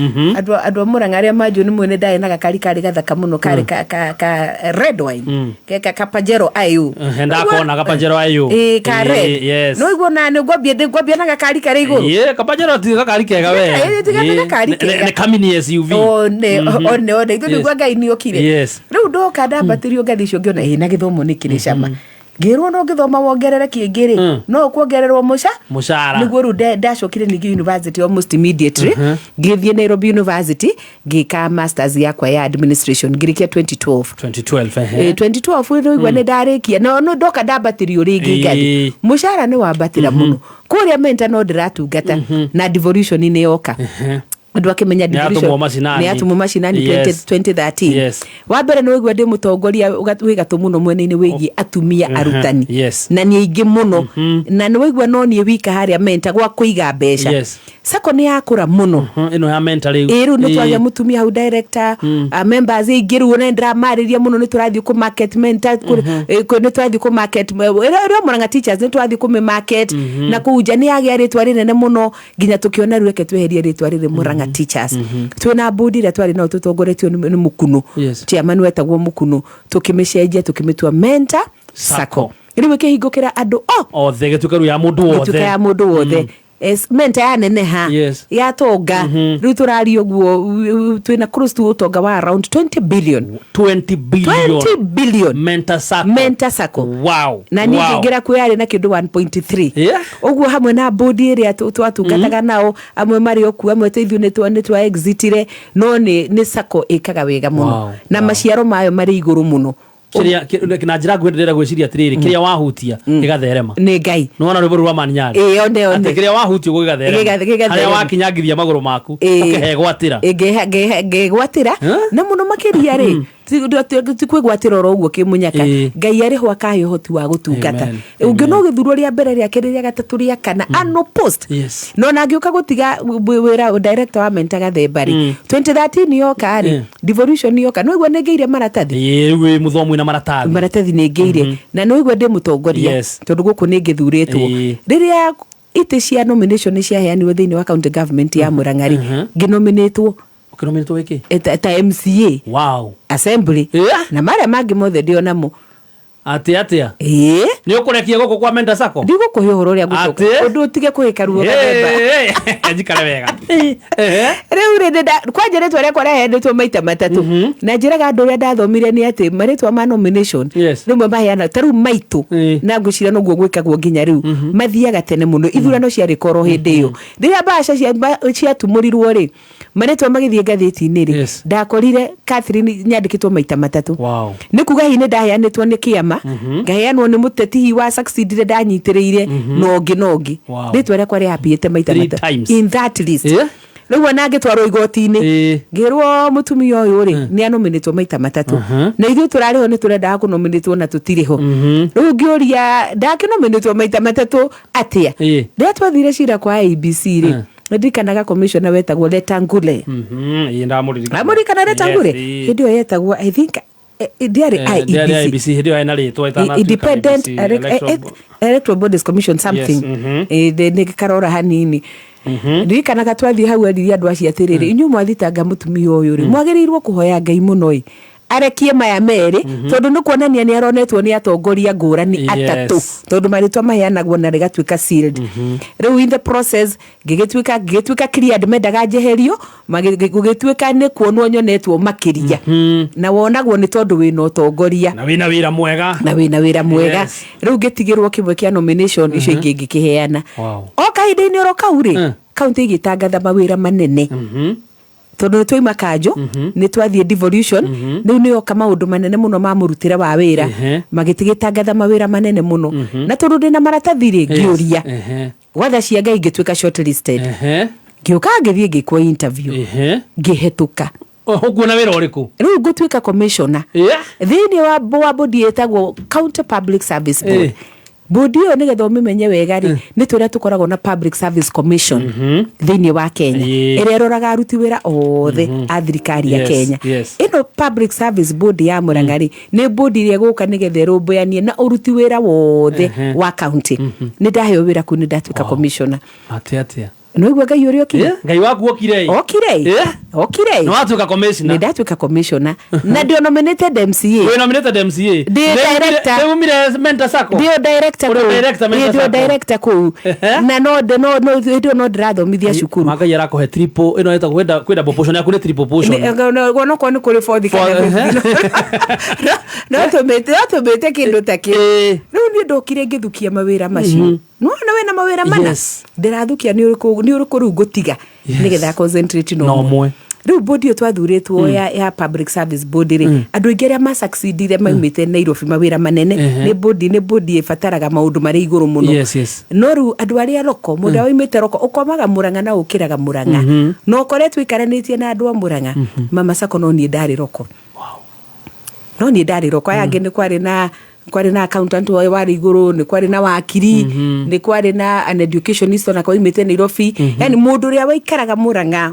andu Murang'a aria manju ni mwene ndae na gakari kari gathaka muno kari ka red wine ka Pajero ayu ndakona ka Pajero ayu ka red no igwo na ni ngwambia na gakari kari iguru ka Pajero ti gakari kega we ne kamini SUV one itu niguo Ngai ni okire riu ndoka ndambatirio ngathi cio ngiona na githomo ni kiri cama ngirwo no ngithoma wongerere kingiri no kuongererwo mushara niguo ru ndacokire ningi university almost immediately ngithie Nairobi University ngika masters yakwa ya administration ngirikia 2012 niguo ni ndarikia no ndoka ndambatirio ringi ngadi mushara ni wambatira muno kuria menta no ndiratungata na devolution ni yoka andu akimenya devolution ni atumo mashinani 2013 wa mbere no igwa ndi mutongoria wigatu muno mwene-ini wigi atumia arutani na ni ingi muno na ni wigwa no ni wika haria menta gwa kuiga mbeca sako ni yakura muno ino ya menta riu ni twagia mutumia hau director members ingiru na ndramariria muno ni turathie ku market menta ni turathie ku market rio Murang'a teachers ni turathie ku market na kuja ni yagia ritwa rinene muno nginya tukiona rweke tweheria ritwa riri Murang'a teachers twina bodi ria twari no tutongoretio ni Mukunu chairman wetagwo Mukunu tukimecenjia tukimitua menta sako riu kihingukira andu othe getuka ya mundu wothe menta ya neneha ya tonga riu turari uguo twina close to tonga wa around 20 billion menta sako wow na ningira kuyari na kindu 1.3 uguo hamwe na bodi ria twatungataga nao amwe mari oku amwe teithio ni twa exitire no ni sako ikaga wega muno na maciaro mayo mari iguru muno kina njira ngwendera gwiciria atiriri kiria wahutia igatherema ni ngai no wana ruburu rwa maninyari one kiria wahutia gugatherema haria wakinyagithia maguru maku ukehegwatira ngegwatira na muno makiria ri tikwigwatira ro uguo kimunyaka ngai ari ho akayo hoti wa gutungata ungi no githurwo ria mbere ria kiriria gatatu ria kana ano post no nangiuka gutiga wira director wa menta gathembari 2013 yoka ri devolution yoka no igwa nengeire maratathi we muthomu na maratathi nengeire na no igwa ndi mutongoria tondu guku ningithuritwo riria ite cia nomination cia heanirwo thiini wa county government ya Murang'a nginominatwo wiki ta MCA wow assembly na maria mangi mothe ndio namo atia ni ukurekia goko kwa menta sako ndigo kuhihoro ria gucoka undu utige kuhikaruo gathemba njikare wega riu rende kwanje retwa ria kwara hendetwo maita matatu na njiraga andu ria ndathomire ni ati maritwa ma nomination rimwe maheana taru maitu na ngucira no guo gwikagwo nginya riu mathiaga tene muno ithurano cia rikoro hindi iyo riria basha cia tumurirwo ri maritwa magithie ngathiti-ini ri ndakorire Catherine nyandikitwo maita matatu ni kuga hine ndaheanitwo ni kiama ngaheanwo ni muteti wa succeedire ndanyitiriire nongi ritwa ria kwari hapiete maita matatu in that list riu nange twarwo igoti-ini ngirwo mutumia uyu ri ni anominitwo maita matatu na ithuĩ turariho ni turenda kunominitwo na tutiriho riu ngiuria ndakinominitwo maita matatu atia riria twathire cira kwa ABC ri ndikanaga commissioner wetagwo Letangule ndamurikana Letangule ndio yetagwo I think diari IEBC ndio ina ritwa itana Independent Electoral Bodies Commission something ni karora hanini ndikanaga twathie hau ariria andu acio atiriri inyu mwathitanga mutumia uyu ri mwagirirwo kuhoya ngai muno arekie maya meri tondu ni kuonania ni aronetwo ni atongoria ngurani atatu tondu maritwa maheanagwo na rigatuika sealed riu in the process gigituika cleared mendaga njeherio magigituika ni kuonwo nyonetwo makiria na wonagwo ni tondu wina utongoria na wina wira mwega riu gitigirwo kimwe kia nomination icio ingi ngikiheana o kahinda-ini oro kau ri county igitangatha mawira manene tondu twaima kanjo ni twathie devolution riu ni yoka maundu manene muno mamurutire wa wira magitigitangatha mawira manene muno na tondu ndina maratathi ri ngiuria watha cia ngai ngituika shortlisted ngiuka ngithie ngikwo interview ngihetuka ukuona wira uriku riu ngutuika commissioner thiini wa bodi yetagwo County Public Service Board bodi yo nigetha umimenye wega ri ni turia tukoragwo na Public Service Commission thiini wa Kenya iria roraga aruti wira othe a thirikari ya Kenya ino Public Service Board ya Murang'a ri ni bodi iria guka nigetha rumbuanie na uruti wira wothe wa county ni ndaheo wira ku ni ndatuika commissioner atia no igwa ngai uri okire ngai waku okire okire no atuka commissioner ni ndatuka commissioner na ndio nominated MCA we nominated MCA director ndio mire mentor sako ndio director ku na no ndirathomithia cukuru maka yara ko he triple ino eta kwenda proportion yakure triple portion no ko ni kuri fourth kana no to kindu take no ni ndokire ngithukia mawira macio no we na mawira mana ndirathukia ni uriku ru gutiga nigetha concentrate no mwe riu body twathuritwo ya public service body ri andu ingeria ma succeedire maumite Nairobi mawira manene ni body ifataraga maundu mari iguru muno no riu andu aria roko mundu oimite roko ukomaga Murang'a na ukiraga Murang'a no koretwo ikaranitie na andu a Murang'a mama sako no ni ndari roko no ni ndari roko yange ni kwari na accountant wari iguru ni kwari na wakiri ni kwari na an educationist na koimite Nairobi yani mundu ria waikaraga Murang'a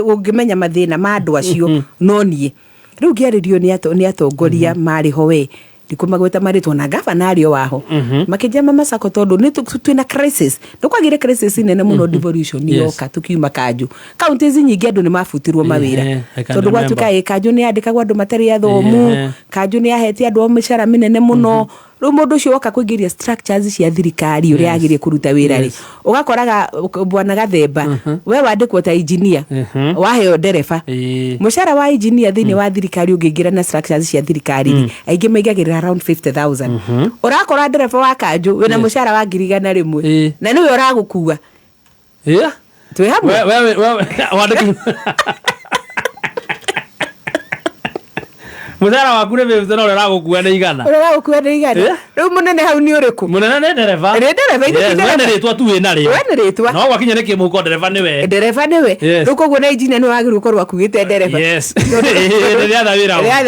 ungimenya mathina ma andu acio no nie riu giaririo ni atongoria mari ho we ndikumagweta maritwo na governor ario waho makijama masako tondu ni twina crisis ndukwagire crisis nene muno devolution yoka tukiuma Kanju counties nyingi andu ni mafutirwo mawira tondu gwatuka Kanju ni andikagwa andu matari athomu Kanju ni aheti andu mishara minene muno ru mundu ucio woka kuingiria structures cia thirikari uri agirie kuruta wira ri ugakoraga bwana Gathemba we wandikwo ta engineer waheo ndereba mushara wa engineer thini wa thirikari ungiingira na structures cia thirikari aingi maigagira around 50,000 urakora ndereba wa Kanju wina mushara wa 100 na niwe uragukua twi hamwe we wandiki muthara waku ne bebe no ragukua na igana riu munene hau ni uriku munene ne dereva ne ritwa tu wina rio no gwakinya ne kimuko dereva niwe riu koguo na engineer ni wagiru korwa kuite dereva riatha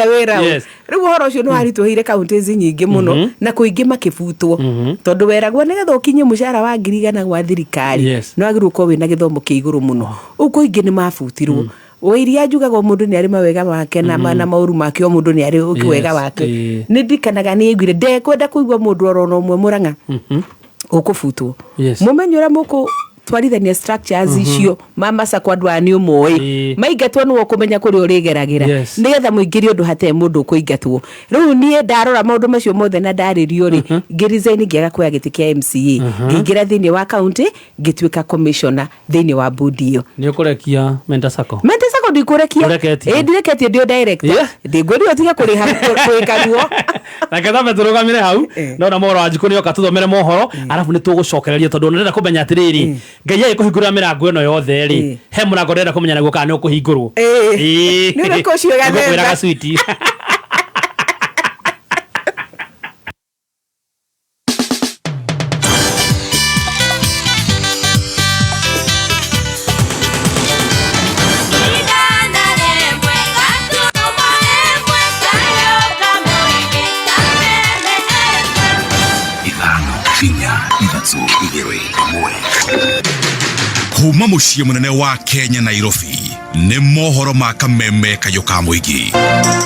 wira riu horo ucio no aritũhire counties nyingi muno na kuingi makibutwo tondu weragwo nigetha ukinye mushara wa 100 gwa thirikari no agiru ko wina githomo kia iguru muno uko ingi ni mabutirwo Oiria njugagwo mundu ni ari mawega wake na mauru make o mundu ni ari wega wake ni ndikanaga ni igwire ndekwenda kuigwa mundu orona umwe Murang'a ukufutwo mumenyora muku twarithania structures icio mama sakwa ndwani umoi maingatwo no kumenya kuri urigeragira nigetha muingiri undu hate mundu kuingatwo riu nie ndarora maundu macio mothe na ndaririo ri ngirizaini ngiaga kuya giti kia MCA ngingira thini wa county ngituika commissioner thini wa bodi iyo ni ukurekia Menta Sacco ndikurekia ndireketie ndio director ndigwiri otiga kuriha kuikaruo na ketha meturugamire hau no na moro anjiko ni oka tuthomere mohoro arafu ni tugucokereria tondu ndenda kumenya atiriri ngai ai kuhingura mirango ino yothe ri he murango ndenda kumenya naguo kana ni ukuhingurwo ni reko cio gathemba sweet kuma muciĩ munene wa Kenya Nairobi nĩ mohoro ma kameme kayo ka muingi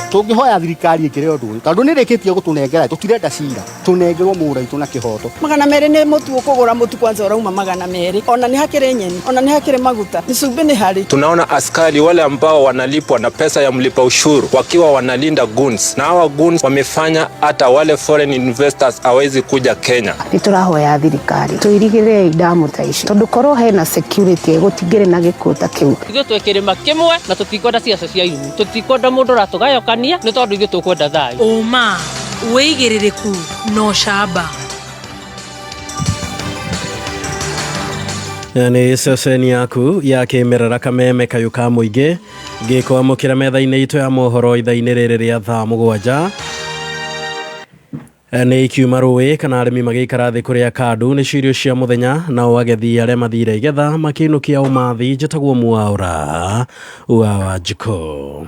tungihoya thirikari ikire undu uyu tondu nirikitie gutunengera tutirenda cira tunengerwo muraitu na kihoto 200 ni mutu ukugura mutu kwanza urauma 200 ona ni hakire nyeni ona ni hakire maguta ni cumbi ni hari. Tunaona askari wale ambao wanalipwa na pesa ya mlipa ushuru wakiwa wanalinda goons, na hawa goons wamefanya hata wale foreign investors hawezi kuja Kenya. Niturahoya thirikari tuirigire idamu taishi tondu korwo hena security gutigire na gikuta kiu ithu twekirima kimwe na tutikwenda ciaca cia iru tutikwenda mundu ratugayokania ni tondu ithu tukwenda thayu uma weigiririku no shaba ni ceceni yaku ya kimerera kameme kayo ka muingi gikwamukira metha-ini itu ya mohoro itha-ini riri ria thaa 7 ni ikiuma rũĩ kana arĩmi magĩikara thĩ kũrĩa kandu nĩ cirio cia mũthenya nao agethi arĩa mathire igetha makĩinũkia ũmathi njĩtagwo Mwaũra wa Njiko.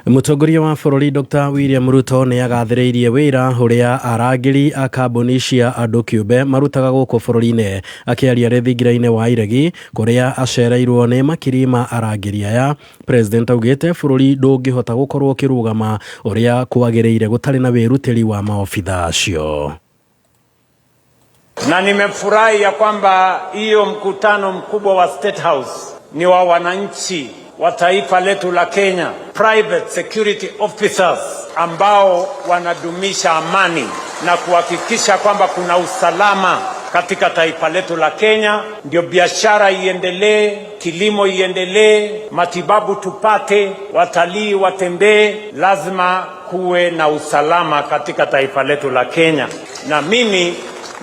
Mũtongoria wa bũrũri Dr. William Ruto nĩ agathĩrĩirie wĩra ũrĩa arangĩri a kambuni cia andũ kĩũmbe marutaga gũkũ bũrũri-inĩ, akĩaria rĩthingira-inĩ wa iregi kũrĩa acereirwo nĩ makiri ma arangĩri aya. President augĩte bũrũri ndũngĩhota gũkorwo ũkĩrũgama ũrĩa kwagĩrĩire gũtarĩ na wĩrutĩri wa maobitha acio. Na nimefurahi ya kwamba hiyo mkutano mkubwa wa State House ni wa wananchi wa taifa letu la Kenya, private security officers ambao wanadumisha amani na kuhakikisha kwamba kuna usalama katika taifa letu la Kenya, ndio biashara iendelee, kilimo iendelee, matibabu tupate, watalii watembee. Lazima kuwe na usalama katika taifa letu la Kenya. Na mimi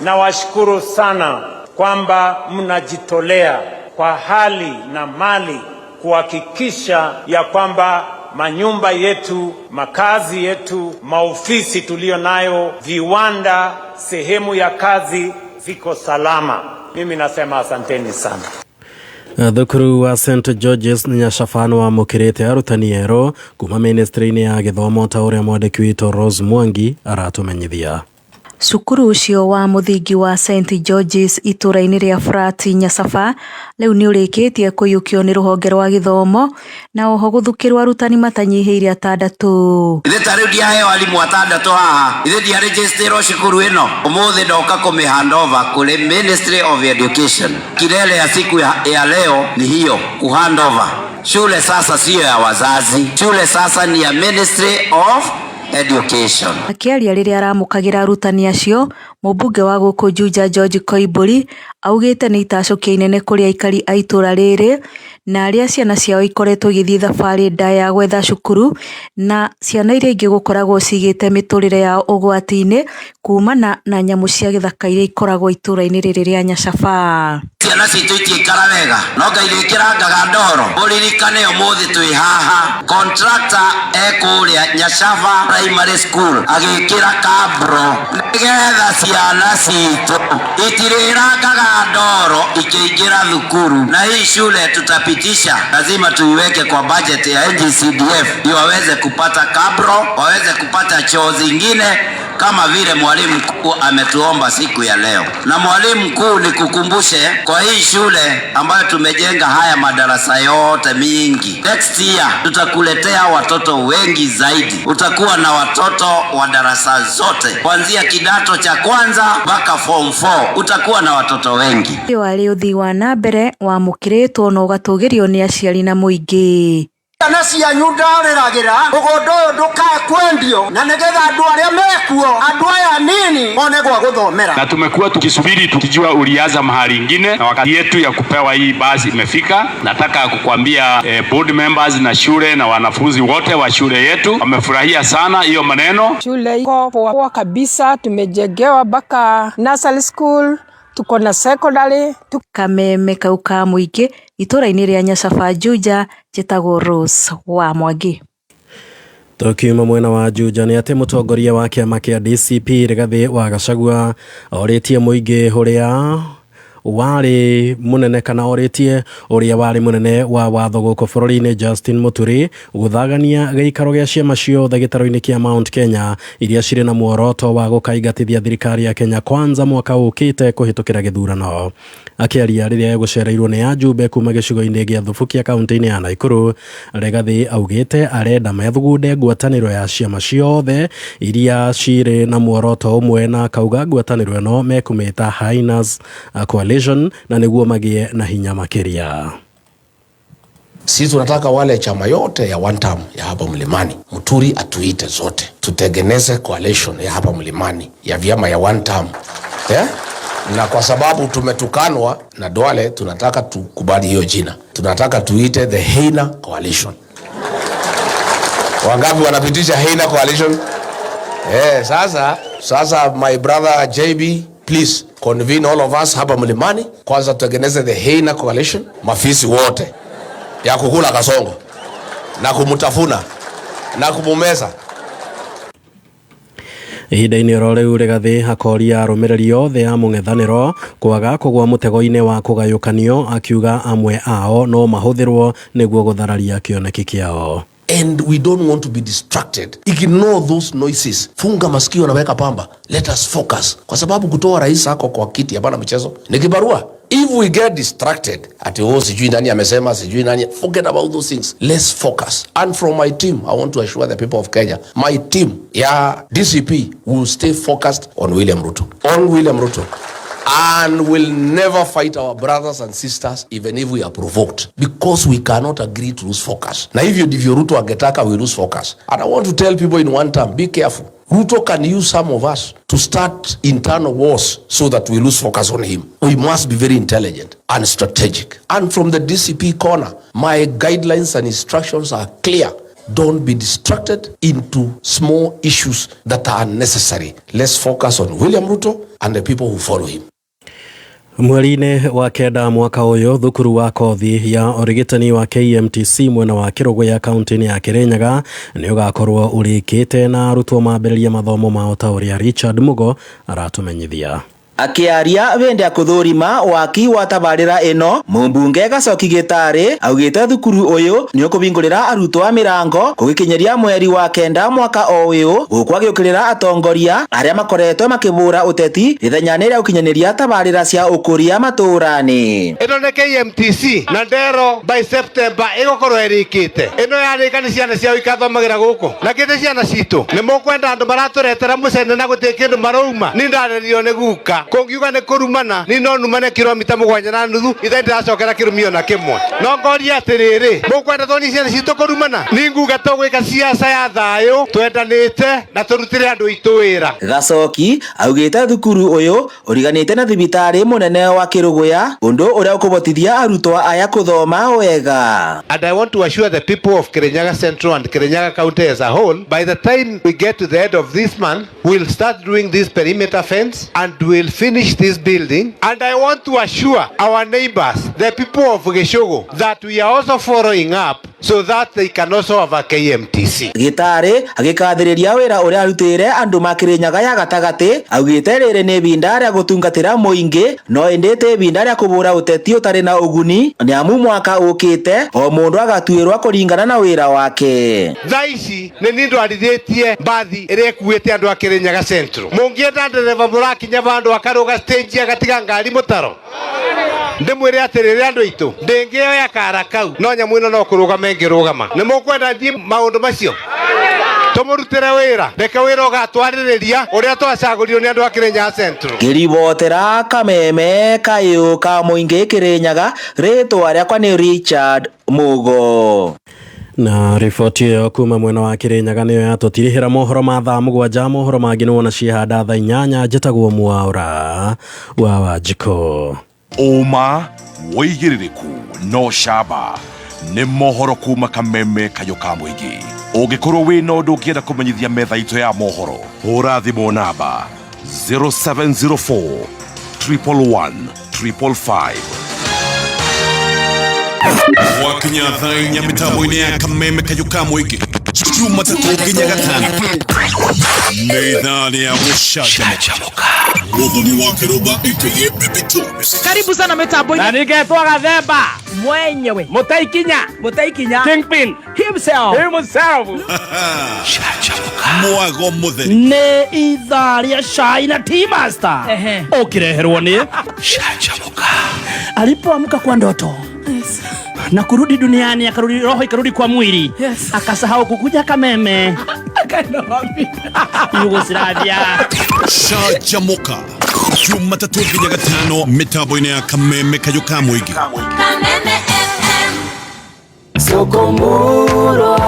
nawashukuru sana kwamba mnajitolea kwa hali na mali kuhakikisha ya kwamba manyumba yetu, makazi yetu, maofisi tulio nayo, viwanda, sehemu ya kazi ziko salama. Mimi nasema asanteni sana. Thukuru wa St George's Nyashafano wa mukirete arutani ero kuma ministry-ini ya githomo ta uria mwandiki witũ Rose Mwangi aratumenyithia. Cukuru ucio wa muthingi wa St George's itũra-inĩ rĩa Frat Nyasafa rĩu nĩ ũrĩkĩtie kũiyũkio nĩ rũhonge rwa gĩthomo na oho gũthukĩrwo arutani matanyihĩire 6. Ithe tarĩu ndiaheo arimũ 6 haha, ithe ndiaregistrĩrwo cukuru ĩno, ũmũthĩ ndoka kũmĩhandover kũrĩ Ministry of Education. Kilele ya siku ya leo ni hiyo, kuhandover. Shule sasa siyo ya wazazi, shule sasa ni ya Ministry of Education. Akiaria rĩrĩa aramũkagĩra arutani acio, mũmbunge wa gũkũ Juja George Koimbũri augĩte nĩ itacũkia inene kũrĩ aikari a itũra rĩrĩ na arĩa ciana ciao ikoretwo igĩthiĩ thabarĩ ndaya ya gwetha cukuru na ciana iria ingĩ gũkoragwo cigĩte mĩtũrĩre yao ũgwati-inĩ kumana na nyamũ cia gĩthaka iria ikoragwo itũra-inĩ rĩrĩ rĩa Nyasafa. Ciana citũ itiikara wega, no Ngai nĩkĩrangaga ndoro. Ũririkane ũmũthĩ twĩ haha, contractor ekũrĩa Nyasafa Primary School agĩkĩra kabro nĩgetha ciana citũ itirĩrangaga ndoro ikĩingĩra thukuru, na hii shule tutapitisha, lazima tuiweke kwa budget ya NGCDF ndio waweze kupata kabro, waweze kupata choo zingine kama vile mwalimu mkuu ametuomba siku ya leo. Na mwalimu mkuu, nikukumbushe kwa hii shule ambayo tumejenga haya madarasa yote mingi, next year tutakuletea watoto wengi zaidi. Utakuwa na watoto wa darasa zote kuanzia kidato cha kwanza mpaka form 4, utakuwa na watoto wengi. Wale uthi wa nambere wa mukiretwo no gatũgĩrio nĩ aciari na mũingĩ. Na cianyu ndarĩragĩra mũgũnda ũyũ ndũkae kwendio, na nĩgetha andũ arĩa mekuo, andũ aya nini mone gwa gũthomera. Na tumekuwa tukisubiri tukijua ulianza mahali ingine, na wakati yetu ya kupewa hii basi imefika. Nataka kukuambia board members na shule na wanafunzi wote wa shule yetu wamefurahia sana hiyo maneno. Shule iko poa kabisa, tumejengewa mpaka nursery school, tuko na secondary. Kameme kau ka mũingĩ itũra-inĩ rĩa Nyasafa Juja njĩtagwo Rose wa Mwangi. Tukiuma mwena wa Juja nĩ atĩ mũtongoria wa kĩama kĩa DCP Rigathĩ wa Gachagua orĩtie mũingĩ ũrĩa wari munene kana orĩtie ũrĩa wari munene wa watho gũkũ bũrũri-inĩ Justin Muturi gũthagania gĩikaro gĩa ciama ciothe gĩtarũ-inĩ kĩa Mount Kenya iria cirĩ na muoroto wa gũkaingatithia thirikari ya Kenya Kwanza mwaka ũkĩte kũhĩtũkĩra gĩthurano. Akĩaria rĩrĩa gũcereirwo nĩ ajumbe kuma gĩcigo-inĩ gĩa Thubukia kaunti-inĩ ya Naikuru, Rigathĩ augĩte arenda mathugunde ngwatanĩro ya ciama ciothe iria cirĩ na muoroto ũmwe, na kauga ngwatanĩro ĩno mekumĩta Hainas Coalition na nĩguo magie na hinya makiria. Sisi tunataka wale chama yote ya one term ya hapa Mlimani, Muturi atuite zote, tutengeneze coalition ya hapa Mlimani ya vyama ya one term. Na kwa sababu tumetukanwa na Duale, tunataka tukubali hiyo jina. Tunataka tuite the Heina Coalition. Wangapi wanapitisha Heina Coalition? Sasa my brother JB, please convene all of us hapa Mlimani. Kwanza tutengeneze the Heina Coalition, mafisi wote ya kukula kasongo na kumutafuna na kumumeza. Ihinda-inĩ oro rĩu Rigathĩ akoria arũmĩrĩri othe a mũng'ethanĩro kwaga kũgwa mũtego-inĩ wa kũgayũkanio, akiuga amwe ao no mahũthĩrwo nĩguo gũthararia kĩoneki kĩao. And we don't want to be distracted. Ignore those noises. Funga masikio na weka pamba. Let us focus. Kwa sababu kutoa rais hako kwa kiti hapana mchezo, ni kibarua. If we get distracted, ati sijui nani amesema, sijui nani, forget about those things. Let's focus. And from my team, I want to assure the people of Kenya, my team, DCP, will stay focused on William Ruto. On William Ruto. and will never fight our brothers and sisters even if we are provoked, because we cannot agree to lose focus. Na hivyo ndivyo Ruto angetaka we lose focus. And I want to tell people in one term, be careful. Ruto can use some of us to start internal wars so that we lose focus on him. We must be very intelligent and strategic. And from the DCP corner, my guidelines and instructions are clear. Don't be distracted into small issues that are unnecessary. Let's focus on William Ruto and the people who follow him. Mweri-inĩ wa kenda mwaka ũyũ thukuru wa kothi ya ũrigitani wa KMTC mwena wa Kĩrũgũ ya kaunti-inĩ ya Kĩrĩnyaga nĩ ũgakorwo ũrĩkĩte na arutwo mambĩrĩria mathomo mao ta ũrĩa Richard Mugo aratumenyithia. Akiaria bende akuthurima waki wa tabarira ino mumbunge Gacoki Gitari augite thukuru uyu ni ukubingurira arutwo a mirango kugikinyeria mweri wa kenda mwaka uyu gukwa giukirira atongoria aria makoretwo makibura uteti ithenya-ini ria gukinyaniria tabarira cia ukuria maturani. Ino ni KMTC na ndero by September igukorwo erikite. Ino yarika ni ciana cia ikathomagira guku na kite ciana citu ni mukwenda andu maraturetera mucene na gutikindu marouma ni ndarerio ni guka kongiuga ne korumana ni no numane kilomita 7 na nuthu ithe ndiracokera kirumio na kimwe no ngoria atiriri mukwenda thoni ciana citu korumana ni nguga tugwika siasa ya thayo twendanite na turutire andu itu wira. Gacoki augite thukuru uyu uriganite na thibitari munene wa Kĩrũgũ ya undu uria ukubotithia arutwo aya kuthoma wega. And I want to assure the people of Kirinyaga Central and Kirinyaga County as a whole, by the time we get to the end of this month, we'll start doing this perimeter fence and we'll finish this building. And I want to assure our neighbors, the people of Gĩcũgũ, that we are also following up so that they can also have a KMTC. Gitari agikathiriria wira uria arutire andu makirinya ya gatagati augite riri ni binda ria gutungatira muingi no endete binda ria kubura uteti utari na uguni ni amu mwaka ukite o mundu agatuirwa kuringana na wira wake. Thaici ni nindu arithitie mbathi ire kuite andu akirinyaga Central. Mungienda ndereva murakinya bandu akaruga stage agatiga ngari mutaro. Ndimwire atiriri andu itu ndingio ya karakau no nyamu ino no kuruga mengirugama ni mukwenda thie maundu macio tumurutire wira reke wira ugatwaririria uria twacagurio ni andu a Kirinyaga Central. Kiribotera Kameme kayo ka muingi Kirinyaga ritwa riakwa ni Richard Mugo. Na riboti ĩyo kuma mwena wa Kĩrĩnyaga nĩyo yatũtirihĩra mohoro ma thaa 7. Mohoro mangĩ nĩwona cihanda thaa 8. Njĩtagwo Mwaũra wa Wanjikũ. Uma woigĩrĩrĩku no camba nĩ mohoro kuma Kameme kayo ka mũingĩ. Ũngĩkorwo wĩ na ũndũ ũngĩenda kũmenyithia metha itũ ya mohoro, hũra thimũ namba 0704 111 555. Wakinya thaa 4 mitambo-inĩ ya Kameme kayo ka mũingĩ Jumatatu nginya Gatano nĩ thaa rĩa gũcanjamũka. Mũthoni wa Kĩrũga aka Bibi Thomas. Karibu sana mitambo-inĩ. Na ningetwa Gathemba mwenyewe Mutaikinya Kingpin himself. Canjamũka mwago mũtheri nĩ ithaa rĩa cai na Tea Master ũkĩreherwo nĩ Canjamũka. Alipoamka kwa ndoto na kurudi duniani, akarudi roho ikarudi kwa mwili, akasahau kukuja Kameme. Yugoslavia. Canjamũka Jumatatu nginya Gatano mitambo-inĩ ya Kameme kayo ka mũingĩ. Kameme FM. Sokomurwa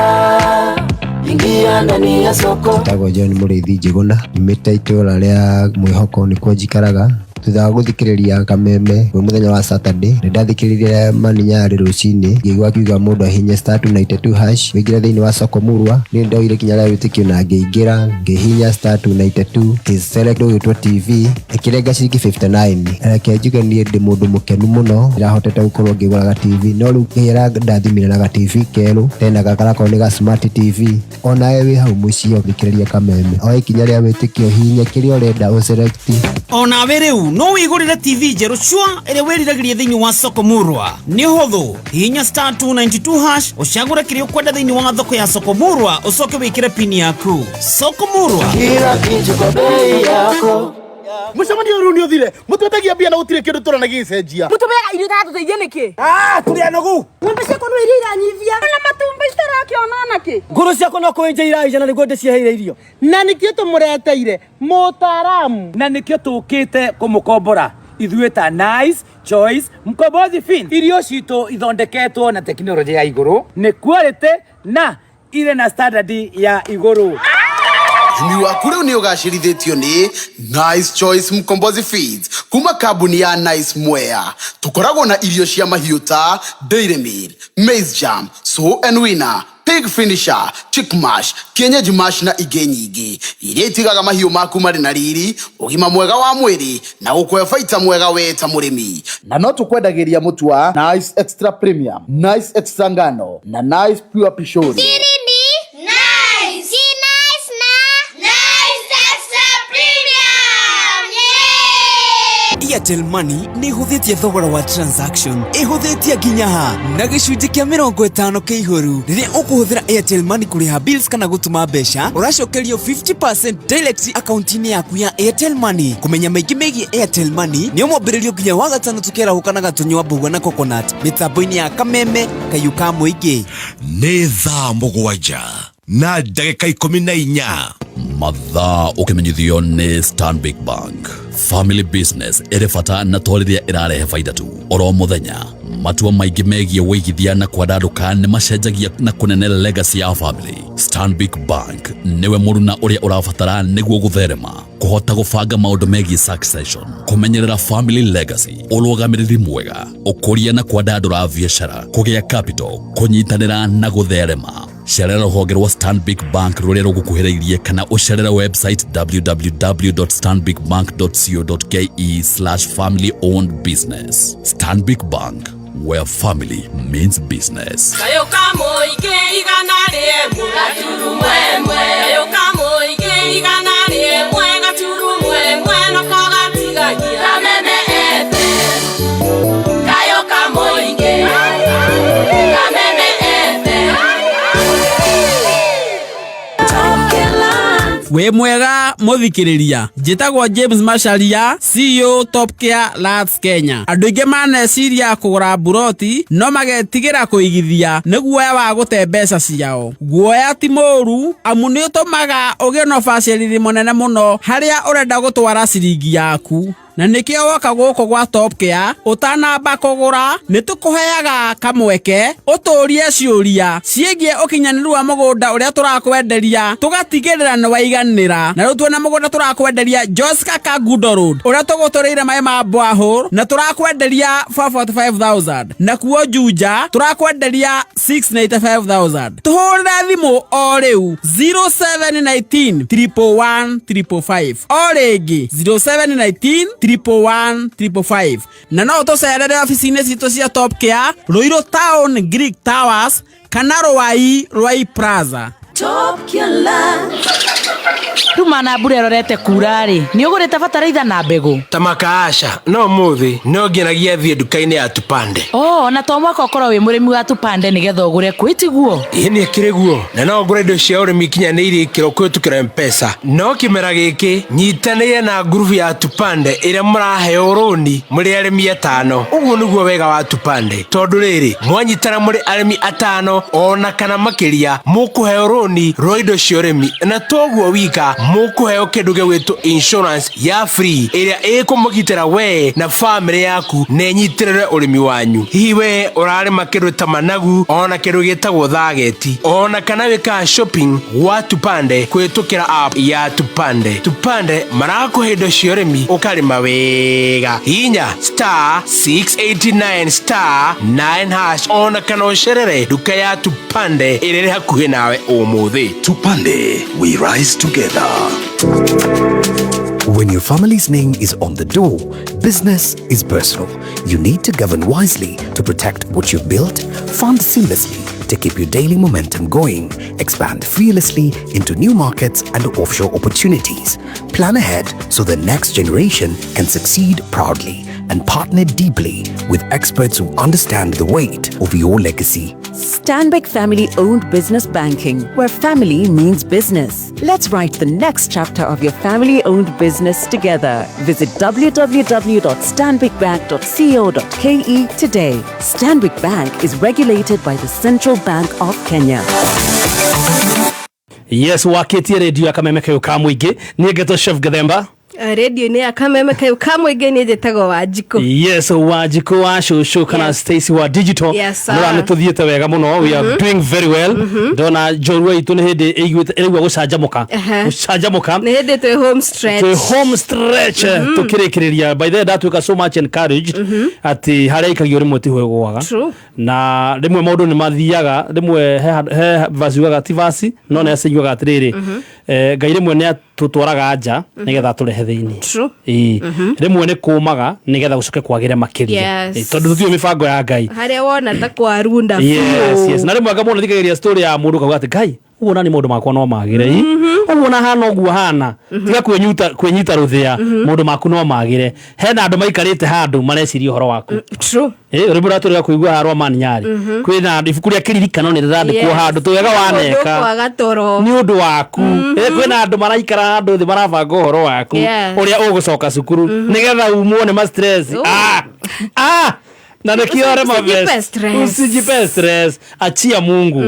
ingia ndani ya soko. Tago John Mũrĩithi Njĩgũna nimĩte itũra rĩa Mwĩhoko nĩkuo njikaraga. Thutha wa guthikiriria Kameme muthenya wa Saturday ndathikiriria maninyari rucini ngĩigua kiuga mũndũ ahinya *292# wĩingĩre thĩinĩ wa Sokomurwa nĩ ndoire kinya rĩa wĩtĩkio na ngĩingĩra ngĩhinya *292 select ũgĩtwo TV ĩkĩrenga ciringi 59 reke njuge niĩ ndĩ mũndũ mũkenu mũno ndahotete gũkorwo ngĩgũraga TV no rĩu ngĩra ndathimire na TV kerũ tena gakarakorwo nĩ ga smart TV onawe wĩ hau mũciĩ ũthikĩrĩria Kameme oya ikinya rĩa wĩtĩkio hinya kĩrĩa ũrenda ũselect onawe rĩu no wĩgũrĩre TV njerũ cua ĩrĩa wĩriragĩria thĩinĩ wa Sokomurwa nĩ ũhũthũ hinya *292# ũcagũre kĩrĩa ũkwenda thĩinĩ wa thoko ya Sokomurwa ũcoke wĩkĩre pin yaku. Sokomurwa kila kitu kwa bei yako. Mũcemanio rĩu nĩ ũthire mũtwetagia mbia na gũtirĩ kĩndũ tũrona gĩcenjia. Mũtumĩra irio tatũteithia nĩkĩ? Tũrĩa nogu ng'ombe ciakwa no iria iranyivia na matumba itarakĩona nake. Ngũrũ ciakwa no kwenja iraija na nĩguo ndĩcieheire irio na nĩkĩo tũmũreteire mũtaaramu na nĩkĩo tũkĩte kũmũkombora ithuĩ ta Nice Choice Mkombozi Fins, irio citũ ithondeketwo na tekinoronjĩ ya igũrũ, nĩ quality na ile na standard ya igũrũ. Umi waku rĩu nĩ ũgacĩrithĩtio nĩ Nice Choice Mkombozi Feeds kuma kambuni ya Nice Mwea. Tũkoragwo na irio cia mahiũ ta Dairy Meal, Maize Jam, So and Winner, Pig Finisher, Chick Mash, Kienyeji Mash na ingĩ nyingĩ iria itigaga mahiũ maku marĩ na riri, ũgima mwega wa mwĩrĩ na gũkũhe baita mwega we ta mũrĩmi. Na no tũkwendagĩria mũtu wa Nice Extra Premium, Nice Extra Ngano na Nice Pure Pishori. Airtel Money nĩ hũthĩtie thogora wa transaction, ĩhũthĩtie nginya ha na gĩcunjĩ kĩa 50 kĩa igũrũ. Rĩrĩa ũkũhũthĩra Airtel Money kũrĩha bills kana gũtũma mbeca, ũracokerio 50% direct account-inĩ yaku ya Airtel Money. Kũmenya maingĩ megiĩ Airtel Money nĩ ũmwambĩrĩrio nginya wa gatano tũkĩrahũka na gatunywa mbũgua na coconut mĩtambo-inĩ ya Kameme Kayũ ka Mũingĩ. Nĩ thaa mũgwanja na ndagĩka 14 mathaa ũkĩmenyithio nĩ Stanbic Bank. Family business ĩrĩ bata na twarĩrĩa ĩrarehe faida tu oro mũthenya. Matua maingĩ megiĩ wĩigithia na kwandandũka nĩ macenjagia na kũnene legacy ya family. Stanbic Bank nĩwe mũruna ũrĩa ũrabatara nĩguo gũtherema, kũhota gũbanga maũndũ megiĩ succession, kũmenyerera family legacy, ũrũgamĩrĩri mwega, ũkũria na kwandandũra biacara, kũgĩa capital, kũnyitanĩra na gũtherema. Cerera rũhonge rwa Stanbic Bank rũrĩa rũgũkuhĩrĩirie kana ũcerere website www.stanbicbank.co.ke/family owned business. Stanbic Bank, where family means business. Kayũ ka Mũingĩ igana rĩmwe gaturumo ĩmwe. Kayũ ka Mũingĩ igana rĩmwe gaturumo ĩmwe no kogatigagia Kameme FM. Kayũ ka Mũingĩ Kameme FM. We mwega mũthikĩrĩria, njĩtagwo James Macharia, CEO Top Care Labs Kenya. Andũ aingĩ maneciria kũgũra buroti no magetigĩra kũigithia nĩ guoya wa gũte mbeca ciao. Guoya ti mũru amu nĩ ũtũmaga ũgĩe na ũbacĩrĩri mũnene mũno harĩa ũrenda gũtwara ciringi yaku. Na nĩkĩo woka gũkũ gwa Top Care ũtanamba kũgũra nĩ tũkũheaga kamweke ũtũrie ciũria ciĩgiĩ ũkinyanĩru wa mũgũnda ũrĩa tũrakwenderia, tũgatigĩrĩra nĩ waiganĩra. Na rĩu tuona mũgũnda tũrakwenderia Joska Kagundo Road ũrĩa tũgũtũrĩire maĩ ma borehole na tũrakwenderia 445,000, na kuo Juja tũrakwenderia 695,000. Tũhũrĩre thimũ o rĩu 0719 111 555 o rĩngĩ 0719 111 na no tũcerere ofici-inĩ citũ cia Top Care Ruiru Town Greek Towers kana Rwai Plaza. Top Care Land. Ruma na mbura ĩrorete kurarĩ nĩ ũgũrĩte bataraitha na mbegũ Tamaka aca no mũthĩ no ngĩnagia thiĩ nduka-inĩ ya Tupande. Na to mwaka ũkorwo wĩ mũrĩmi wa Tupande nĩgetha ũgũre kwĩtiguo. Nĩ kĩrĩ guo na no ngũre indo cia ũrĩmi kinyanĩirie ikĩro kũhĩtũkĩra M-Pesa. No kĩmera gĩkĩ nyitanĩire na ngurubu ya Tupande ĩrĩa mũraheo rũni mũrĩ arĩmi 5. Ũguo nĩguo wega wa Tupande, tondũ rĩrĩ mwanyitana mũrĩ arĩmi 5 ona kana makĩria mũkũheo rũni rwa indo cia ũrĩmi, na toguo wika mũkũheo kĩndũ gĩgwĩtwo insurance ya free ĩrĩa ĩkũmũgitĩra we na family yaku na ĩnyitĩrĩre ũrĩmi wanyu. Hihi we ũrarĩma kĩndũ ta managu, ona kĩndũ gĩtagwo thageti, ona kana wĩkaga shopping wa Tupande kũhĩtũkĩra app ya Tupande. Tupande marakũhe indo cia ũrĩmi ũkarĩma wega. Hinya *689*9# ona kana ũcerere nduka ya Tupande ĩrĩa ĩrĩ hakuhĩ nawe ũmũthĩ. Tupande, we rise together. When your family's name is on the door, business is personal. You need to govern wisely to protect what you've built, fund seamlessly to keep your daily momentum going, expand fearlessly into new markets and offshore opportunities. Plan ahead so the next generation can succeed proudly, and partner deeply with experts who understand the weight of your legacy. Stanbic Family-Owned Business Banking, where family means business. Let's write the next chapter of your family-owned business together. Visit www.stanbicbank.co.ke today. Stanbic Bank is regulated by the Central Bank of Kenya. Yes, waketie redio ya Kameme Kayũ ka Mũingĩ. Niĩ ngetwo Chef Gathemba. radio ni ya kameme kayo kamwege ni jetagwo Wanjiko. Yes, Wanjiko wa shushu kana Stacy wa digital. Yes, no anatuthiete wega muno. We are doing very well. Dona jorwa itu ne hede egwa gucanjamuka. Gucanjamuka. Ne hede to home stretch. To home stretch. Tukirekereria by the that we so much encouraged ati haria ikagio rimwe ti hwegwaga. Na rimwe maundu ni mathiaga rimwe he vasiwaga ti vasi no ne asigwaga atiriri. Ngai rimwe ne tutwaraga nja nigetha turehe thiini. Rimwe ne kumaga nigetha gucoke kwagire makiria. Tondu thio mibango ya Ngai. Haria wona ta kwa runda. Yes. Na rimwe ngamona thikagiria story ya mundu kauga ati Ngai uona ni mundu makwa no magire. Uona hana oguo hana. Tiga kwenyita ruthia mundu maku no magire. Hena andu maikarite handu mareciria horo waku. True. Rimwe turiga kuigua harwa maninyari. Kwina ibuku ria kiririkano ni rirandikwo handu tuwega waneka. Ni undu waku. Kwina andu maraikara handu thi marabanga horo waku. Uria ugucoka cukuru nigetha umwo ni ma stress. Na nekiore usijipe stress achia Mungu.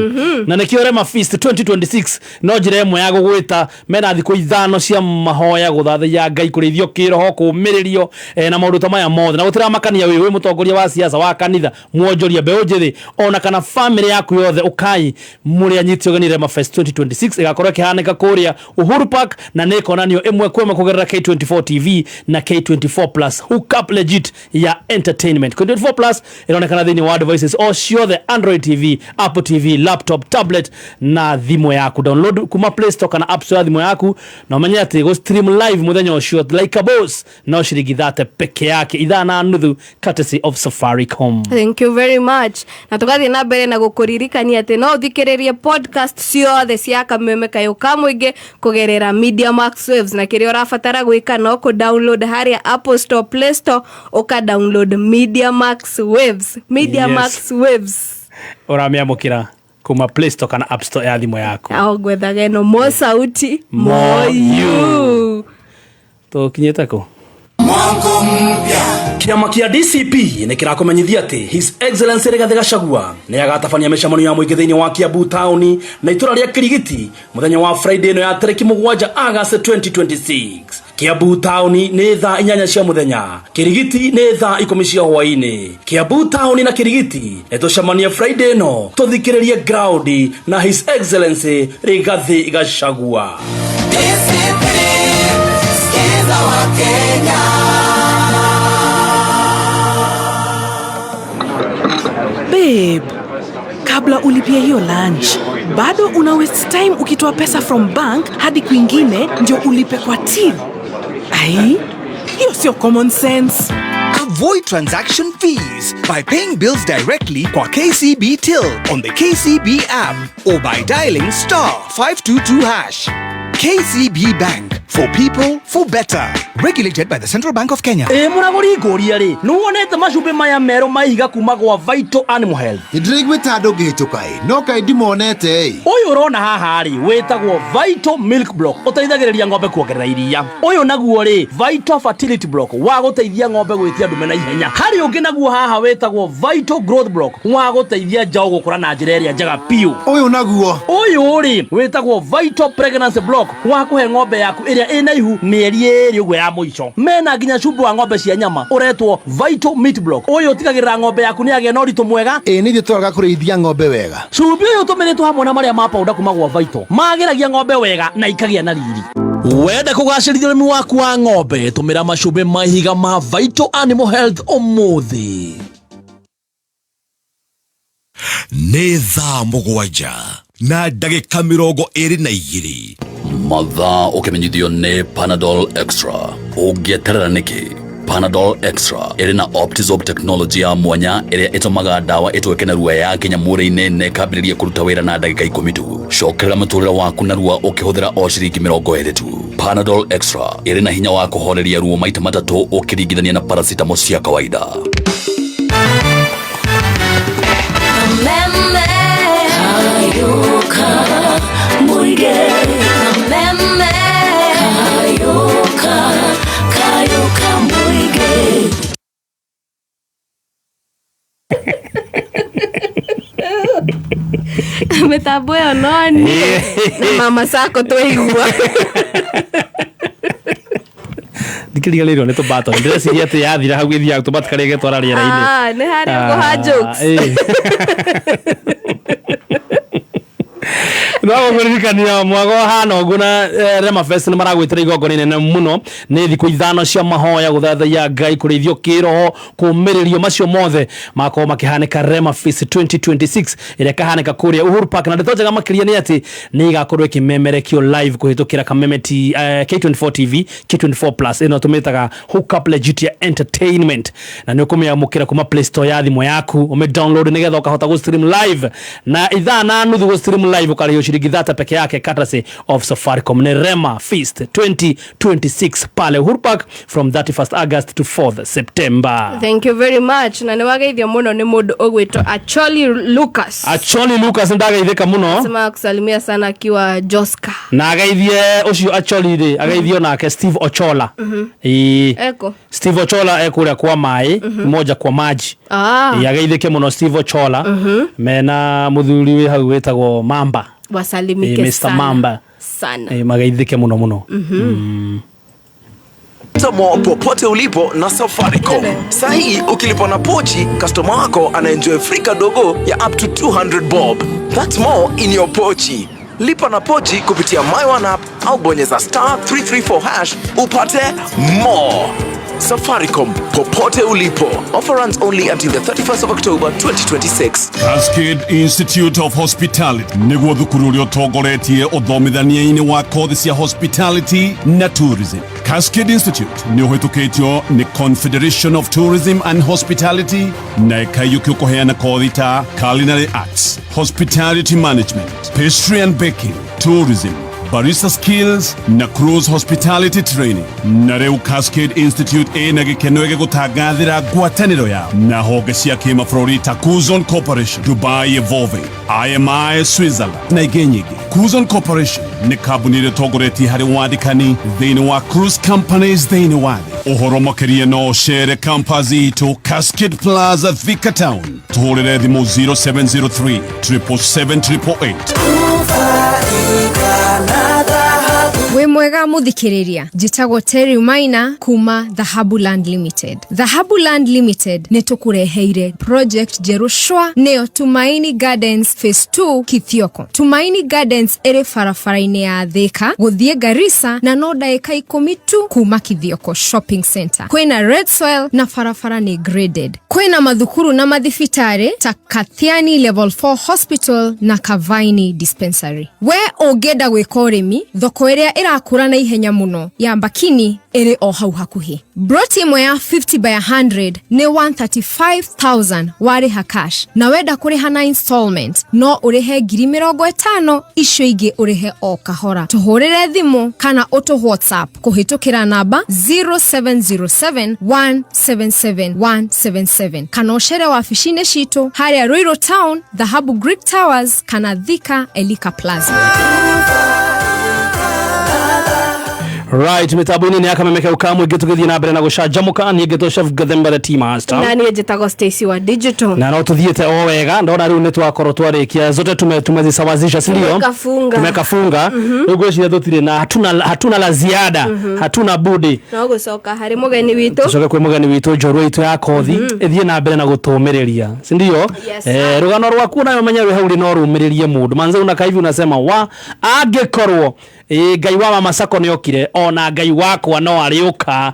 Na nekiore feast 2026 no njire mwe ya gugwita mena thiko ithano cia mahoya guthathia Ngai kurithio kiroho kumiririo na maundu ta maya mothe na gutira makania we mutongoria wa siasa wa kanitha muonjoria mbeu njithi ona kana family yaku yothe ukai muri anyitio ganire feast 2026 igakorwo kihanika kuria Uhuru Park na nekonanio imwe kwema kugerera K24 TV na K24 Plus hook up legit ya entertainment. K24 Plus inaonekana thini wa devices or sure the Android TV, Apple TV, laptop, tablet na thimo yaku. Download kuma Play Store kana App Store thimo yaku na umenye ati go stream live muthenya ucio like a boss no shiriki thate peke yake ithana nuthu courtesy of Safaricom. Thank you very much. Na tugathi na mbere na gukuririkania ati no thikiririe podcast ciothe cia kameme kayo kamwige kugerera Media Max Waves na kiria urabatara gwika no ku download haria Apple Store, Play Store uka download Media Max Waves. Media Max Waves. Uramia mukira kuma Play Store kana App Store ya thimo yako. Ao gwethaga no mo sauti mo you. To kinyetako. Mwango mpya. Kiama kia DCP ni kirakomenyithia ati His Excellency Rigathi Gachagua ni agatabania micamano ya muingi thiini wa Kiambu Town na itura ria Kirigiti muthenya wa Friday no ya tariki 7 August 2026. Kiambu Town ni thaa 8 cia muthenya, Kirigiti ni thaa 10 cia hwaini. Kiambu Town na Kirigiti etucamania Friday no tuthikiririe ground na His Excellency Rigathi Gachagua. DCP skiza wa Kenya. Babe, kabla ulipia hiyo lunch, bado una waste time ukitoa pesa from bank hadi kwingine ndio ulipe kwa till. Ai, hiyo sio common sense. Avoid transaction fees by paying bills directly kwa KCB Till on the KCB app or by dialing *522#. KCB Bank, for people, for better. Regulated by the Central Bank of Kenya. Muragori ngoria ri nuonete macumbi maya mero maihiga kuma gwa Vital Animal Health. Ndirigwita andu ngihitukai no kai ndimonete uyu urona haha ri wetagwo Vital Milk Block uteithagiriria ng'ombe kuongerera iria. Uyu naguo ri Vital Fertility Block wa guteithia ng'ombe gwitia ndume na ihenya. Hari ungi naguo haha wetagwo Vital Growth Block wa guteithia njau gukura na njira iria njega piu. Uyu naguo uyu ri wetagwo Vital Pregnancy Block wa kuhe ng'ombe yaku iria ina ihu mieri 2 ugwe ya muico. Mena nginya cubu wa ng'ombe cia nyama uretwo Vital Meat Block. Uyu utigagirira ng'ombe yaku ni agie na uritu mwega. Ni thie twaga kurithia ng'ombe wega. Cubu uyu tumiritwo hamwe na maria ma powder kuma gwa Vital magiragia ng'ombe wega na ikagia na riri. Wenda kugacirithia urimi waku wa ng'ombe tumira macumbi mahiga ma Vital Animal Health umuthi. Nĩ thaa 7 na ndagĩka 22 mathaa ũkĩmenyithio nĩ Panadol Extra. Ũngĩeterera nĩkĩ? Panadol Extra ĩrĩ na Optizorb technology ya mwanya ĩrĩa ĩtũmaga ndawa ĩtweke na ruwa ya kinya mwĩrĩ-inĩ na ĩkambĩrĩria kũruta wĩra na ndagĩka 10 tu. Cokerera mũtũrĩre waku na ruwa ũkĩhũthĩra o ciringi 20 tu. Panadol Extra ĩrĩ na hinya wa kũhoreria ruo maita matatũ ũkĩringithania na paracetamol cia kawaida. Mitambo ĩyo no ni na mama sako twaigua. Kiriga lero ne to bato. Ndresi yete yathira hau githia to batkarege twara riera-ini. Ni hari guha jokes. No kuririkania mwago hano guna Rema Fest ni maragwitira igongona inene muno ni thiku ithano cia mahoya guthathaiya Ngai kurithio kiroho kumiririo macio mothe mako makihanika Rema Fest 2026 ire kahanika kuria Uhuru Park na ndetojaga makiria ni ati ni igakorwo ikimemerekio live kuhitukira Kamemeti K24 TV K24 Plus ino tumitaga hook up legit entertainment na ni ukumiyamukira kuma Play Store ya thimo yaku ume download nigetha ukahota go stream live na ithana nuthu go stream live ukariyo shiringi thata peke yake courtesy of Safaricom. Ni Rema Feast 2026 pale Uhuru Park from 31st August to 4th September. Thank you very much. Na niwageithia muno ni mundu ogwitwo Acholi Lucas. Acholi Lucas ndageithika muno. Sema kusalimia sana akiwa Joska. Na ageithie ucio Acholi ri ageithio nake Steve Ochola. Eko. Steve Ochola ekuria kwa mai moja kwa maji. Ageithike muno Steve Ochola. Mena muthuri wi hau wetagwo Mamba. Wasalimike Mr. sana. Mamba. Sana. Magaithike muno. Tamo popote ulipo na Safaricom. Sahi ukilipa na pochi, customer wako ana enjoy free kadogo ya up to 200 bob. That's more in your pochi. Lipa na pochi kupitia My One app au bonyeza *334# upate more. Safaricom, popote ulipo. Offer runs only until the 31st of October 2026. Cascade Institute of Hospitality niguo thukuru uria utongoretie uthomithania-ini wa kothi cia hospitality na tourism. Cascade Institute ni uhitukitio ni Confederation of Tourism and Hospitality na ikayuki kuheana kothi ta culinary arts, hospitality management, pastry and baking, tourism, barista skills na cruise hospitality training. Na reu Cascade Institute ena gikeno ege gutagathira ngwataniro ya na honge cia kimabũrũri ta Kuzon Corporation, Dubai Evolving, IMI Switzerland na ingĩ nyingĩ. Kuzon Corporation ni kambuni ĩrĩa ĩtongoretie harĩ wandĩkani thĩinĩ wa cruise companies thĩinĩ wa thĩ. Ũhoro makĩria no cere campus itũ Cascade Plaza Thika Town, tũhũrĩre thimũ 0703 777 We mwega muthikiriria, njitagwo Terry Maina kuma Dhahabuland Limited. Dhahabuland Limited ni tukureheire project jerushwa neo Tumaini Gardens Phase 2 Kithioko. Tumaini Gardens ere farafara-ini ya Thika guthie Garissa na no daika 10 tu kuma Kithioko Shopping Center. Kwina red soil na farafara ni graded. Kwina mathukuru na mathifitari ta Kathiani Level 4 Hospital na Kavaini Dispensary. We ogeda gwika urimi thoko iria irakura na ihenya muno ya Mbakini ere o hau hakuhi. Broti imwe ya 50 by 100 ni 135,000 wariha cash na wenda kuriha na installment no urihe 50,000 icio ingi urihe o kahora. Tuhurire thimu kana utu WhatsApp kuhitukira namba 0707177177 kana uchere wabici-ini citu haria Ruiru Town, Dhahabu Greek Towers kana Thika Elika Plaza. Right, mitabuni ni akamemeka ukamwe gitugithie na mbere na gucanjamuka ni gito chef Gathemba team master. Na ni njitagwo Stacy wa Digital. Na no tuthiete o wega ndona riu ni twakorwo twarikia zote tumezisawazisha si ndio? Tumekafunga. Niguo cia tutire na hatuna la ziada. Hatuna budi. No gucoka hari mugeni witu. Tucoke kwi mugeni witu njorwa itu ya kothi ithie na mbere na gutumiriria. Si ndio? Rugano rwaku nayo menya ri hauri no rumiririe mundu. Manze unakaivi unasema wa angekorwo Ngai wa Mama Sako ni okire ona Ngai wakwa no ariuka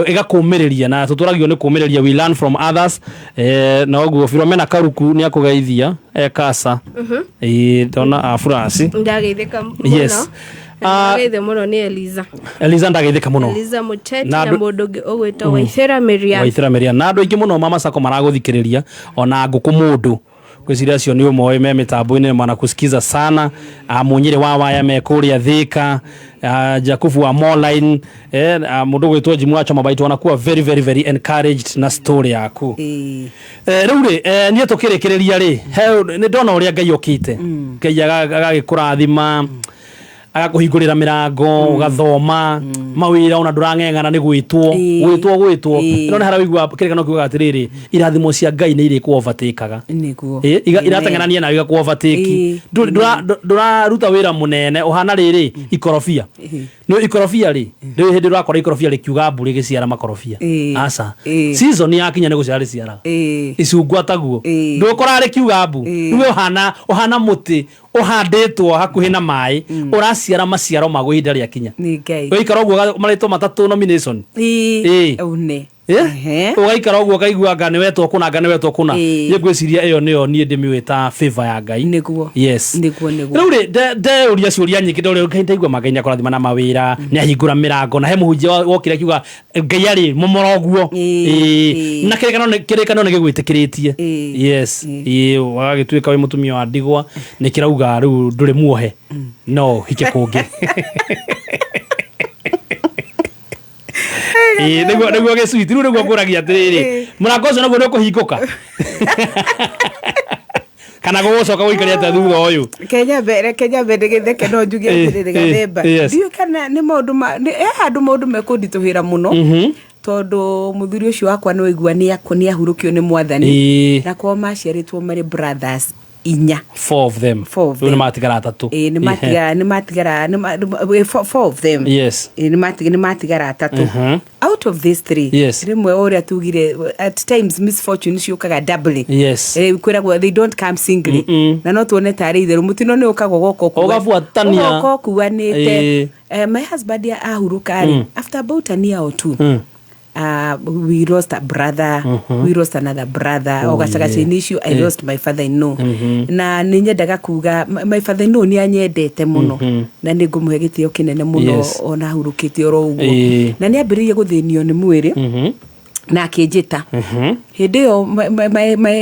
igakumiriria na tuturagio ni kumiriria. We learn from others. Na oguo Philomena Karuku ni akugeithia kasa dona afurasi ndageithika muno. Yes. Ndageithia muno ni Eliza ndageithika muno. Eliza Muteti na mundu ogwitwo Waithera Merian na andu aingi muno Mama Sako maraguthikiriria ona nguku mundu kwiciria cio ni umwe me mitambo-ini mana kusikiza sana. Munyire wa waya mekuria Thika, Jakufu wa Moline, mundu gwitwo Jimu acha mabaito wanakuwa very very very encouraged na story yaku. Riu ni tukirekereria ri ni ndona uria Ngai okite Ngai agagikurathima agakuhingurira mirango ugathoma mawira ona ndurang'eng'ana ni gwitwo no hara wigwa kirekano kiuga atiriri irathimo cia Ngai ni iri ku overtake-aga niguo irateng'enania nayo ku overtake nduraruta wira munene uhana riri ikorofia no ikorofia ri riu hindi urakora ikorofia rikiuga mburi giciara makorofia asa season yakinya ni guciara riciara icungwa taguo ndukora rikiuga mbu riu uhana muti uhanditwo hakuhi na mai uraciara maciaro mago ihinda ria kinya ni Ngai uikara uguo maritwo matatu nomination une ugaikara uguo kaigua ngane wetwo kuna ngwiciria iyo niyo nie ndimiwita favor ya Ngai niguo yes niguo riu ri de uria ciuria nyingi ndo ri kaindaigua Ngai akurathima na mawira ni ahingura mirango na he muhunjia wokire kiuga Ngai ari momoroguo na kirekano ni gigwitikiritie yes wagituika wi mutumia wa ndigwa ni kirauga riu nduri muohe no hike kungi niguo gicwiti riu niguo nguragia atiriri murango ucio naguo ni ukuhinguka kana gucoka guikaria ta thutha uyu Kenya mbere githeke no njuge atiriri gathemba ndiu kana ni maundu handu maundu mekundituhira muno tondu muthuri ucio wakwa ni wigua ni ahurukio ni mwathani na kwa maciaritwo mari brothers 4 of them ni matigara 3 ni matigara 4 of them yes ni matigara 3 out of these 3 yes rimwe uria tugire at times misfortune ciukaga doubly yes kwiragwo they don't come singly na no tuone tari itheru mutino ni ukago goko ugabuatania goko kuanite my husband ahuruka after about a year or 2 we lost a brother we lost another brother ogacagacinisho I lost my father-in-law na ninyendaga kuga my father-in-law ni anyendete muno na ningumuhe gitio kinene muno ona hurukite oro uguo na ni ambiririe guthinio ni mwiri na akijita hindi yo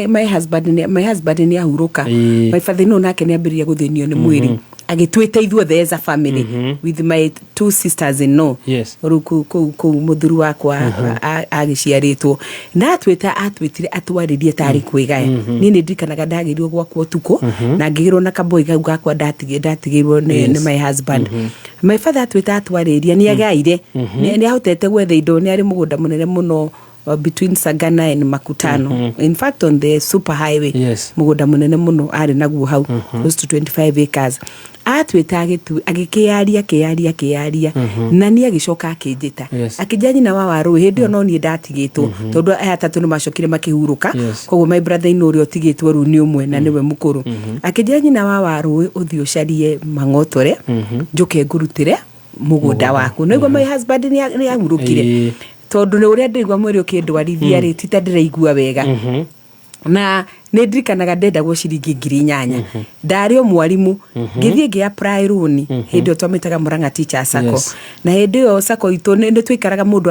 my husband ni ahuruka my father-in-law nake ni ambiririe guthinio ni mwiri agitwita ithuothe as a family with my 2 sisters-in-law ruku muthuru wakwa agiciaritwo na atwitire atwaririe tari kwigaya ni ndikanaga ndagirirwo gwakwa tuko na ngigirwo na kaboi gakwa ndatigirwo ni my husband my father atwita atwaririe ni agaire ni ahotete gwetha indo ni ari mugunda munene muno between Sagana and Makutano in fact on the super highway mugunda munene muno ari naguo hau close to 25 acres atwita agikiaria na ni agicoka akijita akijani na wawaru hindi ono ni ndatigitwo tondu aya tatu ni macokire makihuruka koguo my brother in uri otigitwo ru ni umwe na niwe mukuru akijani na wawaru uthio carie mang'otore njuke ngurutire mugunda waku niguo my husband ni ahurukire tondu ni uria ndigwa mwiri ukindwarithia ri tita ndiraigua wega na ndirikanaga ndendagwo ciringi 8,000 ndari o mwarimu ngithie ngi apply loan hindi twamitaga Murang'a Teacher Sacco na hindi yo sacco itu ni twikaraga mundu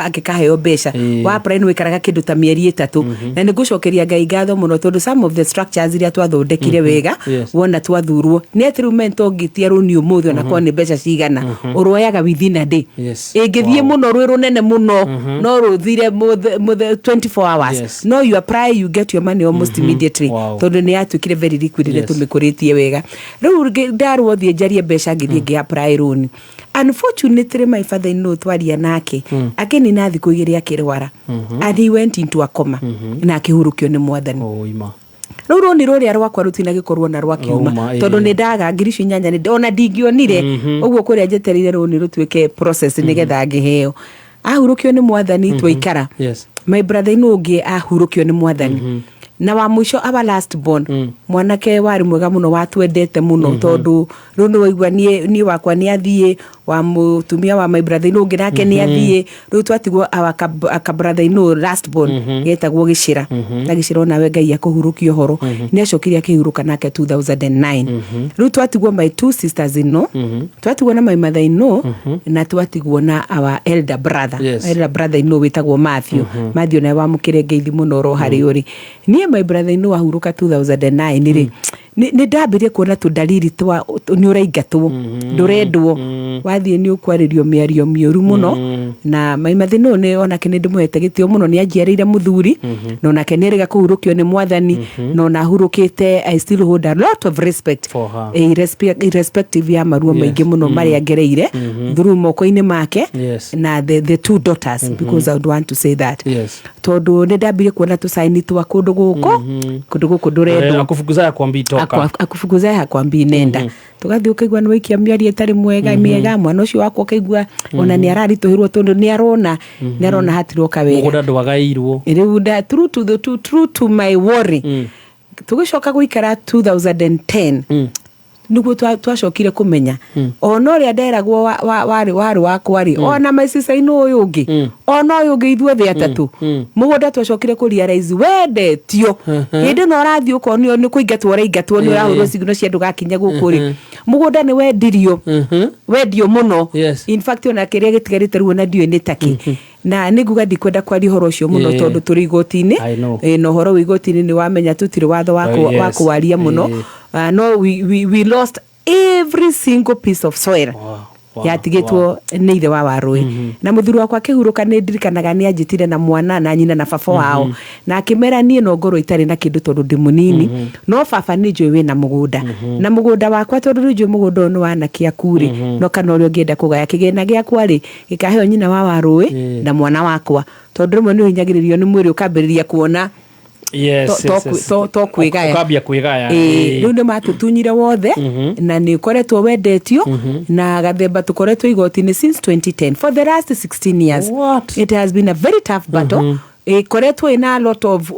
angikaheo mbeca wa apply no ikaraga kindu ta mieri 3 na ni gucokeria Ngai ngatho muno tondu some of the structures iria twathondekire wega wona twathurwo ni atirumento ngitia loan umuthi ona kwa ni mbeca cigana uroyaga within a day ingithie muno rwi runene muno no ruthire 24 hours no you apply you get your money almost immediately tondu ni atukire very liquid tumikuritie wega riu ndarwo thie njarie mbeca ngithie ngi apply loan unfortunately my father-in-law twaria nake akini na thiku igiri akirwara and he went into a coma na akihurukio ni mwathani ruru ni ruri arwakwa rutina gikorwo na rwakiuma tondu ni ndaga ngirici nyanya ni ona ndingionire uguo kuria njeterire runi rutwike process nigetha ngiheo ahurukio ni mwathani twaikara my brother-in-law ngi ahurukio ni mwathani na wa mwisho aba last born mwanake wari mwega muno watwendete muno tondu runo waigua ni wakwa ni athie wa mutumia wa my brother no nginake ni athie ru twatigwo aka brother no last born getagwo gicira na gicira na we Ngai akuhurukio horo ni acokiria akihuruka nake 2009 ru twatigwo my 2 sisters no twatigwo na my mother no na twatigwo na our elder brother no witagwo Matthew na wa mukire ngeithi muno ro hari uri ni my brother no ahuruka 2009 ri nä ndambä rie kuona tå ndariri twa nä å raingatwo ndå rendwo wathiä nä å kwarä mä ario mä å ru må no na maimathä no nä onake nä ndä må hete gä tä o må no nä anjiarä ire må thuri na onake nä rega kå hurå kä o nä mwathani na ona hurå kä te I still hold a lot of respect irrespective ya maruo maingä må no marä a ngereire through moko-inä make na the two daughters because I would want to say that tondå nä ndambä rie kuona tå caini twa kå ndå gå kå ndå rendwo akufukuza ya kwambi nenda tugathi ukaigua nä waikia mä arie tarä mwega mwana å cio wakwa ukaigua ona nä araritå hä rwo tondå nä arona hatiroka wega rä u true to my worry tå gä coka gå ikara 2010 niguo twacokire kumenya ona ũrĩa nderagwo warĩ wakwa-rĩ ona maicica-inĩ ũyũ ũngĩ ona ũyũ ũngĩ ithuothe atatũ mũgũnda twacokire kũ-realize wendetio hĩndĩ ĩno ũrathiĩ ũkonio nĩ kũingatwo ũraingatwo nĩ ũrahũrwo cigino cia ndũgakinya gũkũ-rĩ mũgũnda nĩ wendio mũno in fact ona kĩrĩa gĩtigarĩte rĩu ona ndiũĩ nĩ takĩ na nĩ nguga ndikwenda kwaria ũhoro ũcio mũno tondũ tũrĩ igoti-inĩ na ũhoro wa igoti-inĩ nĩ wamenya tũtirĩ watho wa kũwaria mũno no we lost every single piece of soil yatigitwo nĩ ithe wa Warũĩ na mũthuri wakwa akĩhurũka nĩ ndirikanaga nĩ anjĩtire na mwana na nyina na baba wao na akĩmera niĩ no ngorwo itarĩ na kĩndũ tondũ ndĩ mũnini no baba nĩ njũĩ wĩna mũgũnda na mũgũnda wakwa tondũ nĩ njũĩ mũgũnda ũyũ nĩ wanakĩaku-rĩ no kana ũrĩa ũngĩenda kũgaya kĩgĩna gĩakwa-rĩ gĩkaheo nyina wa Warũĩ na mwana wakwa tondũ rĩmwe nĩ ũhinyagĩrĩrio nĩ mwĩrĩ ũkambĩrĩria kuona to kwigaya rĩu nĩ matũtunyire wothe na nĩ ũkoretwo wendetio na gathemba tũkoretwo igoti-inĩ since 2010 for the last 16 years. It has been a very tough battle koretwo ina a lot of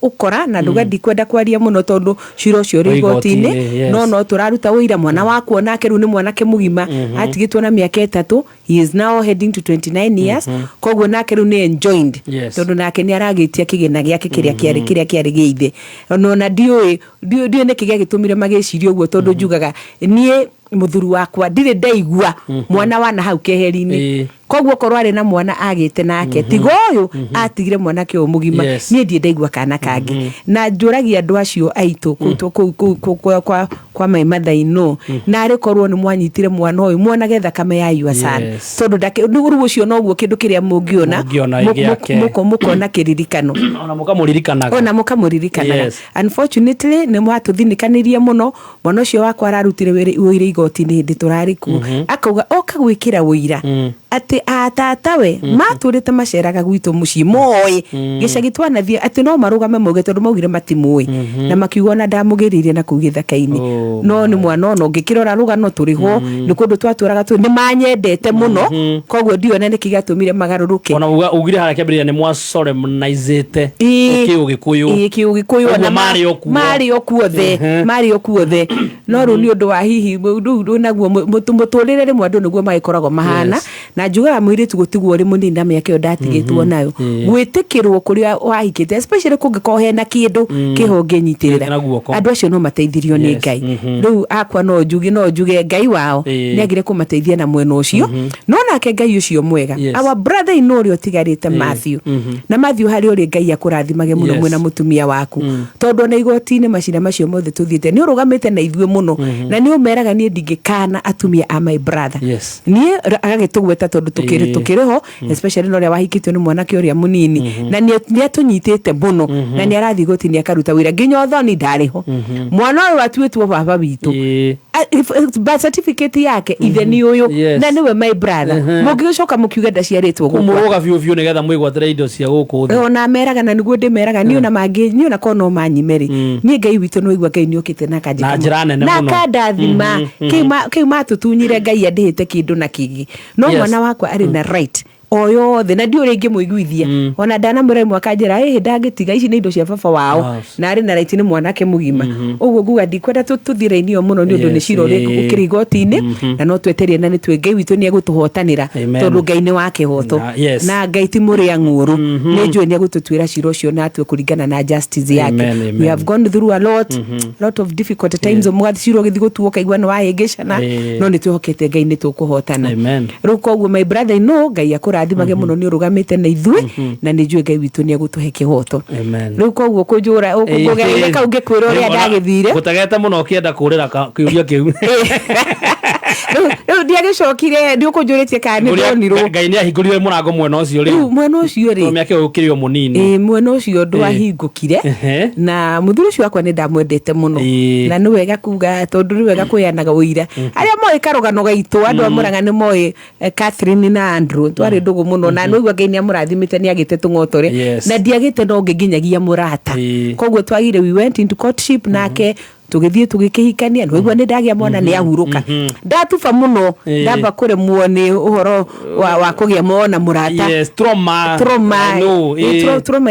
ukora na ndugadi kwenda kwaria muno tondu ciro cio ri igoti-ini no turaruta wira mwana wakwo nake ru ni mwanake mugima atigitwo na miaka 3 he is now heading to 29 years koguo nake ru ni enjoyed tondu nake ni aragitia kigena giake kiria kiari giithe no na ndioi ni kigia gitumire magicirio guo tondu njugaga nie muthuru wakwa ndire ndaigua mwana wana hau keheri-ini koguo korwo ari na mwana agite nake tigo uyu atigire mwana ke omugima nie ndie ndaigua kana kangi na njuragia andu acio aitu kwa my mother ino na ari korwo ni mwanyitire mwana uyu mwana getha kame ya yua sana tondu ndake nuru ucio noguo kindu kiria mungiona mukona kiririkano ona mukamuririkanaga unfortunately ni mwatuthinikanirie muno mwana ucio wakwa ararutire wira igoti-ini hindi turari ku akauga oka gwikira wira ati atatawe maturite maceraga gwitu mucii moe gicagi twanathie ati no marugame moge tondu maugire matimui na makiuga na ndamugiririe na kuu githaka-ini no ni mwana no ngikirora rugano turiho ni kundu twaturaga tu ni manyendete muno koguo ndiona ni kigatumire magaruruke ona ugire hara kiambiriria ni mwa solemnizete kiugikuyu na mari okuothe no ru ni undu wa hihi naguo muturire rimwe andu niguo magikoragwo mahana na njugaga mwiritu gutigwo ri munini na miaka yo ndatigitwo nayo gwitikirwo kuria wahikite especially kungiko hena kindu kihonge nyitirira andu acio no mateithirio ni Ngai riu akwa no njuge Ngai wao ni agire kumateithia na mwena ucio no nake Ngai ucio mwega our brother in law otigarite Matthew na Matthew hari uri Ngai akurathimage muno mwena mutumia waku tondu na igoti-ini macira macio mothe tuthiite ni urugamite na ithue muno na ni umeraga ni ndigikana atumia a my brother ni agagitugweta tondu tukiriho especially no ria wahikitio ni mwanake uria munini na ni atunyitite muno na ni arathi goti-ini akaruta wira nginya othoni ndariho mwana uyu atuitwo baba witu birth certificate yake ithe ni uyu na niwe my brother mugicoka mukiuga ndaciaritwo guku kumuruga biu nigetha mwigwatira indo cia guku ona meraga na niguo ndimeraga ni ona mangi ni ona kono manyimeri ni Ngai witu no igwa Ngai ni okite na kanjika na njira nene muno na kandathima kima tutunyire Ngai andihite kindu na kingi no mwana wakwa ari na right oyothe na ndio ringi muiguithia ona ndana mwira mwaka njira ndangitiga ici ni indo cia baba wao na ari na right ni mwanake mugima uguo nguga ndikwenda tuthire-inio muno ni undu ni ciro ukirigoti-ini na no tweterie na ni twe Ngai witu ni egutuhotanira tondu Ngai ni wake hoto na Ngai ti muria nguru ni njui ni egututwira ciro cio na atwe kuringana na justice yake we have gone through a lot of difficult times mwathi ciro githi gutuo kaigwa no wahingicana no ni twihokete Ngai ni tukuhotana riu koguo my brother no Ngai akura akũrathimage mũno nĩ ũrũgamĩte na ithuĩ na nĩ njũĩ Ngai witũ nĩ egũtũhe kĩhoto rĩu koguo kũnjũra ũkũgereire kau ngĩkwĩra ũrĩa ndagĩthire gũtagete mũno ũkĩenda kũrĩra kĩũria kĩu rĩu ndiagĩcokire nĩ ũkũnjũrĩtie kana nĩ ndonirwo Ngai nĩ ahingũrire mũrango mwena ũcio rĩ mwena ũcio rĩ mĩaka ũkĩrĩ o mũnini mwena ũcio ndwahingũkire na mũthuri ũcio wakwa nĩ ndamwendete mũno na nĩ wega kuga tondũ nĩ wega kũheanaga ũira arĩa moĩ karũgano gaitũ andũ a Mũrang'a nĩ moĩ Catherine na Andrew twarĩ ndũgũ mũno na nĩguo Ngai nĩ amũrathimĩte nĩ agĩte tũng'otore na ndiagĩte no ngĩnginyagia mũrata koguo twagire we went into courtship nake tugithie tugikihikania nĩguo nĩ ndagĩa mwana nĩ ahurũka ndatuba mũno ndamba kũremwo nĩ ũhoro wa kũgĩa mwana mũrata trauma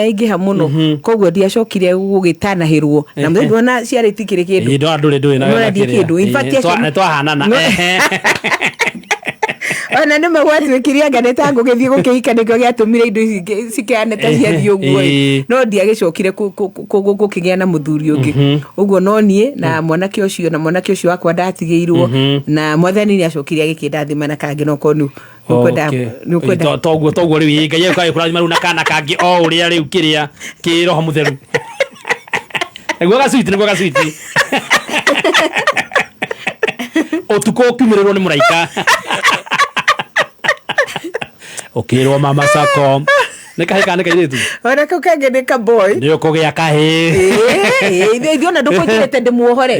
ingĩha mũno koguo ndiacokire gũgĩtanahĩrwo na mũndũ ciarĩ tikĩrĩ kĩndũ ndũrĩ twahanana ona nĩ magwatuĩkirie anga nĩ ta ngũgĩthiĩ gũkĩhika nĩkĩo gĩatũmire indo cikĩhana ta ciathiĩ ũguo no ndiagĩcokire gũkĩgĩa na mũthuri ũngĩ ũguo no niĩ na mwanake ũcio wakwa ndatigĩirwo na mwathani nĩ acokire agĩkĩndathima na kangĩ no konu toguo rĩu Ngai agĩkũrathima rĩu na kana kangĩ o ũrĩa rĩu kĩrĩa kĩ roho mũtheru nĩguo gacwiti ũtukũ ũkiumĩrĩrwo nĩ mũraika ukirwo mama sako nikahika nikairitu ona kau kangĩ nĩ ka boy nĩ ũkũgĩa kahĩ ndiona ndũkũnjĩrĩte ndĩmuohore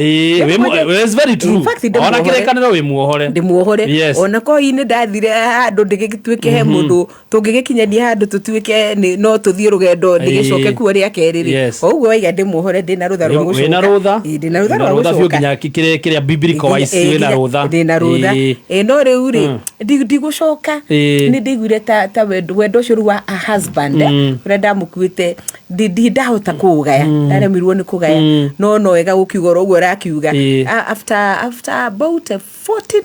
it's very true ona kĩrĩkanĩro wĩ muohore ndĩmuohore ona kohi-inĩ ndathire handũ ndĩgĩtuĩke he mũndũ tũngĩgĩkinyania handũ tũtuĩke no tũthiĩ rũgendo ndĩgĩcoke kuo rĩa kerĩ ũguo waiga ndĩmuohore ndĩna rũtha rwa gũcoka ndĩna rũtha rwa gũcoka nginya kĩrĩa biblical wise wĩna rũtha ndĩna rũtha no rĩu rĩ ndigũcoka nĩ ndĩiguire ta wendo ũcio wa husband ũrĩa ndamũkuĩte ndahota kũgaya ndaremirwo nĩ kũgaya no wega gũkiuga ũguo rakiuga after about 14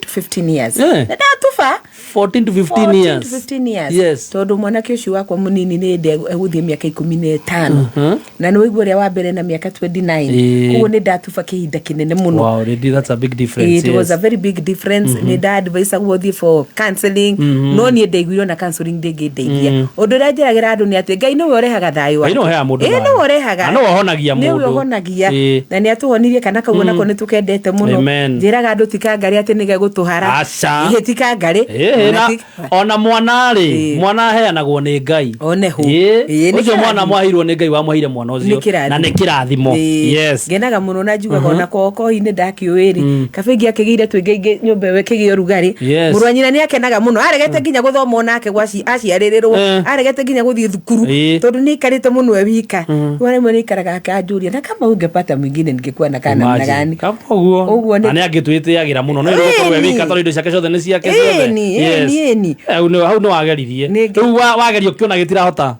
to 15 years ndatuba 14 to 15 years tondũ mwanake ũcio wakwa mũnini nĩ egũthiĩ mĩaka 15 na nĩ wĩiguo ũrĩa wa mbere na mĩaka 29 koguo nĩ ndatuba kĩhinda kĩnene mũno. Wow, that's a big difference. It was a very big difference. Nĩ nda-advise gũthiĩ for counseling no niĩ ndaiguirwo na counseling ndĩngĩndeithia ũndũ ũrĩa njĩragĩra andũ nĩ atĩ Ngai nĩwe ũrehaga thayũ wake. Nĩwe ũrehaga na ũhonagia mũndũ nĩwe ũhonagia na nĩ atũhonirie kana kau nako nĩ tũkendete mũno njĩraga andũ tikangarĩ atĩ nĩ gegũtũhara tikangarĩ ona mwana rĩ mwana aheanagwo nĩ Ngai oneho ũcio mwana mwahirwo nĩ Ngai wamwahire mwana ũcio na nĩ kĩrathimo. Yes, ngenaga mũno na njugaga ona kokohi-inĩ ndakiũĩ kabingi akĩgĩire twĩngĩ nyũmba ĩyo ĩkĩgĩa ũrugarĩ mũrũ wa nyina nĩ akenaga mũno aregete nginya gũthoma nake aciarĩrĩrwo aregete nginya gũthiĩ thukuru tondũ nĩ ikarĩte mũno e wika rĩmwe nĩ ikaraga akanjũria na kama ungepata mwingine ningekuwa na kana na gani ũguo nĩ angĩtwĩtĩagĩra mũno no ĩrũkorwo e wika tondũ indo ciake ciothe nĩ ciake ciothe hau nĩ wageririe rĩu wagerio ũkĩona gĩtirahota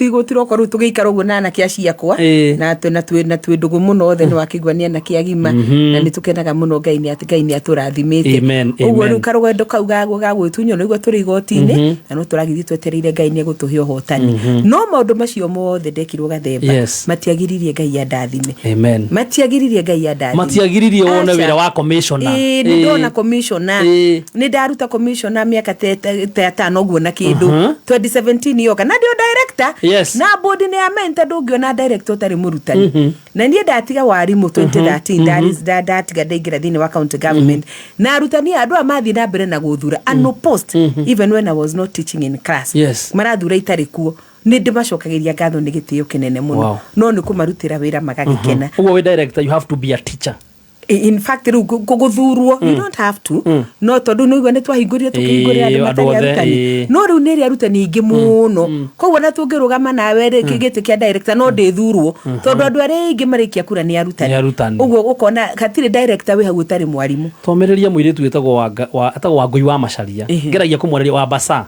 gũtiroka rĩu tũgĩikara ũguo na anake aciakwa na twĩ ndũgũ mũno othe nĩ wakĩigua nĩ anake agima na nĩ tũkenaga mũno Ngai nĩ atũrathimĩte ũguo rĩu karũgendo kau ga gwĩtunywo nĩguo tũrĩ igoti-inĩ na no tũragĩthiĩ twetereire Ngai nĩ egũtũhe ũhotani no maũndũ macio mothe ndekirwo gathemba matiagiririe Ngai andathime matiagiririe Ngai andathime matiagiririe wone wĩra wa commissioner nĩ ndona commissioner nĩ ndaruta commissioner mĩaka ta 5 ũguo na kĩndũ 2017 yoka na ndio director na board nĩ amenta ndũngĩona director ũtarĩ mũrutani na niĩ ndatiga warimũ 2013 ndatiga ndaingĩra thĩinĩ wa county government na arutani andũ a mathiĩ na mbere na gũthura no post even when I was not teaching in class marathura itarĩ kuo nĩ ndĩmacokagĩria ngatho nĩ gĩtĩo kĩnene mũno no nĩ kũmarutĩra wĩra magagĩkena. Ũguo wĩ director you have to be a teacher. In fact rĩu gũthurwo you don't have to no tondũ nĩguo nĩ twahingũrire tũkĩhingũrĩra andũ matarĩ arutani no rĩu nĩ arutani aingĩ mũno koguo na tũngĩrũgama nawe gĩtĩ kĩa director no ndĩthurwo tondũ andũ arĩa aingĩ marĩkia kura nĩ arutani ũguo ũkona hatirĩ director wĩ hau ũtarĩ mwarimũ. Twomĩrĩria mũirĩtu wĩtagwo Wangui wa Macharia ngeragia kũmwarĩria wa Basa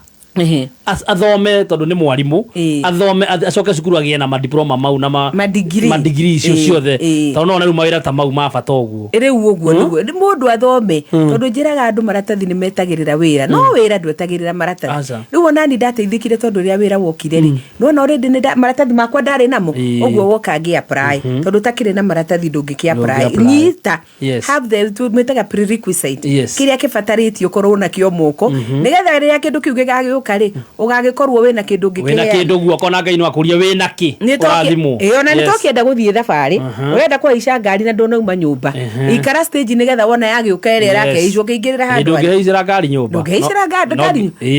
athome tondu ni mwarimu athome acoke cukuru agie na diploma mau na ma degree icio ciothe tondu no na riu mawira ta mau mabata uguo riu uguo niguo ni mundu athome tondu njiraga andu maratathi ni metagirira wira no wira ndwetagirira maratathi riu ona ni ndateithikire tondu ria wira wokire ri no na already ni maratathi makwa ndari namo uguo woka ngi apply tondu takire na maratathi ndungiki apply nyita have the metaga prerequisite kiria kibatarĩtio korwo na kio moko nigetha riria kindu kiu gigagĩuka ri ugagikorwo wina kindu ngiki wina kindu guoko na Ngai no akuria wina ki urathimo ona ni tokienda guthie thabari urenda kuica ngari na ndonauma nyumba ikara stage nigetha wona yagiuka ire rake icio kingirira handu ndungeicira ngari nyumba ndungeicira ngari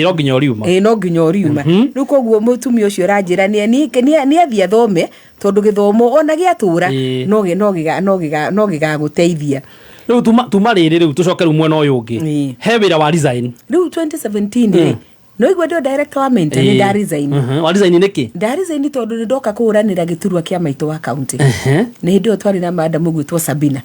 no nginya uriuma no nginya uriuma riu koguo mutumia ucio ranjira ni athia thome tondu githomo ona giatura no gigaguteithia riu tuma riri riu tucoke riu mwena uyu ungi he wira wa resign riu 2017 no igwe ndio director wa maintain ni da resign wa resign niki da resign tondu ni ndoka kuuranira giturwa kia maito wa county ni ndio twari na madam gwitwo Sabina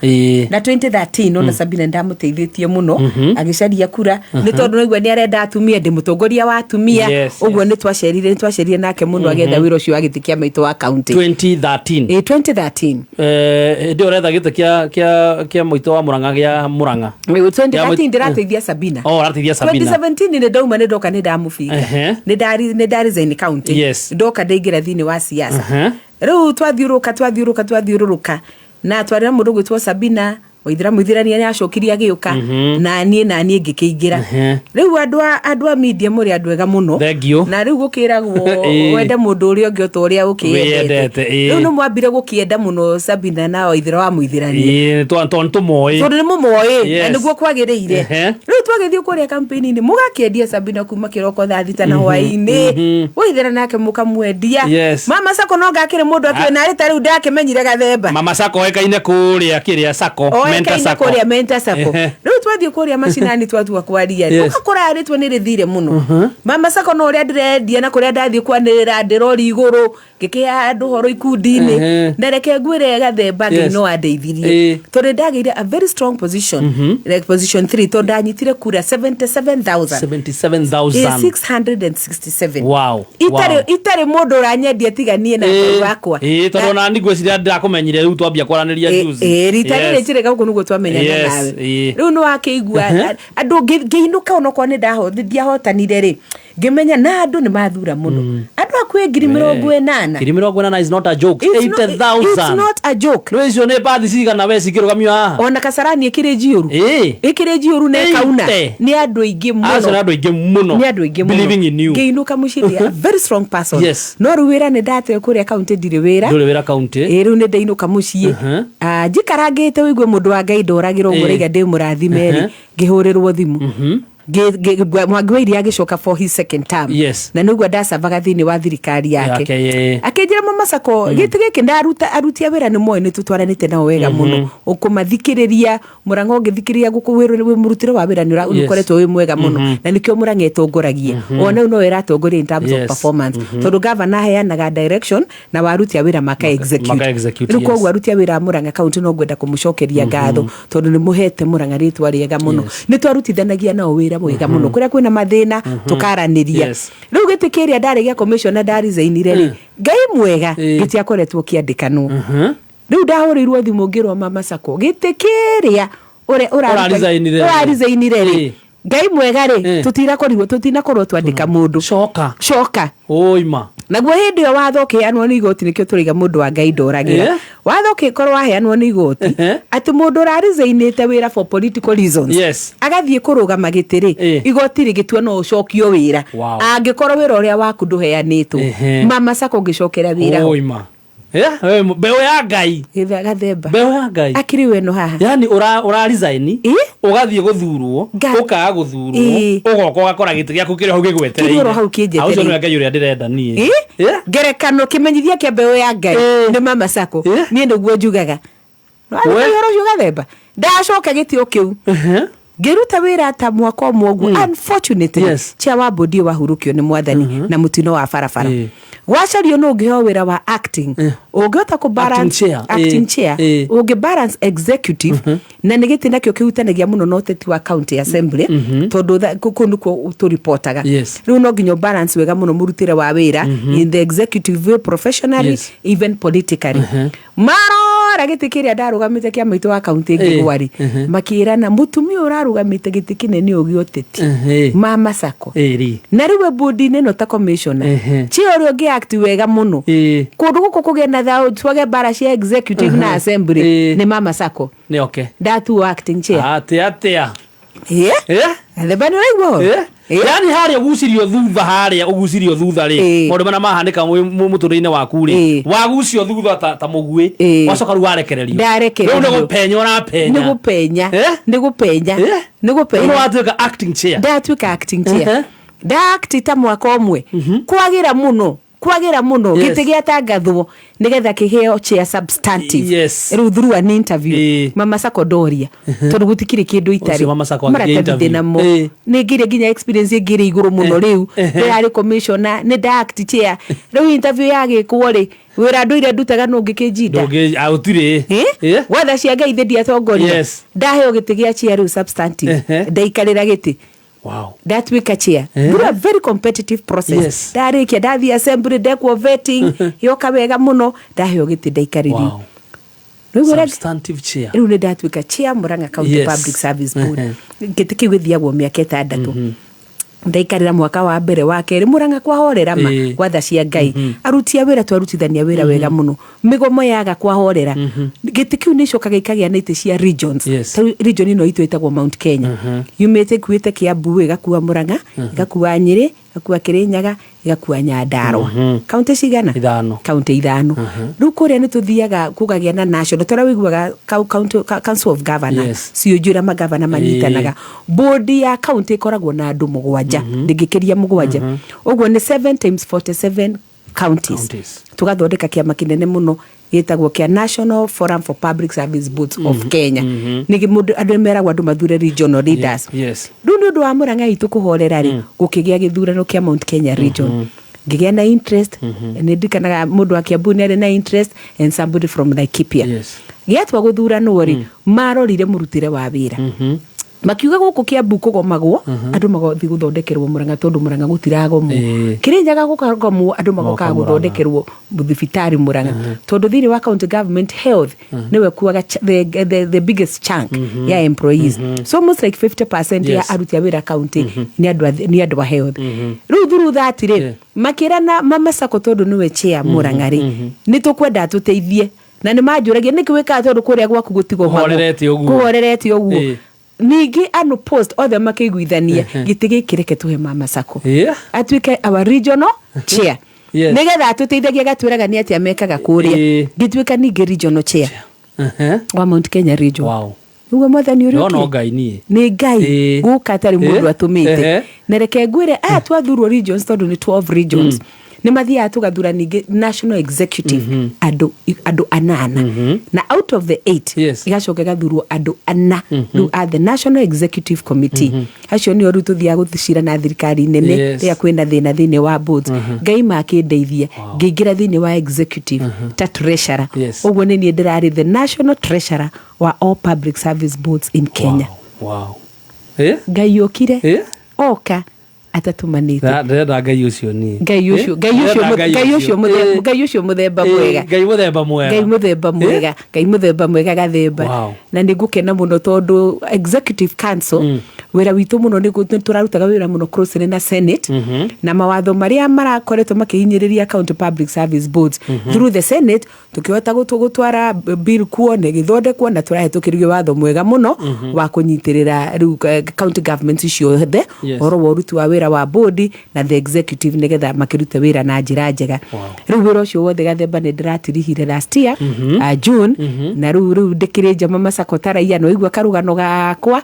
na 2013 ona Sabina ndamuteithĩtie muno agicaria kura ni tondu no igwe ni arenda atumia ndi mutongoria wa atumia uguo ni twacerire nake muno agetha wira ucio agitikia maito wa county 2013 ndio retha gite kia maito wa Murang'a gia Murang'a 2013 ndirateithia Sabina arateithia Sabina 2017 ni ndauma ni ndoka ni mufika ni resign county ndoka ndingira thini wa siasa riu twathiuruka na twarira mundu gwitwo Sabina waithira muithirania ni acokiria agiuka na nie ngikeingira riu andu a media muri andu ega muno na riu gukiragwo wende mundu uri ongi utoria ukiendete riu no mwambire gukienda muno Sabina na waithira wa muithirania tontu moyi tondu ni mumoyi na niguo kwagiriire riu twagithio kuria campaign ni mugakiendia Sabina kuma kiroko thaa thita na hwaini waithira nake mukamwendia mama Sako no ngakire mundu atwe na rita riu ndakimenyire gathemba mama Sako ekaine kuria kiria Sako Menta Sako riu twathie kuria macinani twatua kwaria ukakora aritwe ni rithire muno mama Sako no ria ndirendia na kuria ndathie kwanirira ndirori iguru ngikia andu horo ikundi-ini ndereke ngwire gathemba no andeithirie tondu ndagire a very strong position like position 3 tondu anyitire kura 77,667 wow itare mundu uranyendia tiganie na wakwa tondu na ndigwe ciria ndakumenyire riu twambia kwaraniria juice ritari njirega guko nugo twamenyana nawe riu no akigua andu ngeinuka onokwa ni ndiahotanire ri ngimenya na andu ni mathura muno andu akwe 80,000 is not a joke 80,000 it's not a joke no icio ne bathi cigana we cikirugamio haha ona Kasarani ikirejiuru ne kauna ni andu aingi muno believing in you ngeinuka muciria a very strong person no ruwira ni ndate kuria county ndire wira county riu ni ndeinuka mucii njikarangite wigwe mundu wa Ngai ndoragirwo muriga ndi murathimeri ngihurirwo thimu Mwagwiri agicoka for his second term na niguo ndacavaga thini wa thirikari yake akinjira mama Sako giti giki ndarutia wira ni moyo ni tutwaranite nao wega muno ukumathikiriria Murang'a ngithikiriria gukuwirwo ni murutiro wa wira ni ukoretwo wi mwega muno na nikio Murang'a etongoragia ona no wira atongoria in terms of performance tondu governor heanaga direction na warutia wira maka execute ni koguo arutia wira Murang'a county no gwenda kumucokeria ngatho tondu ni muhete Murang'a ritwa riega muno ni twarutithanagia nao wira mwega muno kuria kwina mathina tukaraniria riu gitikiria ndarigia commissioner ndarizainire ri Ngai mwega gitia koretwo kiandikano riu ndahorirwo thimu ngirwa mama Sako gitikiria urarizainire ri Ngai mwega ri tutinakorwo twandika mundu coka oima naguo hindi yo watho kianwo ni igoti nikio turiga mundu wa Ngai ndoragira watho kikorwo waheanwo ni igoti ati mundu rarizainite wira for political reasons agathie kurugama gitiri igoti rigitua no ucokio wira angikorwo wira uria waku nduheanitwo mama Sako ngicokera wira oima beo ya Ngai gathemba beo ya Ngai akiri weno haha yani ura resign ugathie guthurwo ukaga guthurwo ugoka ugakora giti giaku kiri hau gigwetereire hau kinjetereire aucio no Ngai uria ndirenda nie ngerekano kimenyithia kia beo ya Ngai ni mama Sako nie nduguo njugaga no ayoro gathemba ndacoka gitio kiu ngiruta wira ta mwaka mwogu unfortunately chia wa bodi wa hurukio ni mwathani na mutino wa barabara wacario no ngiheo wira wa acting ungihota ku balance acting chair ungi balance executive na nigiti nakio kihutanagia muno no teti wa county assembly tondu kundu ko to reportaga riu no nginyo balance wega muno murutire wa wira in the executive way professionally even politically maro gitikiria ndarugamite kia maitu wa county ngigwari makirana mutumia urarugamite gitikine ni ugioteti mama sako na riwe bodi neno ta commissioner chi orio gi act wega muno kundu guko kugenda thao twage bara cia executive na assembly ni mama sako ni okay datu acting chair atia the bano igwo yani haria ugucirio thutha ri maundu mana mahanika muturine waku ri wagucio thutha ta mugui wacoka ru warekererio riu ni gupenya no watuika acting chair acting ta mwaka omwe kwagira muno giti giatangathwo nigetha kiheo chair substantive riu through an interview mama sako doria tondu gutikire kindu itari maratathide namo ningire nginya experience ngire iguru muno riu ari commissioner ni act chair riu interview yagikwo ri wira nduire ndutaga no ngikijinda autire watha cia ngai thidi atongoria ndaheo giti gia chair riu substantive ndaikarira giti wow that week chair through a very competitive process ndarikia ndathi assembly ndekwo vetting yoka wega muno ndaheo giti ndaikariri substantive chair riu ni ndatuika chair Murang'a County Public Service Board giti kiu githiagwo miaka 6 ndaikarira mwaka wa mbere wa keri Murang'a kwa horera ma gwatha cia ngai arutia wira twarutithania wira wega muno migomo yaga kwa horera giti kiu ni cokaga ikagia na ite cia regions region ino itu itagwo Mount Kenya yumete kuite Kiambu wega kuwa Murang'a gakuwa Nyeri gakuwa Kirinyaga gakuwa Nyandarua county cigana county 5 riu kuria ni tuthiaga kugagia na national tora wiguaga county council of governors ciujura magavana manyitanaga bodi ya county ikoragwo na andu 7 ndigikiria 7 ogwo ni 7 times 47 counties tugathondeka kiama kinene muno gitagwo kia National Forum for Public Service Boards of Kenya nigi mundu andu meragwo andu mathure regional leaders riu ndu wa Murang'a itu kuhorera ri gukigia githurano kia Mount Kenya region ngigia na interest nindikanaga mundu wa Kiambu ni na interest and somebody from Laikipia giatwa guthurano ri marorire murutire wa wira makiuga guku Kiambu kugomagwo andu magothi guthondekerwo Murang'a tondu Murang'a gutiragomwo Kirinyaga gukagomwo andu magoka guthondekerwo thibitari Murang'a tondu thiri wa county government health niwe kuaga the biggest chunk ya employees so almost like 50% ya aruti a wira county ni andu wa health riu through that ri makirana mama sako tondu niwe chair Murang'a ri ni tukwenda tuteithie na ni manjuragia niki wika tondu kuria gwaku gutigo kuhorerete uguo nigi anu post othe makiguithania gitigi kireke tuhe mama sako atuike our regional chair nigetha tuteithagia gatwiraga ni atia mekaga kuria gituika ningi regional chair wa Mount Kenya region wow uwe mwathani uri no ngai ni ngai guka tari mundu atumite nereke ngwire twathurwo regions tondu ni 12 regions ni mathia tugathura ningi national executive adu 8 na out of the 8 igacoka gathurwo adu 4 ru at the national executive committee acio ni oru tuthia guthicira na thirikari nene ria kwenda thina thini wa boards ngai makindeithia ngingira thini wa executive ta treasurer ogwo ni ni ndirari the national treasurer wa all public service boards in Kenya wow ngai yokire oka atatumanite ndenda ngai ucio ni ngai ucio muthemba mwega gathemba na ningukena muno tondu executive council wira witu muno ni turarutaga wira muno close na senate na mawatho maria marakoretwo makihinyiriria county public service boards through the senate tukihota gutwara bill kuone githondekwo na turahetukirio watho mwega muno wa kunyitirira county government icio the oro worutu wa wira wa body na the executive nigetha makiruta wira na njira njega riu wira ucio wothe gathemba ni ndiratirihire last year June na riu ndikire jama masako taraia no igwa karugano gakwa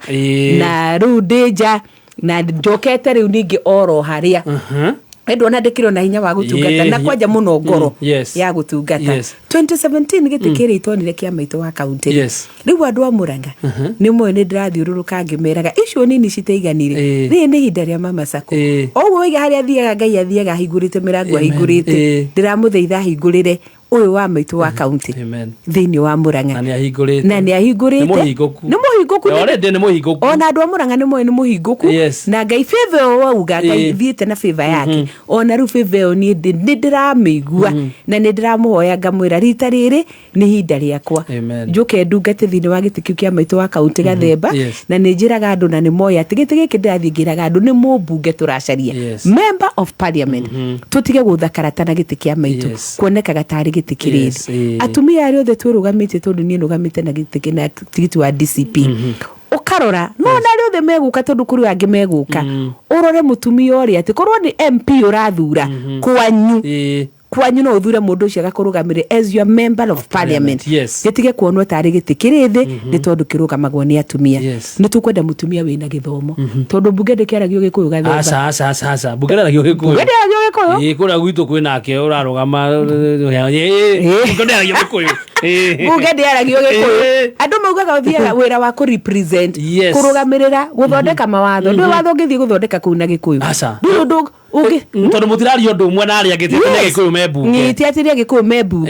na riu ndeja na njokete riu ningi oro haria Endo ndekirwo na hinya wa gutungata na kwanja muno ngoro ya gutungata 2017 gitikire itonire kia maito wa county riu andu a Murang'a ni mwe ni ndirathiururuka ngimeraga icio nini citeiganire ni hinda ria Mama Sacco ogwo wiga haria thiaga Ngai athiaga hingurite mirango hingurite ndiramutheitha hingurire uyu wa maitu wa county thiini wa Murang'a na ni ahingurite ni muhinguku ona andu a Murang'a ni muhinguku na Ngai favor wauga Ngai thiete na favor yake ona ru favor ni ndiramigua na ni ndiramuhoya ngamwira rita riri ni hinda riakwa njuke ndungate thiini wa gitikiu kia maitu wa county Gathemba na ni njiraga andu na ni moya ati giti giki ndirathi ngiraga andu ni mumbunge turacaria member of parliament tutige guthakara na giti kia maitu kuoneka gatari tikiriri atumia ari othe twirugamite tondu nie nugamite na gitikina tigiti wa DCP ukarora no na ari othe meguka tondu kuri angi meguka urore mutumia ori ati korwo ni MP urathura kwanyu no uthure mundu ucio agakurugamire as your member of parliament gitige kuonwo tari gitikirithi ni tondu kirugamagwo ni atumia ni tukwenda mutumia wina githomo tondu bunge ndikiaragio Gikuyu Gathemba asa bunge ndaragio Gikuyu kura gwitu kwinake urarugama bunge ndaragio Gikuyu bunge ndiaragio Gikuyu andu maugaga uthiaga wira wa ku represent kurugamirira guthondeka mawatho ndu watho ngithii guthondeka kuu na Gikuyu ndu tondu mutirari undu umwe na aria gitete na Gikuyu membu ngiti atiria Gikuyu membu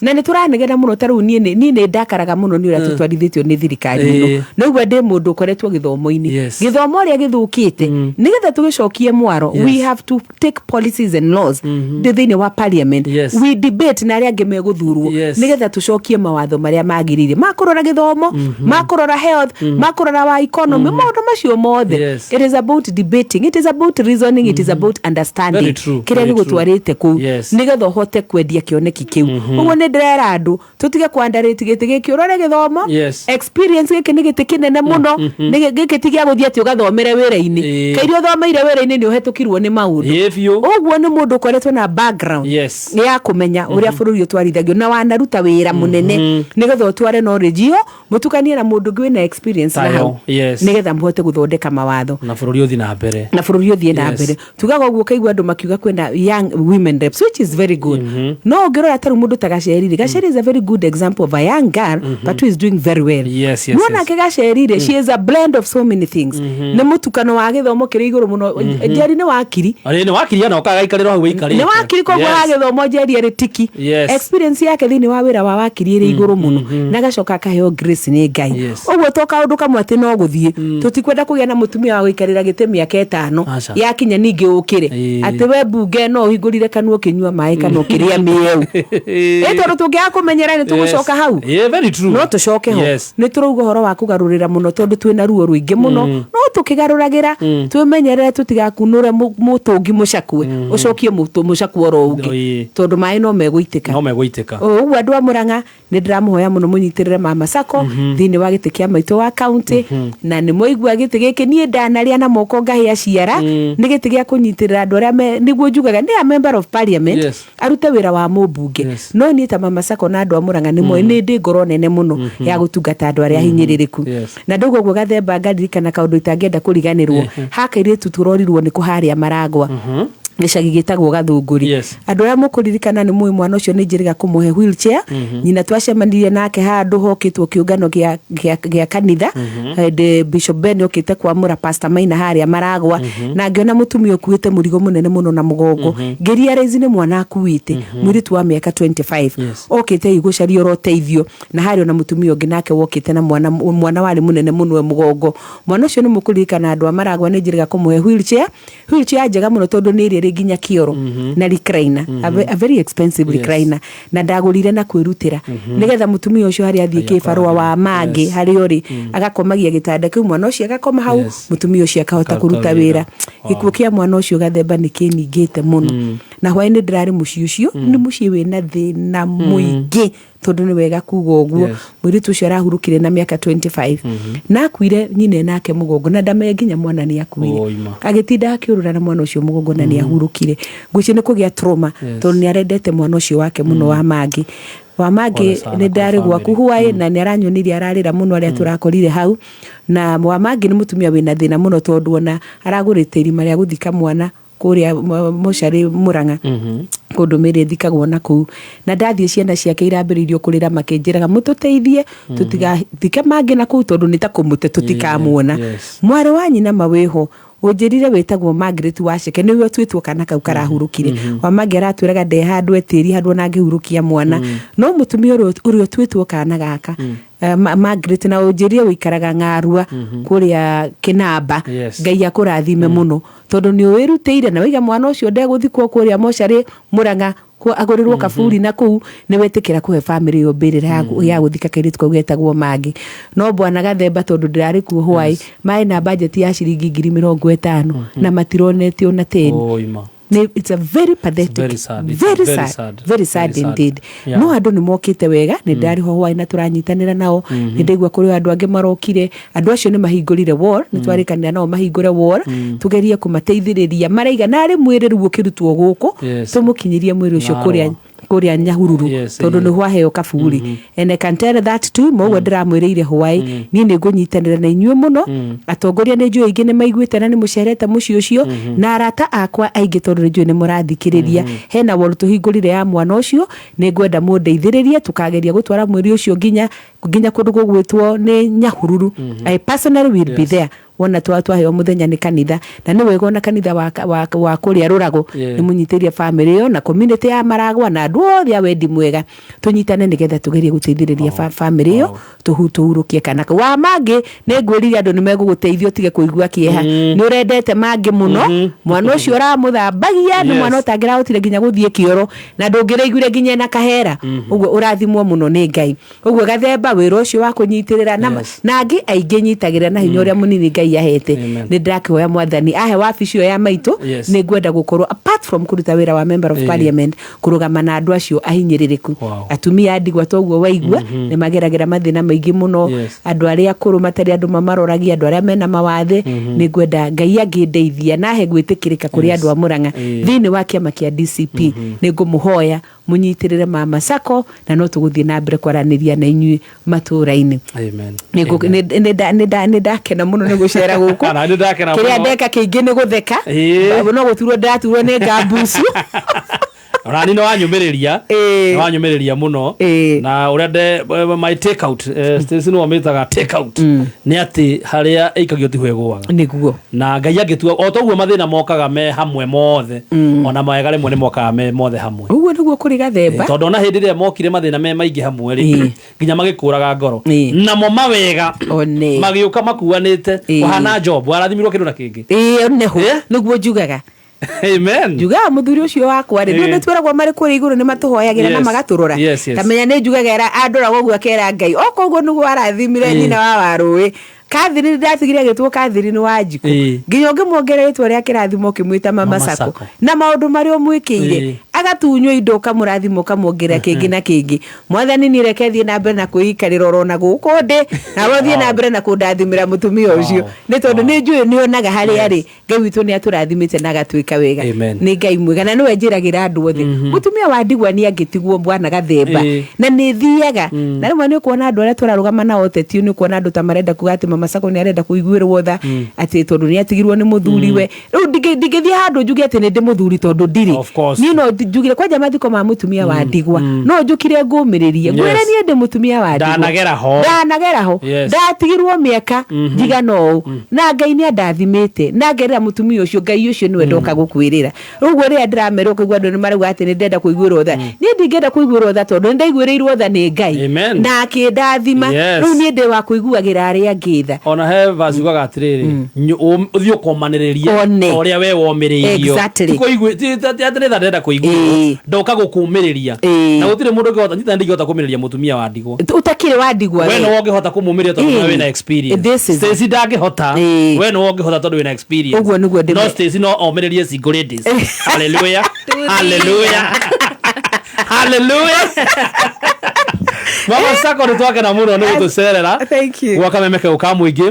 na ni turanegera muno taru nie ndakaraga muno ni ura tutwarithitio ni thirikari muno noguo ndi mundu koretwo githomo-ini githomo ria githukite nigetha tugicokie mwaro we have to take policies and laws thiini wa parliament we debate na aria ngemeguthurwo nigetha tucokie mawatho maria magirire makurora githomo makurora health makurora wa economy maundu macio mothe it is about debating, it is about reasoning, it is about understanding kiria gigutwarite ku nigetha hote kwendia kioneki kiu uguo ni ndirera andu tutige kwandarite giti giki urore githomo experience giki ni giti kinene muno ni giki tigia guthia ti ugathomere wira-ini kairio thomeire wira-ini ni uhetukirwo ni maundu uguo ni mundu koretwo na background ya kumenya uria bururi utwarithagio na wanaruta wira munene nigetha utware knowledge iyo mutukanie na mundu ngi na experience na hau nigetha muhote guthondeka mawatho na bururi uthi na mbere tugaga uguo kaigua andu makiuga kwena young women reps which is very good no ngirora taru mundu ta Gacherire is a very good example of a young girl but who is doing very well nona ke Gacherire she is a blend of so many things ne mutukano wa githomo kiri iguru muno Njeri ni wakiri ana okaga ikariro hau ikarire ni wakiri kwa wa githomo Njeri ari tiki experience yake thini wa wira wa wakiri iri iguru muno na gacoka kaheo grace ni Ngai uguo toka undu kamwe ati no guthie tutikwenda kugia na mutumia wa guikarira gite miaka 5 yakinya ningi ukire ati we bunge no uhingurire kanua kinyua mai kana ukiria mieu tondu tungia kumenyera ni tugucoka hau very true no tucoke ho ni turuga horo wa kugarurira muno tondu twina ruo ruingi muno no tukigaruragira twimenyerere tutigakunure mutungi mucakue ucokie mucaku oro ungi tondu mai no meguitika uguo andu a Murang'a ni ndiramuhoya muno munyitirire Mama Sacco thiini wa giti kia maitu wa county na ni moigua giti giki nie ndanaria na moko Ngai aciara ni giti gia kunyitirira andu aria niguo njugaga ni a member of parliament arute wira wa mubunge no ni ta Mama Sacco na andu a Murang'a ni moi ni ndi ngoro nene muno ya gutungata andu aria hinyiririku na ndugo guo Gathemba ngadirikana kaundu itangenda kuriganirwo hakaire tuturorirwo ni kuharia Maragwa gicagi gitagwo Gathunguri andu aria mukuririkana ni mwi mwana ucio ni njiriga kumuhe wheelchair nyina twacemanirie nake handu hokitwo kiungano gia kanitha de Bishop Ben okite kwamura Pastor Maina haria Maragwa na ngiona mutumia ukuite murigo munene muno na mugongo ngeria raizi ni mwana akuite mwiritu wa miaka 25 okite igucario roteithio na hario na mutumia ungi nake wokite na mwana wali munene muno mugongo mwana ucio ni mukuririkana andu a Maragwa ni njiriga kumuhe wheelchair njega muno tondu ni ginya kioro na recliner a very expensive recliner na ndagurire na kwirutira nigetha mutumia ucio hari athie kibarua wa magi hari ori agakomagia gitanda kiu mwana ucio agakoma hau mutumia ucio akahota kuruta wira gikuo kia mwana ucio Gathemba ni kiningite muno na hwaini ndirari muci ucio ni muci wina thina muingi tondu ni wega kuga uguo mwiritu ucio arahurukire na miaka 25 na akuire nyine nake mugongo na ndame nginya mwana ni akuire agitinda akiurura na mwana ucio mugongo na ni ahurukire nguci ni kugia trauma tondu ni arendete mwana ucio wake muno wa Magi ni ndari gwaku huai na ni aranyonirie ararira muno aria turakorire hau na Magi ni mutumia wina thina muno tondu ona aragurite irima ria guthika mwana kuria Mochari Murang'a kundu miri thikagwo na kuu na ndathie ciana ciake irambiririo kurira makinjiraga mututeithie tutigathike mangi na kuu tondu ni ta kumute tutikamuona mwari wa nyina maweho unjirire wetagwo Margaret Waceke niwe twitwo kana kau karahurukire wa magera atwiraga nde handu etiri handu na ngihurukia mwana no mutumia urio twitwo kana gaka Margaret na unjirire wikaraga Ng'arua kuria Kinamba Ngai akurathime muno tondu ni wirutire na wiga mwana ucio ndeguthikwo kuria Mochari Murang'a agorirwo kaburi na kuu ni wetikira kuhe family yo mbirira ya guthika kairitu kau getagwo Magi no bwana Gathemba tondu ndirari kuo hwai mai na budget ya ciringi 50,000 na matironetio na 10 it's a very pathetic very sad indeed no andu ni mokite wega ni ndari ho hwai na turanyitanira nao ni ndigwa kuri andu ange marokire andu acio ni mahingurire war ni twarikanira nao mahingure war tugerie kumateithiriria maraiga nari mwiri ruo kirutwo guku tumukinyirie mwiri ucio kuria Nyahururu tondu ni hwaheo kaburi and I can tell that too mogwo ndiramwirire hwai ni ngunyitanira na inyuĩ muno atongoria ni njui ingi ni maiguite na ni mucerete muci ucio na arata akwa aingi tondu ni njui ni murathikiriria hena wolu tuhingurire ya mwana ucio ni ngwenda mundeithiririe tukageria gutwara mwiri ucio nginya kundu gugwitwo ni Nyahururu I personally will be there wona twaheo muthenya ni kanitha na ni wega na kanitha wa kuria Rurago ni munyitirie family yo na community ya Maragwa na andu othe a wendi mwega tunyitane nigetha tugerie guteithiriria family yo tuhurukie kana wa mangi ni ngwirire andu ni meguguteithio tige kuigua kieha ni urendete mangi muno mwana ucio uramuthambagia ni mwana utangira utire ginya guthie kioro na ndungiraiguire ginya na kahera uguo urathimwo muno ni Ngai uguo Gathemba wira ucio wa kunyitirira na angi aingi nyitagirira na hinya uria munini Ngai yahete ni ndakihoya mwathani ahe wabici ya maitu ni ngwenda gukorwo apart from kuruta wira wa member of parliament kurugama na andu acio ahinyiririku atumia ndigwa toguo waigua ni mageragira mathina maingi muno andu aria akuru matari andu mamaroragia andu aria mena mawathe ni ngwenda Ngai angindeithia nahe gwitikirika kuri andu a Murang'a thini wa kiama kia DCP ni ngumuhoya munyitirire Mama Sacco na no tuguthie na mbere kwaraniria na inyui matura-ini ni ndakena muno ni gucera guku kiria ndeka kiingi ni gutheka no guturwo ndaturwo ni Ngambucu Rani no wanyumiriria muno na urende my take out station no metaga take out ni ati haria ikagio ti hwegwaga niguo na Ngai agitua o toguo mathina mokaga me hamwe mothe ona mawega rimwe ni mokaga me mothe hamwe uguo niguo kuri Gathemba tondu ona hindi ria mokire mathina me maingi hamwe ri nginya magikuraga ngoro namo mawega magiuka makuanite uhana job arathimirwo kindu na kingi neho niguo njugaga Amen. Juga muthuri ucio wakwa ri ndu twiragwo mari kuri iguru ni matuhoyagira na magaturora kamenya ni njugagera andura gogu akera Ngai okoguo nugu arathimire nyina wa warui Kathiri ndatigire gitwo Kathiri ni Wanjiku nginya ngimwongerera itwa ria kirathimo kimwita Mama Sacco na maundu mari omwikiire agatunywo indo kamurathimo kamwongerera kingi na kingi mwathani ni rekethie na mbere na kuikarira rona guku ndi na wothie na mbere na kundathimira mutumia ucio ni tondu ni njui ni onaga hari ari Ngai witu ni aturathimite na gatwika wega ni Ngai mwega na niwe njiragira andu othe mutumia wa ndigwa ni angitigwo bwana Gathemba na ni thiaga na rimwe ni kuona andu aria turarugama na oteti ni kuona andu ta marenda kugati Mama Sacco ni arenda kuiguirwo tha ati tondu ni atigirwo ni muthuriwe riu ndigithie handu njuge ati ni ndi muthuri tondu ndiri ni no njugire kwanja mathiko ma mutumia wa ndigwa no njukire ngumiririe ngwire ni ndi mutumia wa ndigwa ndanagera ho ndatigirwo miaka njiga no na Ngai ni andathimite na ngerera mutumia ucio Ngai ucio ni wendoka gukwirira riu ria ndiramerwo kugwa andu ni marauga ati ni ndenda kuiguirwo tha ni ndingenda kuiguirwo tha tondu ndaiguirirwo tha ni Ngai na akindathima riu ni ndi wa kuiguagira aria ngitha ona he verse ugaga atiriri uthio komaniriria oria we womiririo tikoigwe atirira ndenda kuigwa ndoka gukumiriria na gutire mundu ngihota nyita ndigihota kumiriria mutumia wa ndigwa utakire wa ndigwa we no wongihota kumumiria tondu we na experience Stacy ndangihota we no wongihota tondu we na experience uguo niguo ndi no Stacy no omiririe single ladies hallelujah hallelujah hallelujah Mama Sako nitwake na muno ni gutucerera. Thank you. Gwaka memeke ukamwingi.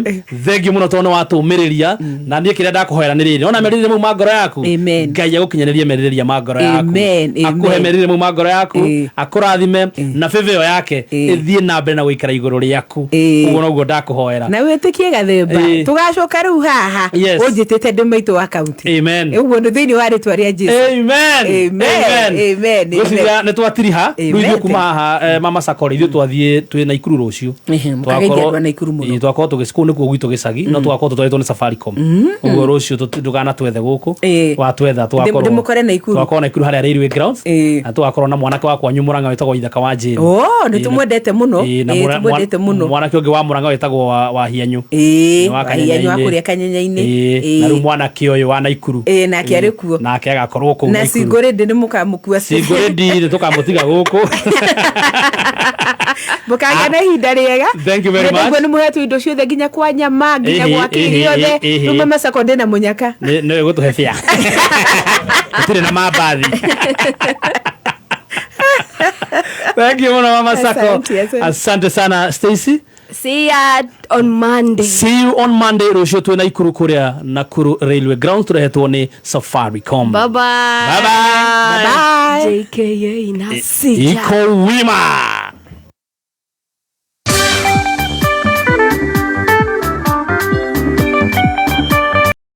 Thengi muno tono watumiriria na nie kiria ndakuhoera ni riri. Ona meririre mu magoro yaku. Amen. Ngai agukinyanirie merirĩria magoro yaku. Amen. Akuhe merirĩrie mu magoro yaku. Akurathime na favor yake ithie na mbere na guikara iguru riaku. Uguo noguo ndakuhoera. Na witikie gathemba. Tugacoka riu haha. Unjitite ndimaitu wa county. Amen. Uguo ndu thiini wa ritwa ria Jesu. Amen. Amen. Guciria ni twatiriha. Riu kuma haha Mama Sako ithio twathie twi na ikuru rucio. Twakoro na ikuru muno. Twakoro tugiciku nikuo gwitu gicagi no twakoro twetwo ni Safaricom. Uguo rucio ndugana twethe guku. Watwetha twakoro. Ndimukore na ikuru. Twakoro na ikuru haria Railway Grounds. Na twakoro na mwanake wakwa Nyumuranga wetagwo Ithaka wa Jane. Ni tumwendete muno. Tumwendete muno. Mwanake ungi wa Muranga wetagwo wa Hianyu. Wa Hianyu akuria Kanyanya-ini. Na ru mwanake uyu wa Naikuru. Nake ari kuo. Nake agakorwo ku. Na Sigore ndi mukamukua. Sigore ndi tukamutiga guku. Mukagana ihinda riega. Thank you very much. Niguo ni muhetu indo ciothe nginya kwa nyama nginya gwa kiriothe. Riu Mama Sako ndina munyaka. Ni gutuhe fia. Utire na mabathi. Thank you Mama Sako. Asante sana Stacy. See ya on Monday. See you on Monday. Rucio twina ikuru kuria Nakuru Railway Grounds turehetwo ni Safaricom. Bye bye. Bye bye. JKA na Sija. Iko wima.